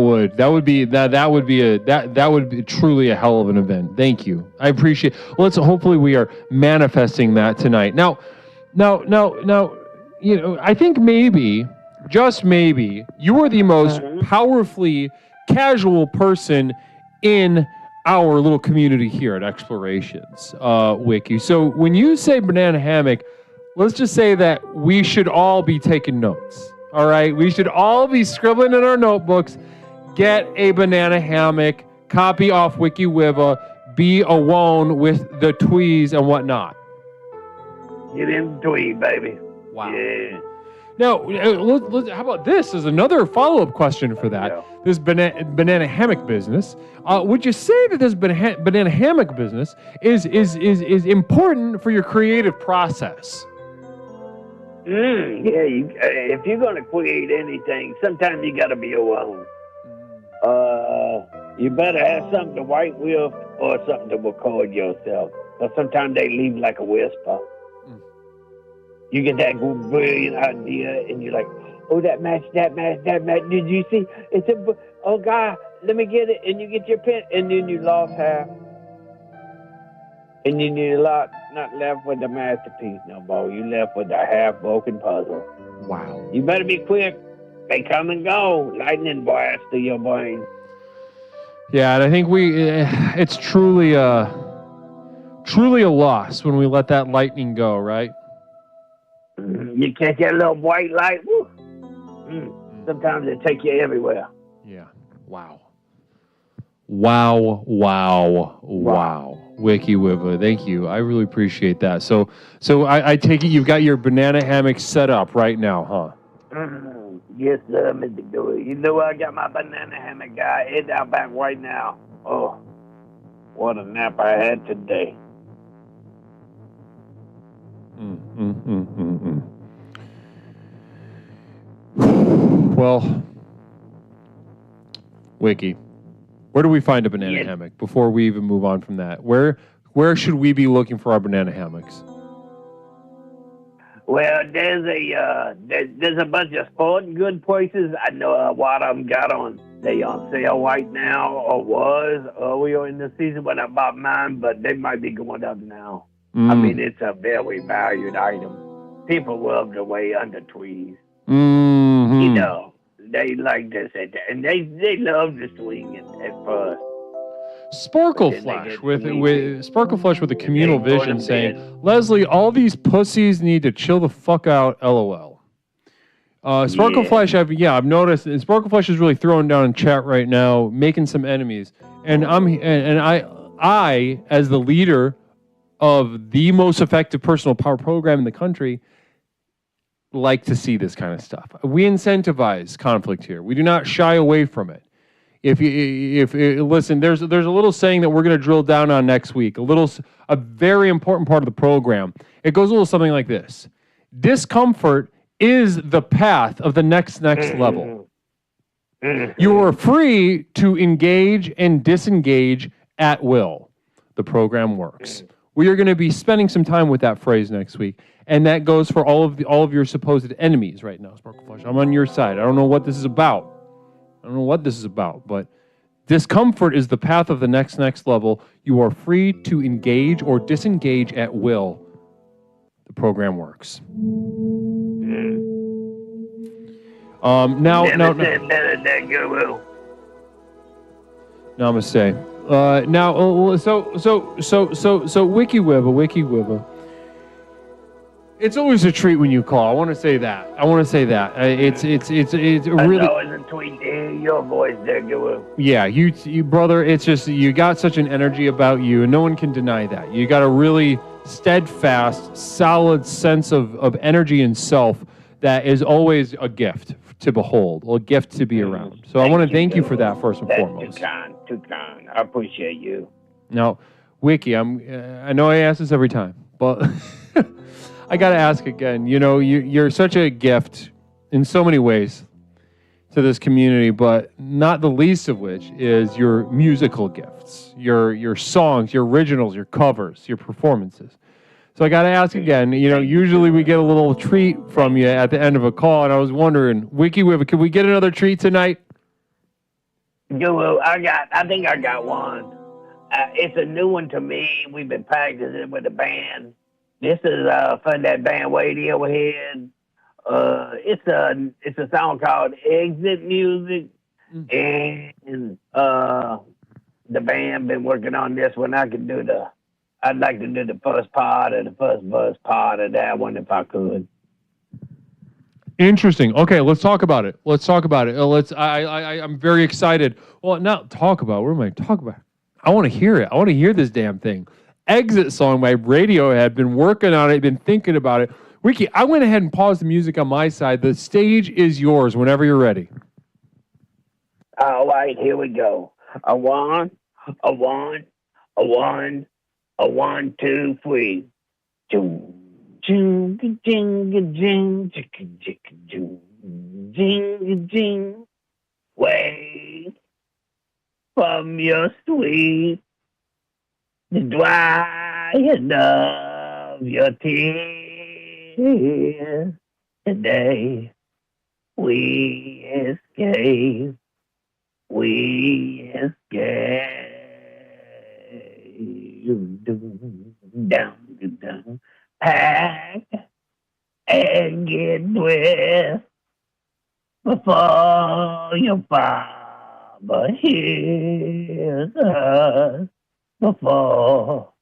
would be truly a hell of an event. Thank you. I appreciate. Hopefully we are manifesting that tonight. Now, you know, I think maybe, just maybe, you are the most powerfully casual person in our little community here at Explorations Wiki. So when you say banana hammock, let's just say that we should all be taking notes. All right, we should all be scribbling in our notebooks. Get a banana hammock, copy off WikiWiva, be alone with the tweez and whatnot. Get in the tweez, baby. Wow. Yeah. Now, how about this as another follow-up question for that? Yeah. This banana hammock business. Would you say that this banana hammock business is important for your creative process? Yeah, if you're going to create anything, sometimes you got to be alone. You better have something to write with or something to record yourself. But sometimes they leave like a whisper. You get that brilliant idea, and you're like, oh, that match. Did you see? Oh, God, let me get it. And you get your pen, and then you lost half. And then you're not left with the masterpiece no more. You left with the half-broken puzzle. Wow. You better be quick. They come and go. Lightning blast to your brain. Yeah, and I think it's truly a loss when we let that lightning go, right? You catch that little white light, woo. Sometimes it take you everywhere. Yeah. Wow. WikiWiva, thank you. I really appreciate that. So I take it you've got your banana hammock set up right now, huh? Yes, sir, Mr. Dewey. You know I got my banana hammock guy. It's out back right now. Oh, what a nap I had today. Well, Wiki, where do we find a banana hammock before we even move on from that? Where should we be looking for our banana hammocks? Well, there's a bunch of sporting good places. I know a lot of them they on sale right now, or was earlier in the season when I bought mine, but they might be going up now. I mean, it's a very valued item. People love the way under trees. Mm-hmm. You know, they like this and they love the swing at first. Sparkleflesh with Sparkleflesh with a communal vision saying, Leslie, all these pussies need to chill the fuck out, LOL. Sparkleflesh, I've noticed, and Sparkleflesh is really throwing down in chat right now, making some enemies. And I, as the leader of the most effective personal power program in the country, like to see this kind of stuff. We incentivize conflict here. We do not shy away from it. If listen, there's a little saying that we're going to drill down on next week. A very important part of the program. It goes a little something like this: discomfort is the path of the next level. You are free to engage and disengage at will. The program works. We are going to be spending some time with that phrase next week, and that goes for all of your supposed enemies right now, Sparkleflesh. I'm on your side. I don't know what this is about. But discomfort is the path of the next level. You are free to engage or disengage at will. The program works. Namaste. So WikiWibba. It's always a treat when you call. I want to say that. It's really. It's always a treat to hear your voice, there, Guru. Yeah, you brother. It's just you got such an energy about you, and no one can deny that. You got a really steadfast, solid sense of energy and self that is always a gift to behold, or a gift to be around. So I want to thank you for that first and foremost. Too kind. I appreciate you. Now, Wiki, I know I ask this every time, but I got to ask again. You know, you're such a gift in so many ways to this community, but not the least of which is your musical gifts, your songs, your originals, your covers, your performances. So I got to ask again, you know, usually we get a little treat from you at the end of a call, and I was wondering, WikiWibba, can we get another treat tonight? Guru, I think I got one. It's a new one to me. We've been practicing with the band. This is from that band Radiohead. It's a song called Exit Music, and the band been working on this one. I'd like to do the first part of the first verse part of that one if I could. Interesting. Okay, let's talk about it. I'm very excited. Well, not talk about. What am I talking about? I want to hear it. I want to hear this damn thing. Exit song by Radiohead. Been working on it. Been thinking about it. Wiki, I went ahead and paused the music on my side. The stage is yours whenever you're ready. All right, here we go. A one, 2, 3. Jing, jing, jing, jing, jing. Way from your sweet, the drying of your tears. Today we escape. Down, pack and get dressed before your father hears us, before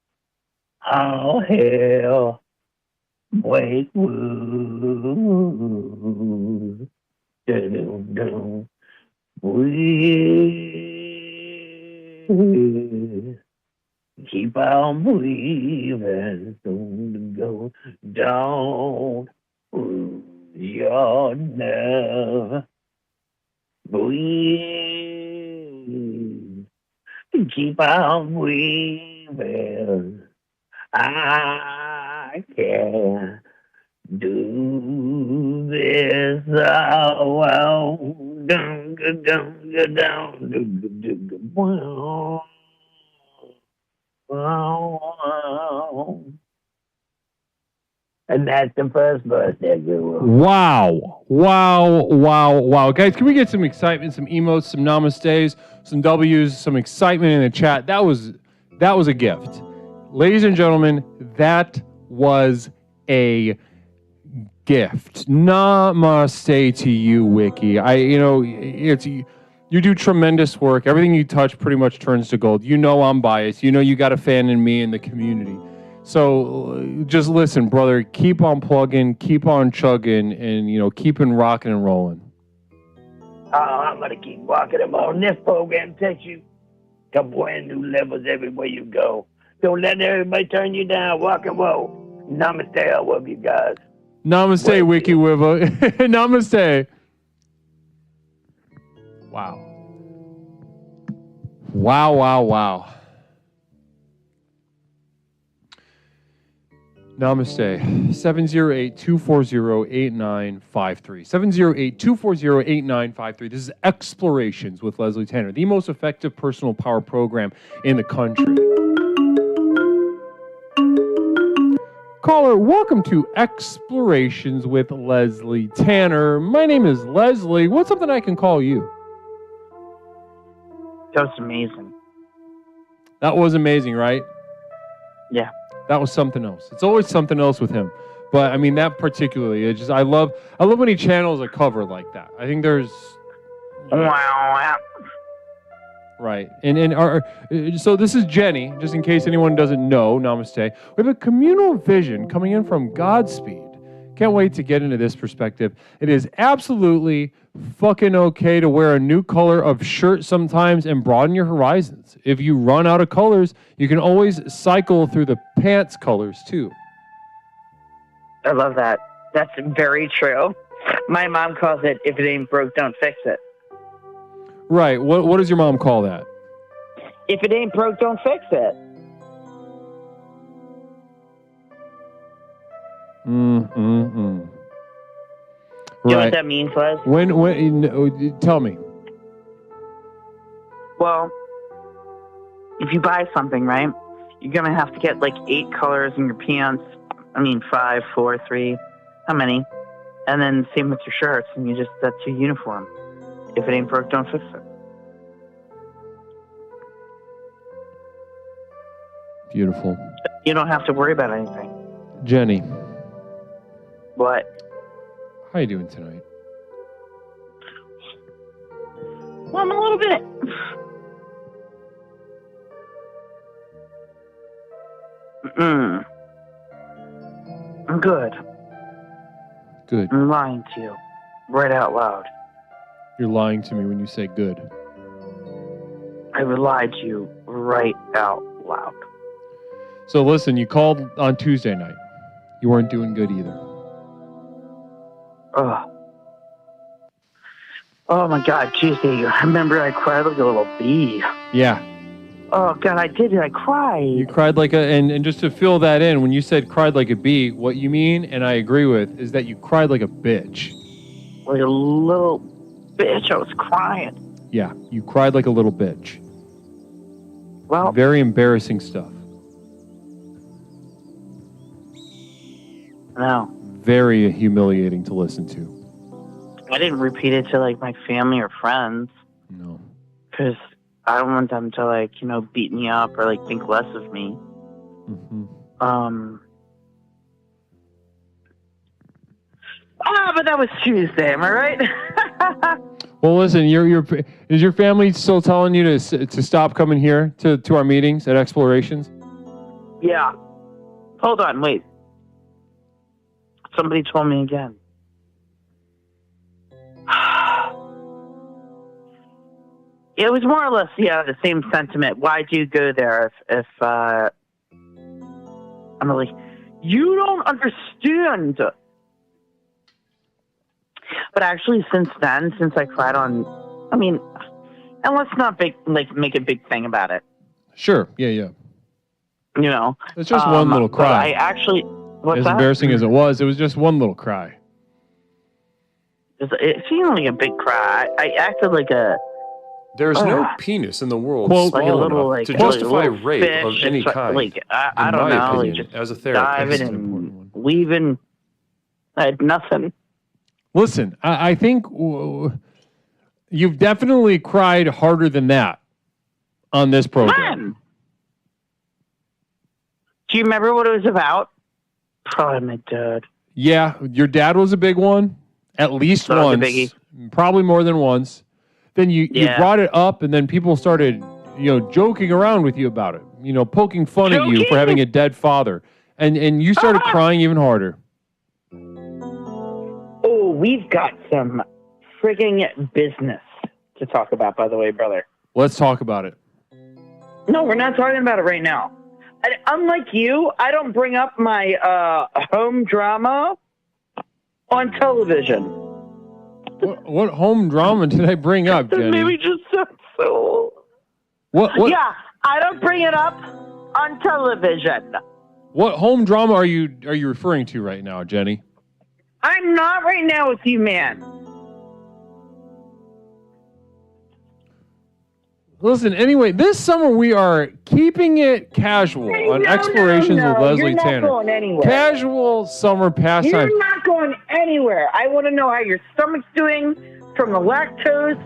all hell breaks loose. We keep on breathing, don't go down. Your nerve. Breathe. Keep on breathing. I can't do this alone. Don't go down. And that's the first verse there, Guru. Wow. Guys, can we get some excitement, some emotes, some namastes, some W's, some excitement in the chat? That was a gift. Ladies and gentlemen, that was a gift. Namaste to you, Wiki. You're You do tremendous work. Everything you touch pretty much turns to gold. You know I'm biased. You know you got a fan in me and the community. So just listen, brother. Keep on plugging, keep on chugging, and keep on rocking and rolling. Oh, I'm gonna keep walking them on. This program takes you to brand new levels everywhere you go. Don't let everybody turn you down. Walk and roll. Namaste. I love you guys. Namaste, Wiki Wiva. Namaste. Wow. Wow, wow, wow. Namaste. 708-240-8953. 708-240-8953. This is Explorations with Leslie Tanner, the most effective personal power program in the country. Caller, welcome to Explorations with Leslie Tanner. My name is Leslie. What's something I can call you? That was amazing. That was amazing, right? Yeah. That was something else. It's always something else with him. But I mean, that particularly, I love when he channels a cover like that. I think there's right. So this is Jenny, just in case anyone doesn't know, namaste. We have a communal vision coming in from Godspeed. Can't wait to get into this perspective. It is absolutely fucking okay to wear a new color of shirt sometimes and broaden your horizons. If you run out of colors, you can always cycle through the pants colors too. I love that. That's very true. My mom calls it, if it ain't broke, don't fix it. Right. What does your mom call that? If it ain't broke, don't fix it. Right. You know what that means, Les? When tell me. Well, if you buy something, right, you're going to have to get like 8 colors in your pants. 5, 4, 3, how many? And then same with your shirts, and that's your uniform. If it ain't broke, don't fix it. Beautiful. You don't have to worry about anything. Jenny. What? How you doing tonight? Well, I'm a little bit. I'm good. Good. I'm lying to you. Right out loud. You're lying to me when you say good. I would lie to you right out loud. So listen, you called on Tuesday night. You weren't doing good either. Oh my God, Tuesday. I remember I cried like a little bee. Yeah. Oh God, I did it. I cried. You cried like and just to fill that in, when you said cried like a bee, what you mean, and I agree with, is that you cried like a bitch. Like a little bitch, I was crying. Yeah, you cried like a little bitch. Well, very embarrassing stuff. No. Very humiliating to listen to. I didn't repeat it to like my family or friends. No. Because I don't want them to beat me up or think less of me. Mm-hmm. But that was Tuesday, am I right? Well, listen, is your family still telling you to stop coming here to our meetings at Explorations? Yeah. Hold on, wait. Somebody told me again. It was more or less, the same sentiment. Why do you go there if I'm like, you don't understand. But actually, since then, since I cried on, and let's not make a big thing about it. Sure, yeah. It's just one little cry. I actually, as embarrassing as it was just one little cry. It seemed like a big cry. I acted like a... There's no penis in the world Quote, small like a little, enough to justify rape of any kind. I don't know. Opinion, as a therapist. Diving and weaving. I had nothing. Listen, I think you've definitely cried harder than that on this program. When? Do you remember what it was about? Probably my dad. Yeah, your dad was a big one. At least once. Probably more than once. then you brought it up, and then people started, joking around with you about it, poking fun at you for having a dead father, and you started crying even harder. Oh, we've got some frigging business to talk about, by the way, brother. Let's talk about it. No, we're not talking about it right now. And unlike you, I don't bring up my home drama on television. What home drama did I bring up, Jenny? Maybe just so. What? Yeah, I don't bring it up on television. What home drama are you referring to right now, Jenny? I'm not right now with you, man. Listen, anyway, this summer we are keeping it casual on Explorations with Leslie You're not Tanner. going anywhere. Casual summer pastime. You're not going anywhere. I want to know how your stomach's doing from the lactose.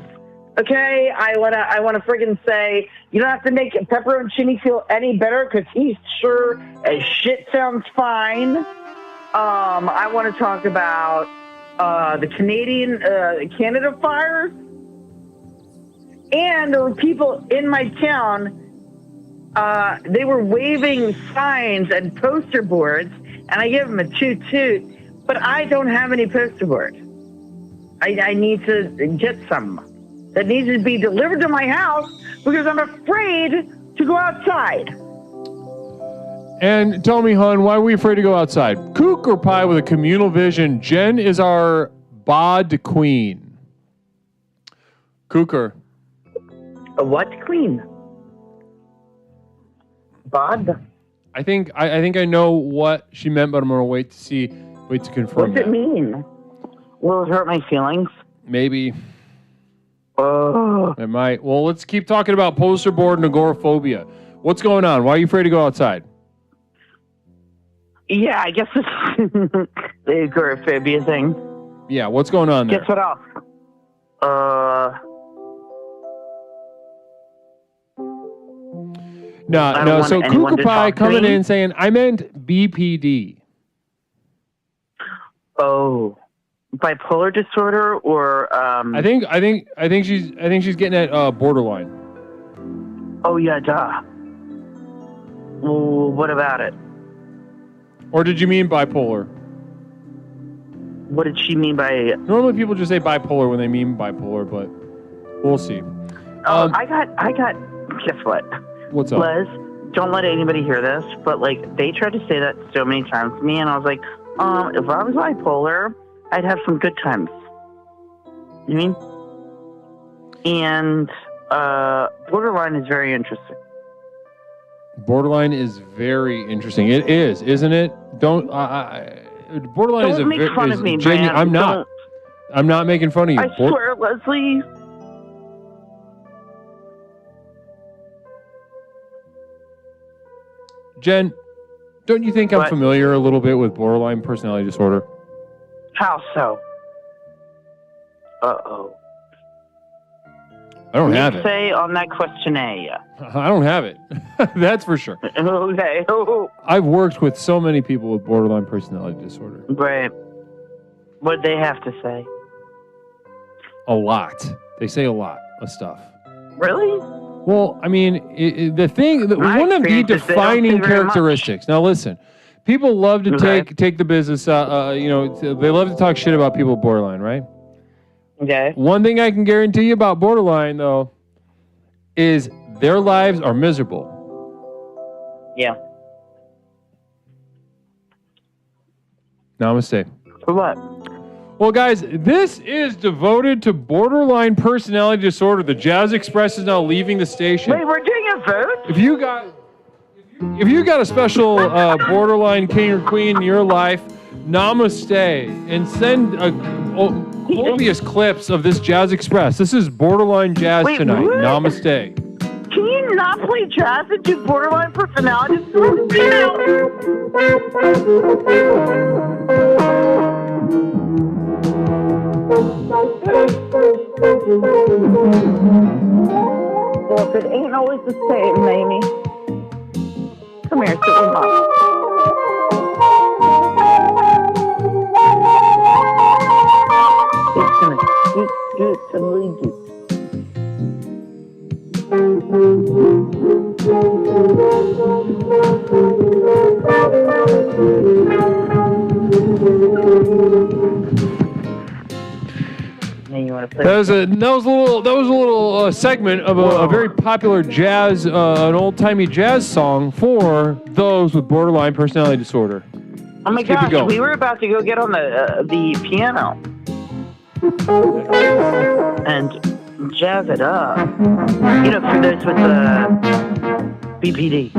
Okay, I wanna friggin' say you don't have to make Pepperoncini feel any better because he's sure as shit sounds fine. I want to talk about the Canada fires. And there were people in my town, they were waving signs and poster boards, and I gave them a toot-toot, but I don't have any poster board. I need to get some. That needs to be delivered to my house because I'm afraid to go outside. And tell me, hon, why are we afraid to go outside? Kook or pie with a communal vision? Jen is our bod queen. Cooker. A what queen? Bod? I think I know what she meant, but I'm gonna wait to confirm. What does it mean? Will it hurt my feelings? Maybe. It might. Well, let's keep talking about poster board and agoraphobia. What's going on? Why are you afraid to go outside? Yeah, I guess it's the agoraphobia thing. Yeah, what's going on there? Guess what else? No. So Cougar Pie coming in saying, I meant BPD. Oh, bipolar disorder, or I think she's getting at borderline. Oh yeah, duh. Well, what about it? Or did you mean bipolar? What did she mean by it? Normally people just say bipolar when they mean bipolar, but we'll see. Oh, I got. Guess what? What's up? Les, don't let anybody hear this, but like they tried to say that so many times to me, and I was like, if I was bipolar, I'd have some good times. You mean? And borderline is very interesting. Borderline is very interesting. It is, isn't it? Don't borderline don't is make fun of me, genuine. man. I'm not. I'm not making fun of you. I swear, Leslie. Jen, don't you think I'm familiar a little bit with borderline personality disorder? How so? Uh-oh. I don't have it. Say on that questionnaire. I don't have it. That's for sure. Okay. I've worked with so many people with borderline personality disorder. Right. What'd they have to say? A lot. They say a lot of stuff. Really? Well, I mean, one of the defining characteristics. Now, listen, people love to take the business. They love to talk shit about people with borderline, right? Okay. One thing I can guarantee you about borderline, though, is their lives are miserable. Yeah. Namaste. For what? Well, guys, this is devoted to borderline personality disorder. The Jazz Express is now leaving the station. Wait, we're doing a vote? If you got a special borderline king or queen in your life, namaste, and send copious clips of this Jazz Express. This is borderline jazz tonight. What? Namaste. Can you not play jazz and do borderline personality disorder? Well, if it ain't always the same, Mamie. Come here, sit with Mom. It's gonna scoot and lead you. You want to play? That was a little segment of a very popular jazz, an old-timey jazz song for those with borderline personality disorder. Oh my Let's keep it gosh, going. we were about to go get on the piano and jazz it up. You know, for those with BPD.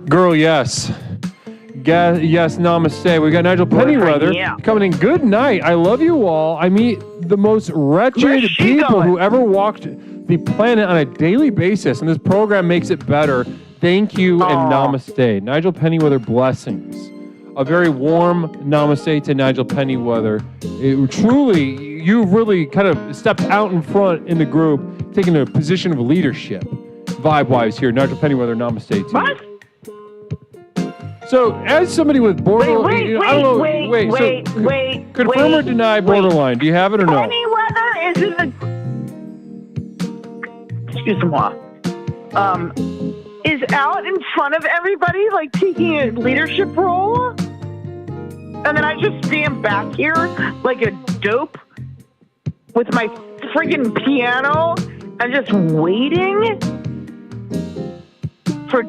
Girl, yes. Yes, namaste. We got Nigel Pennyweather coming in. Good night. I love you all. I meet the most wretched people who ever walked the planet on a daily basis, and this program makes it better. Thank you and namaste. Nigel Pennyweather, blessings. A very warm namaste to Nigel Pennyweather. Truly, you've really kind of stepped out in front in the group, taking a position of leadership, vibe-wise here. Nigel Pennyweather, namaste to you. So, as somebody with borderline, confirm or deny borderline? Do you have it or no? Pennyweather is in the... Excuse-moi. Is out in front of everybody, like taking a leadership role? And then I just stand back here like a dope with my friggin' piano and just waiting for...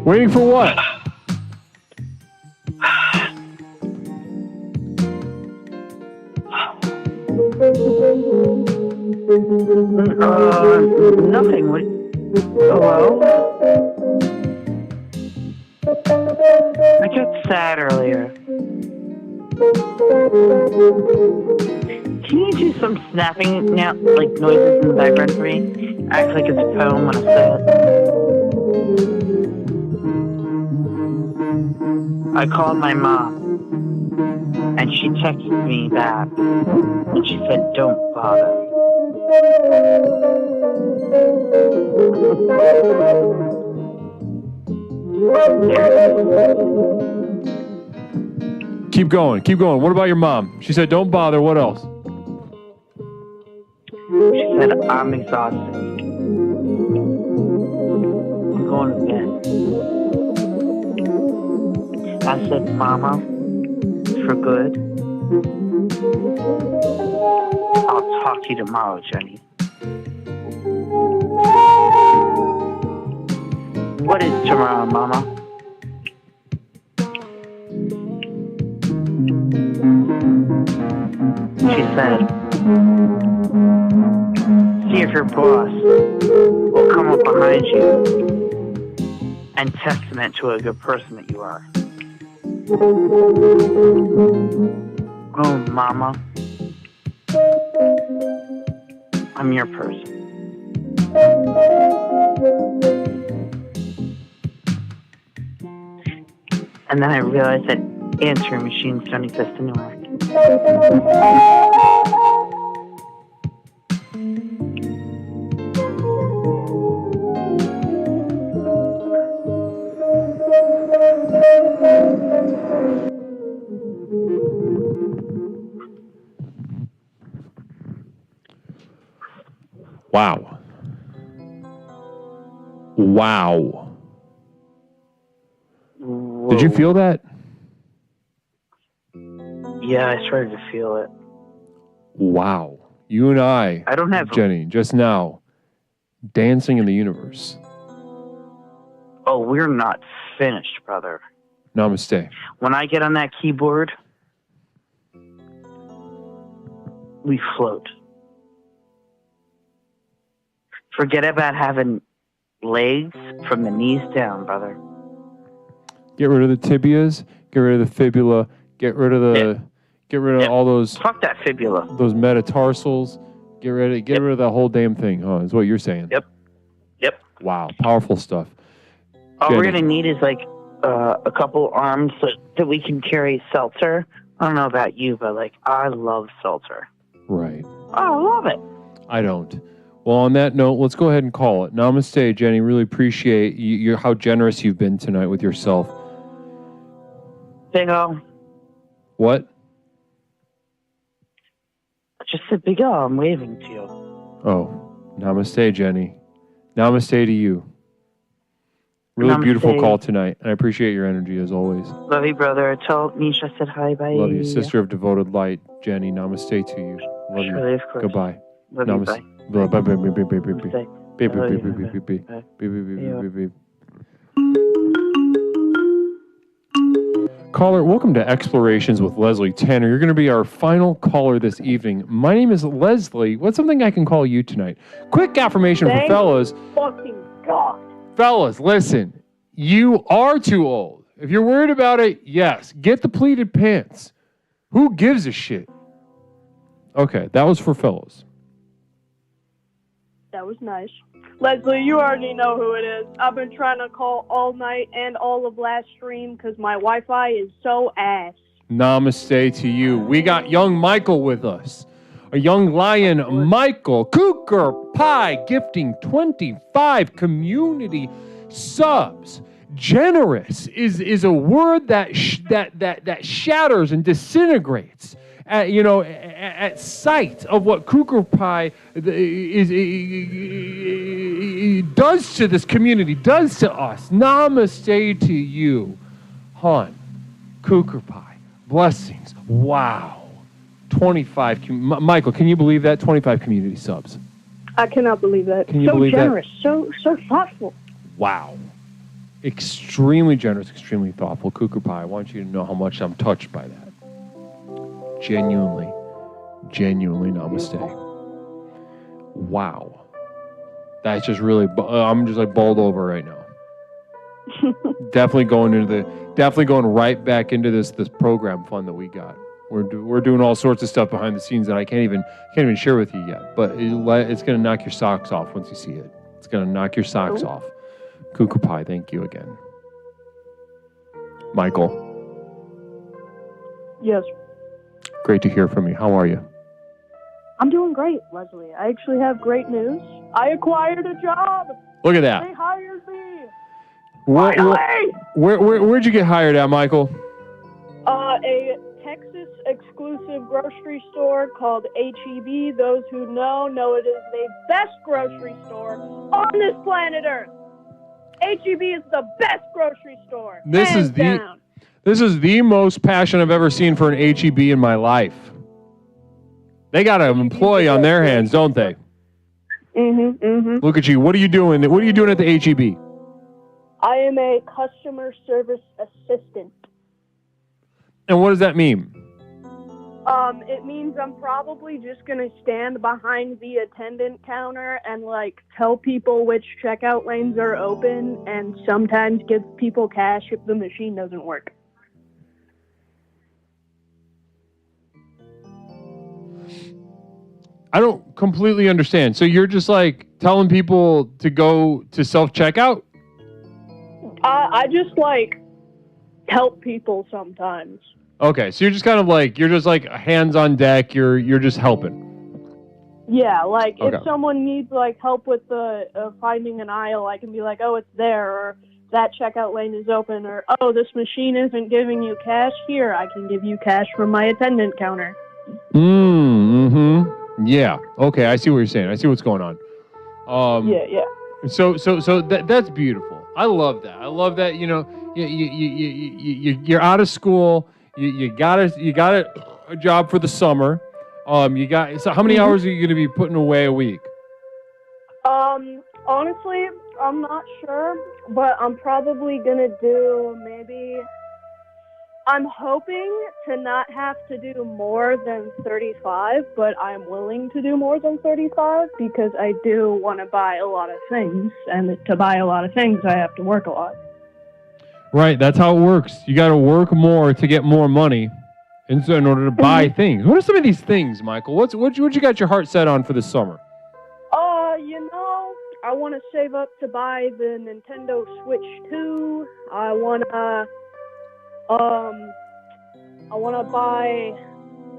Waiting for what? Nothing. Hello? I got sad earlier. Can you do some snapping now, like noises in the background for me? Act like it's a poem when I say it. I called my mom, and she texted me back, and she said, "Don't bother." Keep going. Keep going. What about your mom? She said, "Don't bother." What else? She said, "I'm exhausted. I'm going to bed." I said, "Mama, for good. I'll talk to you tomorrow, Jenny." What is tomorrow, Mama? She said, "See if your boss will come up behind you and testament to a good person that you are." Oh, Mama. I'm your person. And then I realized that answering machines don't exist anymore. Wow. Wow. Whoa. Did you feel that? Yeah, I started to feel it. Wow. You and I don't have Jenny, just now, dancing in the universe. Oh, we're not finished, brother. Namaste. When I get on that keyboard, we float. Forget about having legs from the knees down, brother. Get rid of the tibias, get rid of the fibula, get rid of all those. Fuck that fibula. Those metatarsals. Get rid of the whole damn thing, huh? Is what you're saying. Yep. Wow, powerful stuff. All Jenny. we're gonna need is like a couple arms so that we can carry seltzer. I don't know about you, but like I love seltzer. Right. Oh, I love it. I don't. Well, on that note, let's go ahead and call it. Namaste, Jenny. Really appreciate how generous you've been tonight with yourself. Big O. What? I just said Big O. I'm waving to you. Oh, namaste, Jenny. Namaste to you. Really Namaste. beautiful call tonight, and I appreciate your energy as always. Love you, brother. Tell Nisha I said hi. Bye. Love you, sister of devoted light, Jenny. Namaste to you. Love Surely, you. of course. Goodbye. Love you. Namaste. Bye. Bye. Bye. Bye. Bye. Bye. Bye. Bye. Namaste. Bye. I love you, my Beep, beep, man. beep, Bye. beep, beep, Yeah. beep, beep. Caller, welcome to Explorations with Leslie Tanner. You're going to be our final caller this evening. My name is Leslie. What's something I can call you tonight? Quick affirmation for fellas. Fucking God. Fellas, listen. You are too old. If you're worried about it, yes. Get the pleated pants. Who gives a shit? Okay, that was for fellas. That was nice. Leslie, you already know who it is. I've been trying to call all night and all of last stream because my Wi-Fi is so ass. Namaste to you. We got young Michael with us. A young lion, Michael Cooker Pie, gifting 25 community subs. Generous is a word that shatters and disintegrates at sight of what Cooker Pie does to this community, does to us. Namaste to you, hon. Cooker Pie. Blessings. Wow. 25. Michael, can you believe that? 25 community subs. I cannot believe that. Can you believe that? generous, so thoughtful. Wow. Extremely generous, extremely thoughtful. Cooker Pie, I want you to know how much I'm touched by that. Genuinely namaste. Wow. That's just really, I'm just like bowled over right now. Definitely going right back into this program fun that we got. We're doing all sorts of stuff behind the scenes that I can't even share with you yet. But it's gonna knock your socks off once you see it. It's gonna knock your socks off. Cooker Pie, thank you again. Michael. Yes. Great to hear from you. How are you? I'm doing great, Leslie. I actually have great news. I acquired a job. Look at that. They hired me. Where'd you get hired at, Michael? A Texas exclusive grocery store called H-E-B. Those who know it is the best grocery store on this planet Earth. H-E-B is the best grocery store. This is the most passion I've ever seen for an H-E-B in my life. They got an employee on their hands, don't they? Look at you. What are you doing? What are you doing at the H-E-B? I am a customer service assistant. And what does that mean? It means I'm probably just going to stand behind the attendant counter and, tell people which checkout lanes are open and sometimes give people cash if the machine doesn't work. I don't completely understand. So you're just, telling people to go to self-checkout? I just, help people sometimes. Okay, so you're just kind of hands on deck. You're just helping. Yeah, Okay. if someone needs help with the finding an aisle, I can be like, oh, it's there, or that checkout lane is open, or oh, this machine isn't giving you cash. Here, I can give you cash from my attendant counter. Yeah. Okay, I see what you're saying. I see what's going on. Yeah. So that's beautiful. I love that. I love that. You're out of school. You got a job for the summer. So how many hours are you going to be putting away a week? Honestly, I'm not sure, but I'm probably gonna do I'm hoping to not have to do more than 35, but I'm willing to do more than 35 because I do want to buy a lot of things, and to buy a lot of things, I have to work a lot. Right, that's how it works. You got to work more to get more money, in order to buy things. What are some of these things, Michael? What you got your heart set on for this summer? I want to save up to buy the Nintendo Switch 2. I want to buy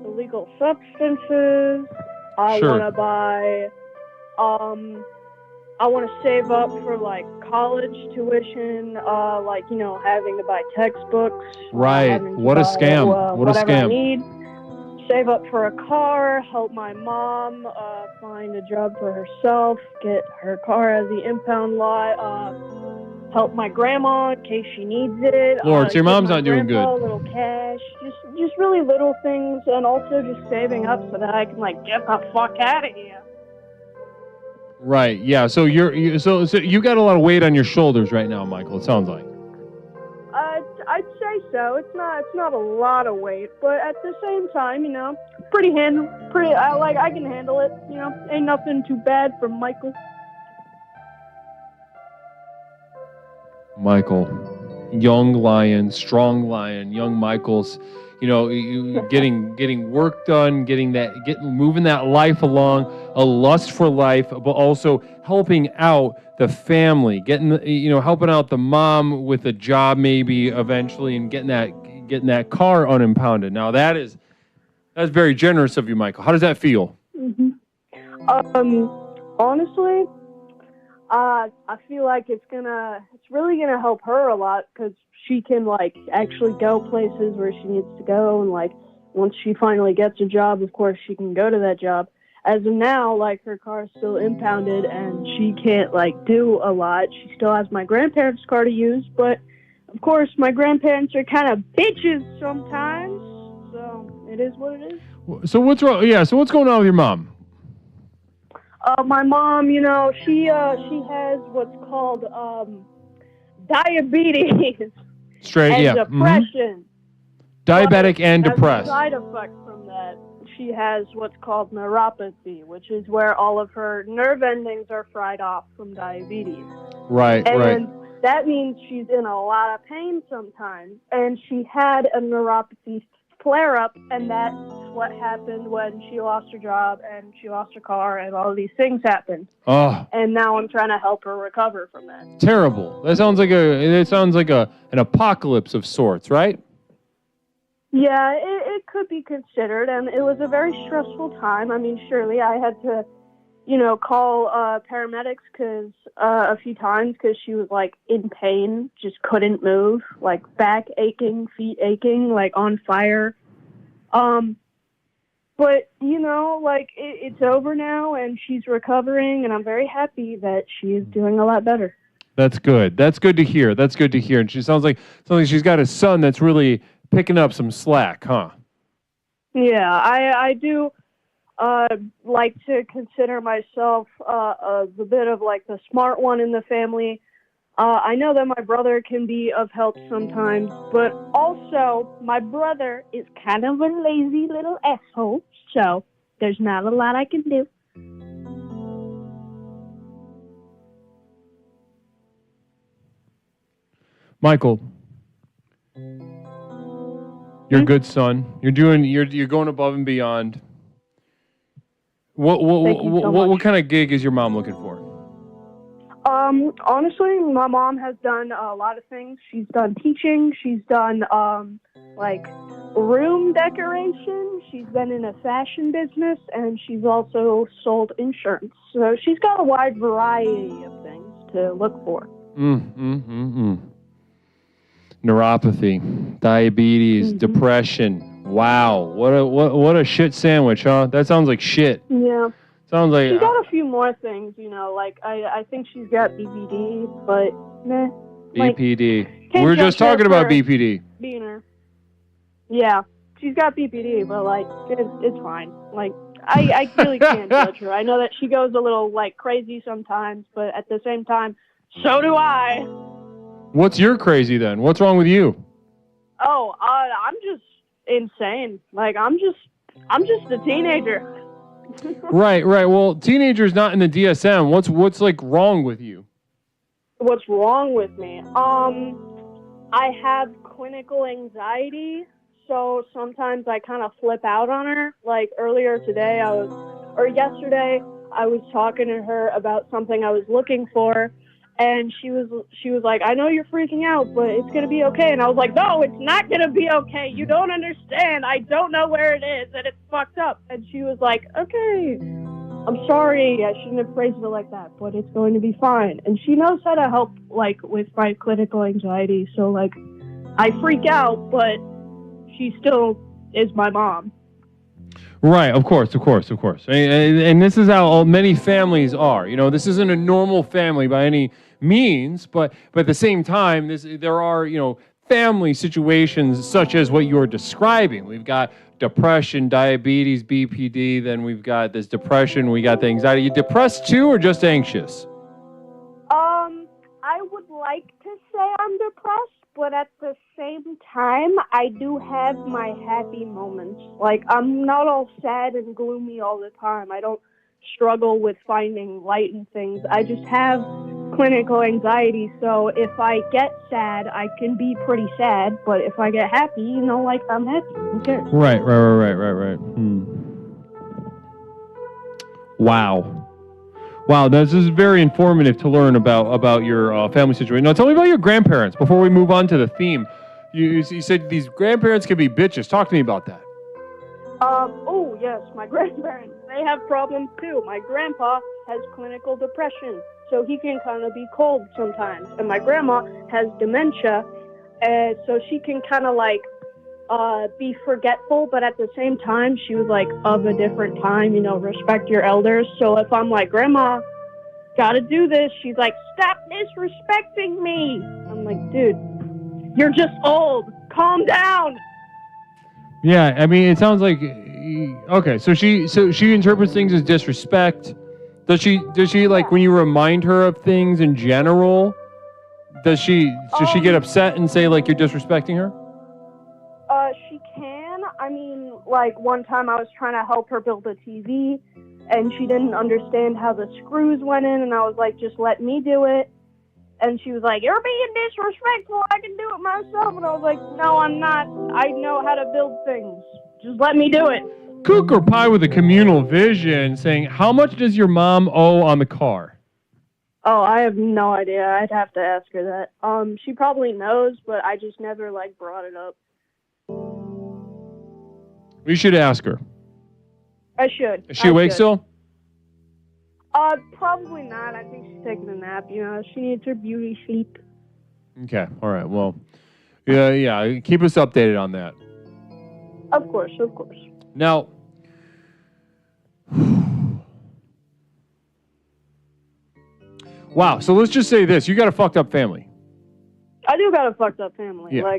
illegal substances. I Sure. want to buy I want to save up for like college tuition, like, you know, having to buy textbooks. Right. What a scam. What a whatever I scam. need. Save up for a car, help my mom find a job for herself, get her car out of the impound lot, help my grandma in case she needs it. Lord, so your give mom's my not doing grandpa good. a little cash, just really little things, and also just saving up so that I can like get the fuck out of here. Right. Yeah. So so you got a lot of weight on your shoulders right now, Michael. It sounds like. I'd say so. It's not a lot of weight, but at the same time, you know, I can handle it. You know, ain't nothing too bad for Michael. Michael, young lion, strong lion, young Michael's, you know, getting work done, moving that life along, a lust for life, but also helping out the family, helping out the mom with a job maybe eventually, and getting that car unimpounded. Now that's very generous of you, Michael. How does that feel? Mm-hmm. Honestly, I feel like it's really gonna help her a lot, because she can like actually go places where she needs to go, and like once she finally gets a job, of course she can go to that job. As of now, like, her car is still impounded and she can't like do a lot. She still has my grandparents' car to use, but of course my grandparents are kind of bitches sometimes, so it is what it is. So what's wrong? Yeah. So what's going on with your mom? My mom, you know, she has what's called diabetes Straight, and yeah. depression. Diabetic and As a depressed. side effect from that, she has what's called neuropathy, which is where all of her nerve endings are fried off from diabetes. Right. And that means she's in a lot of pain sometimes. And she had a neuropathy flare-up, and that's what happened when she lost her job and she lost her car, and all of these things happened. Oh. And now I'm trying to help her recover from that. Terrible. That sounds like an apocalypse of sorts, right? Yeah, it could be considered, and it was a very stressful time. I mean, surely I had to, you know, call paramedics a few times, because she was like in pain, just couldn't move, like back aching, feet aching, like on fire. But, you know, like, it's over now, and she's recovering, and I'm very happy that she is doing a lot better. That's good. That's good to hear. And she sounds like she's got a son that's really picking up some slack, huh? Yeah, I do like to consider myself a bit of like the smart one in the family. I know that my brother can be of help sometimes, but also my brother is kind of a lazy little asshole, so there's not a lot I can do. Michael, you're a good son. You're going above and beyond. What kind of gig is your mom looking for? Honestly, my mom has done a lot of things. She's done teaching. She's done, like, room decoration. She's been in a fashion business, and she's also sold insurance. So she's got a wide variety of things to look for. Neuropathy, diabetes, depression. Wow. What a shit sandwich, huh? That sounds like shit. Yeah. Sounds like She's got a few more things, you know, like I think she's got BPD, but meh. BPD. Can't We were just judge her talking about for BPD. being her. Yeah, she's got BPD, but like it's fine. Like I really can't judge her. I know that she goes a little like crazy sometimes, but at the same time, so do I. What's your crazy then? What's wrong with you? Oh, I'm just insane. Like I'm just a teenager. Right. Well, teenagers not in the DSM. What's like wrong with you? What's wrong with me? I have clinical anxiety, so sometimes I kind of flip out on her. Like yesterday, I was talking to her about something I was looking for, and she was like, I know you're freaking out, but it's going to be okay. And I was like, no, it's not going to be okay. You don't understand. I don't know where it is, and it's fucked up. And she was like, okay. I'm sorry, I shouldn't have phrased it like that, but it's going to be fine. And she knows how to help, like, with my clinical anxiety. So, like, I freak out, but she still is my mom. Right, of course. And this is how many families are. You know, this isn't a normal family by any means, but at the same time, there are, you know, family situations such as what you're describing. We've got depression, diabetes, BPD, then we've got this depression, we got the anxiety. You depressed too or just anxious? I would like to say I'm depressed, but at the same time, I do have my happy moments. Like, I'm not all sad and gloomy all the time. I don't struggle with finding light in things. I just have clinical anxiety, so if I get sad, I can be pretty sad, but if I get happy, you know, like, I'm happy. Who cares? Right. Wow, this is very informative to learn about your family situation. Now, tell me about your grandparents before we move on to the theme. You said these grandparents can be bitches. Talk to me about that. Oh, yes, my grandparents, they have problems too. My grandpa has clinical depression, so he can kind of be cold sometimes. And my grandma has dementia, so she can kind of like be forgetful, but at the same time, she was like of a different time, you know, respect your elders. So if I'm like, Grandma, gotta do this, she's like, stop disrespecting me. I'm like, dude, you're just old. Calm down. Yeah, I mean, it sounds like okay. So she interprets things as disrespect. Does she like when you remind her of things in general? Does she get upset and say like you're disrespecting her? She can. I mean, like one time I was trying to help her build a TV, and she didn't understand how the screws went in, and I was like, just let me do it. And she was like, you're being disrespectful. I can do it myself. And I was like, no, I'm not. I know how to build things. Just let me do it. Cougar Pie with a communal vision saying, how much does your mom owe on the car? Oh, I have no idea. I'd have to ask her that. She probably knows, but I just never like brought it up. We should ask her. I should. Is she awake still? Probably not. I think she's taking a nap. You know, she needs her beauty sleep. Okay. All right. Well, yeah. Keep us updated on that. Of course. Now, wow. So let's just say this: you got a fucked up family. I do got a fucked up family. Yeah.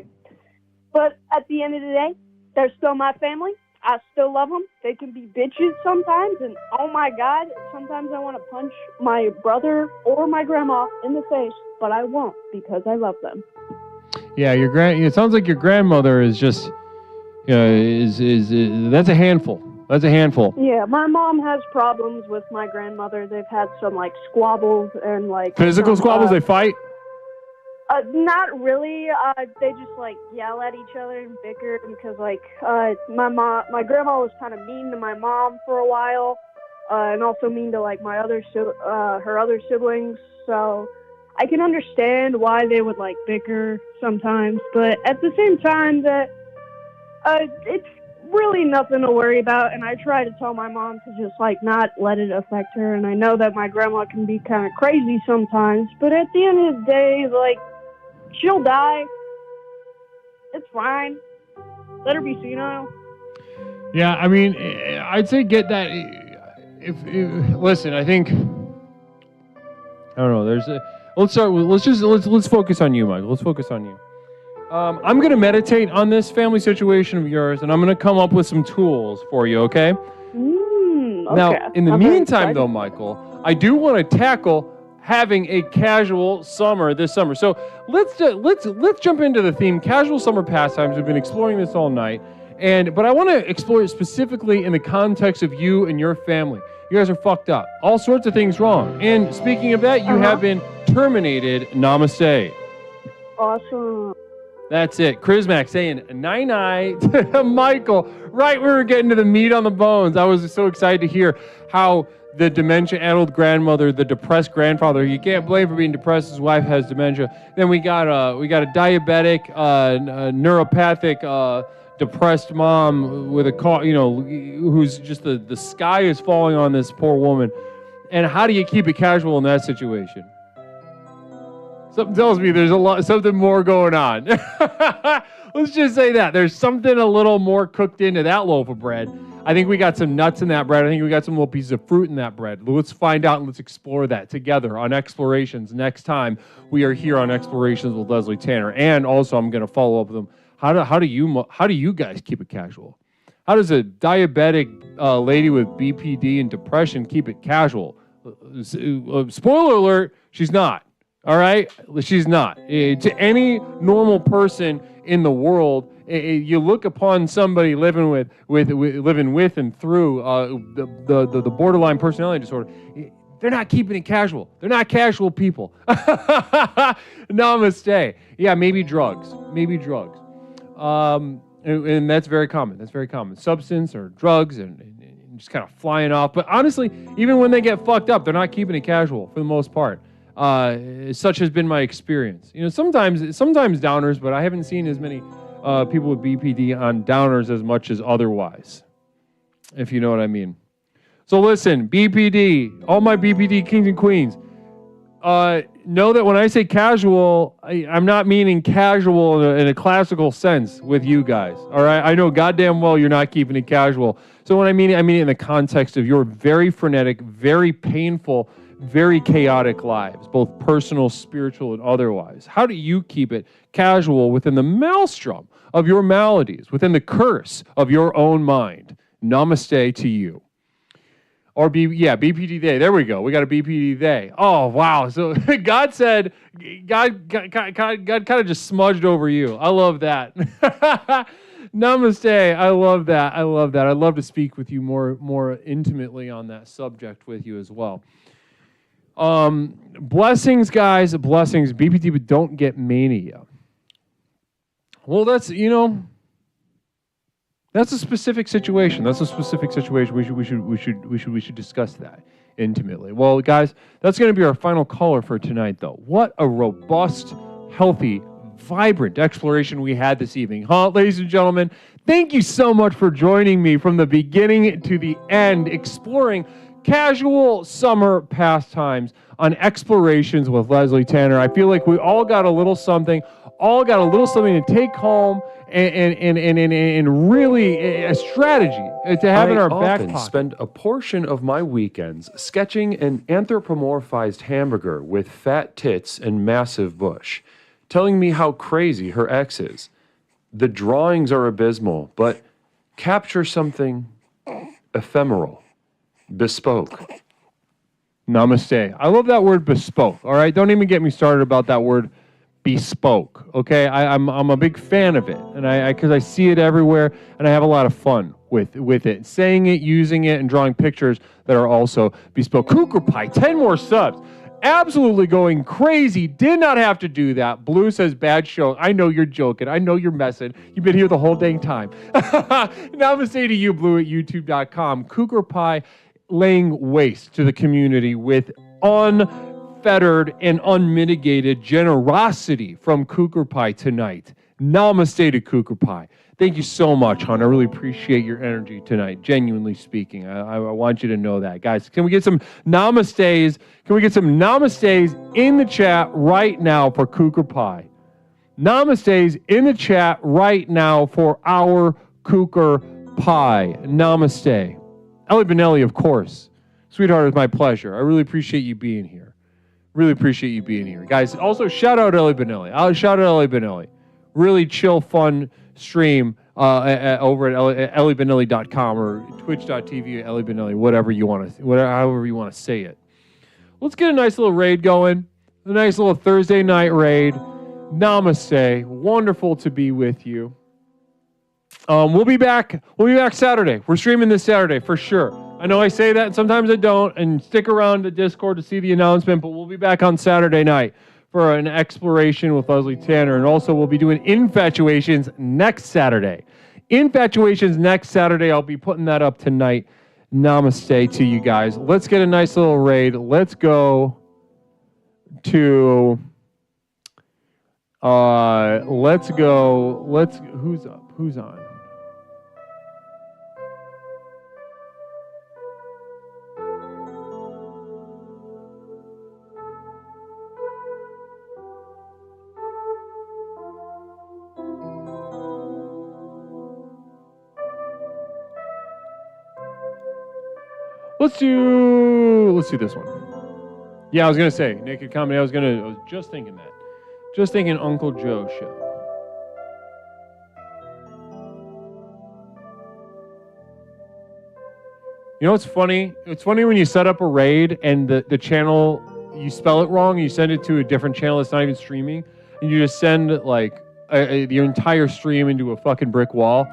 But at the end of the day, they're still my family. I still love them. They can be bitches sometimes, and oh my God, sometimes I want to punch my brother or my grandma in the face, but I won't because I love them. Yeah, it sounds like your grandmother is just, that's a handful. That's a handful. Yeah, my mom has problems with my grandmother. They've had some like squabbles and like Physical squabbles. They fight. Not really. They just like yell at each other and bicker because like my grandma was kind of mean to my mom for a while, and also mean to like my her other siblings. So I can understand why they would like bicker sometimes, but at the same time that it's really nothing to worry about. And I try to tell my mom to just like not let it affect her. And I know that my grandma can be kind of crazy sometimes, but at the end of the day, like. She'll die. It's fine. Let her be senile. Yeah, I mean, I'd say get that. If listen, I think I don't know. Let's focus on you, Michael. Let's focus on you. I'm gonna meditate on this family situation of yours, and I'm gonna come up with some tools for you. Okay. Okay. Now, in the meantime, though, Michael, I do want to tackle having a casual summer this summer. So let's jump into the theme, casual summer pastimes. We've been exploring this all night, but I want to explore it specifically in the context of you and your family. You guys are fucked up. All sorts of things wrong. And speaking of that, you have been terminated. Namaste. Awesome. That's it. Chrismac saying night-night to Michael. Right, we were getting to the meat on the bones. I was so excited to hear how the dementia-addled grandmother, the depressed grandfather. You can't blame for being depressed. His wife has dementia. Then we got a diabetic, neuropathic depressed mom with a car, who's just the sky is falling on this poor woman. And how do you keep it casual in that situation? Something tells me there's something more going on. Let's just say that. There's something a little more cooked into that loaf of bread. I think we got some nuts in that bread. I think we got some little pieces of fruit in that bread. Let's find out and let's explore that together on Explorations next time we are here on Explorations with Leslie Tanner. And also, I'm going to follow up with them. How do you guys keep it casual? How does a diabetic lady with BPD and depression keep it casual? Spoiler alert, she's not. All right? She's not. To any normal person in the world, you look upon somebody living with and through the borderline personality disorder, they're not keeping it casual. They're not casual people. Namaste. Yeah, maybe drugs. And that's very common. That's very common. Substance or drugs and just kind of flying off. But honestly, even when they get fucked up, they're not keeping it casual for the most part. Such has been my experience. Sometimes downers, but I haven't seen as many people with BPD on downers as much as otherwise, if you know what I mean. So listen, BPD, all my BPD kings and queens, know that when I say casual, I'm not meaning casual in a classical sense with you guys, all right? I know goddamn well you're not keeping it casual. So when I mean it in the context of your very frenetic, very painful, very chaotic lives, both personal, spiritual, and otherwise. How do you keep it casual within the maelstrom of your maladies, within the curse of your own mind? Namaste to you. Or BPD Day. There we go. We got a BPD Day. Oh, wow. So God said, God kind of just smudged over you. I love that. Namaste. I love that. I'd love to speak with you more intimately on that subject with you as well. Blessings, guys. Blessings. BPD, but don't get mania. Well, that's a specific situation. We should discuss that intimately. Well, guys, that's going to be our final caller for tonight, though. What a robust, healthy, vibrant exploration we had this evening. Ladies and gentlemen, thank you so much for joining me from the beginning to the end, exploring casual summer pastimes on Explorations with Leslie Tanner. I feel like we all got a little something to take home and really a strategy to have in our back pocket. I spend a portion of my weekends sketching an anthropomorphized hamburger with fat tits and massive bush, telling me how crazy her ex is. The drawings are abysmal, but capture something ephemeral. Bespoke. Namaste. I love that word bespoke. All right, don't even get me started about that word bespoke. Okay, I'm a big fan of it, and because I see it everywhere, and I have a lot of fun with it, saying it, using it, and drawing pictures that are also bespoke. Cougar Pie, 10 more subs. Absolutely going crazy. Did not have to do that. Blue says bad show. I know you're joking. I know you're messing. You've been here the whole dang time. Namaste to you, Blue at YouTube.com. Cougar Pie laying waste to the community with unfettered and unmitigated generosity from Cougar Pie tonight. Namaste to Cougar Pie. Thank you so much, hon. I really appreciate your energy tonight, genuinely speaking. I want you to know that. Guys, can we get some namastes? Can we get some namastes in the chat right now for Cougar Pie? Namastes in the chat right now for our Cougar Pie. Namaste. Ellie Benelli, of course. Sweetheart, it's my pleasure. I really appreciate you being here. Guys, also shout out Ellie Benelli. Shout out Ellie Benelli. Really chill, fun stream over at elliebenelli.com or twitch.tv Ellie Benelli, however you want to say it. Let's get a nice little raid going. A nice little Thursday night raid. Namaste. Wonderful to be with you. We'll be back Saturday. We're streaming this Saturday for sure. I know I say that and sometimes I don't, and stick around to Discord to see the announcement, but we'll be back on Saturday night for an exploration with Leslie Tanner, and also we'll be doing Infatuations next Saturday. I'll be putting that up tonight. Namaste to you guys. Let's get a nice little raid. Let's go to who's up? Who's on? Let's do this one. Yeah, I was gonna say naked comedy. I was just thinking that. Just thinking Uncle Joe show. You know what's funny? It's funny when you set up a raid and the channel, you spell it wrong, you send it to a different channel that's not even streaming, and you just send like your entire stream into a fucking brick wall.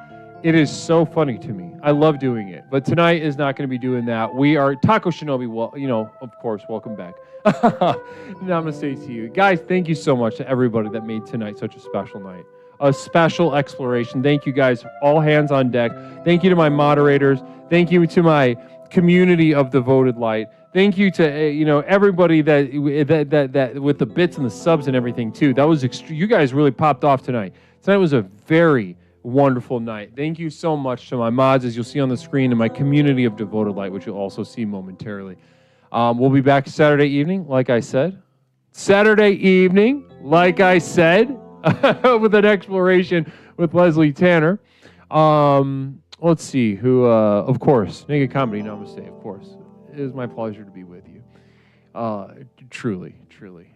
It is so funny to me. I love doing it. But tonight is not going to be doing that. We are Taco Shinobi. Well, of course, welcome back. Namaste to you. Guys, thank you so much to everybody that made tonight such a special night. A special exploration. Thank you guys. All hands on deck. Thank you to my moderators. Thank you to my community of devoted light. Thank you to everybody that with the bits and the subs and everything too. That was you guys really popped off tonight. Tonight was a very wonderful night. Thank you so much to my mods, as you'll see on the screen, and my community of devoted light, which you'll also see momentarily. We'll be back Saturday evening, like I said. With an exploration with Leslie Tanner. Let's see who. Of course, Naked Comedy. Namaste. Of course, it is my pleasure to be with you. Truly,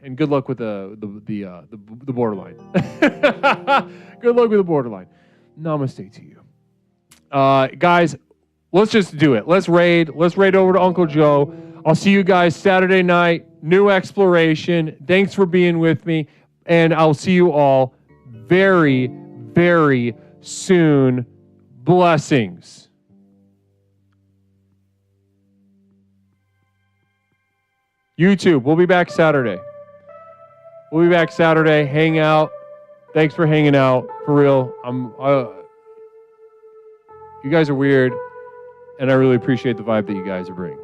and good luck with the borderline. Good luck with the borderline. Namaste to you. Guys, let's just do it. Let's raid over to Uncle Joe. I'll see you guys Saturday night. New exploration. Thanks for being with me. And I'll see you all very, very soon. Blessings. YouTube, we'll be back Saturday. Hang out. Thanks for hanging out. For real. You guys are weird, and I really appreciate the vibe that you guys are bringing.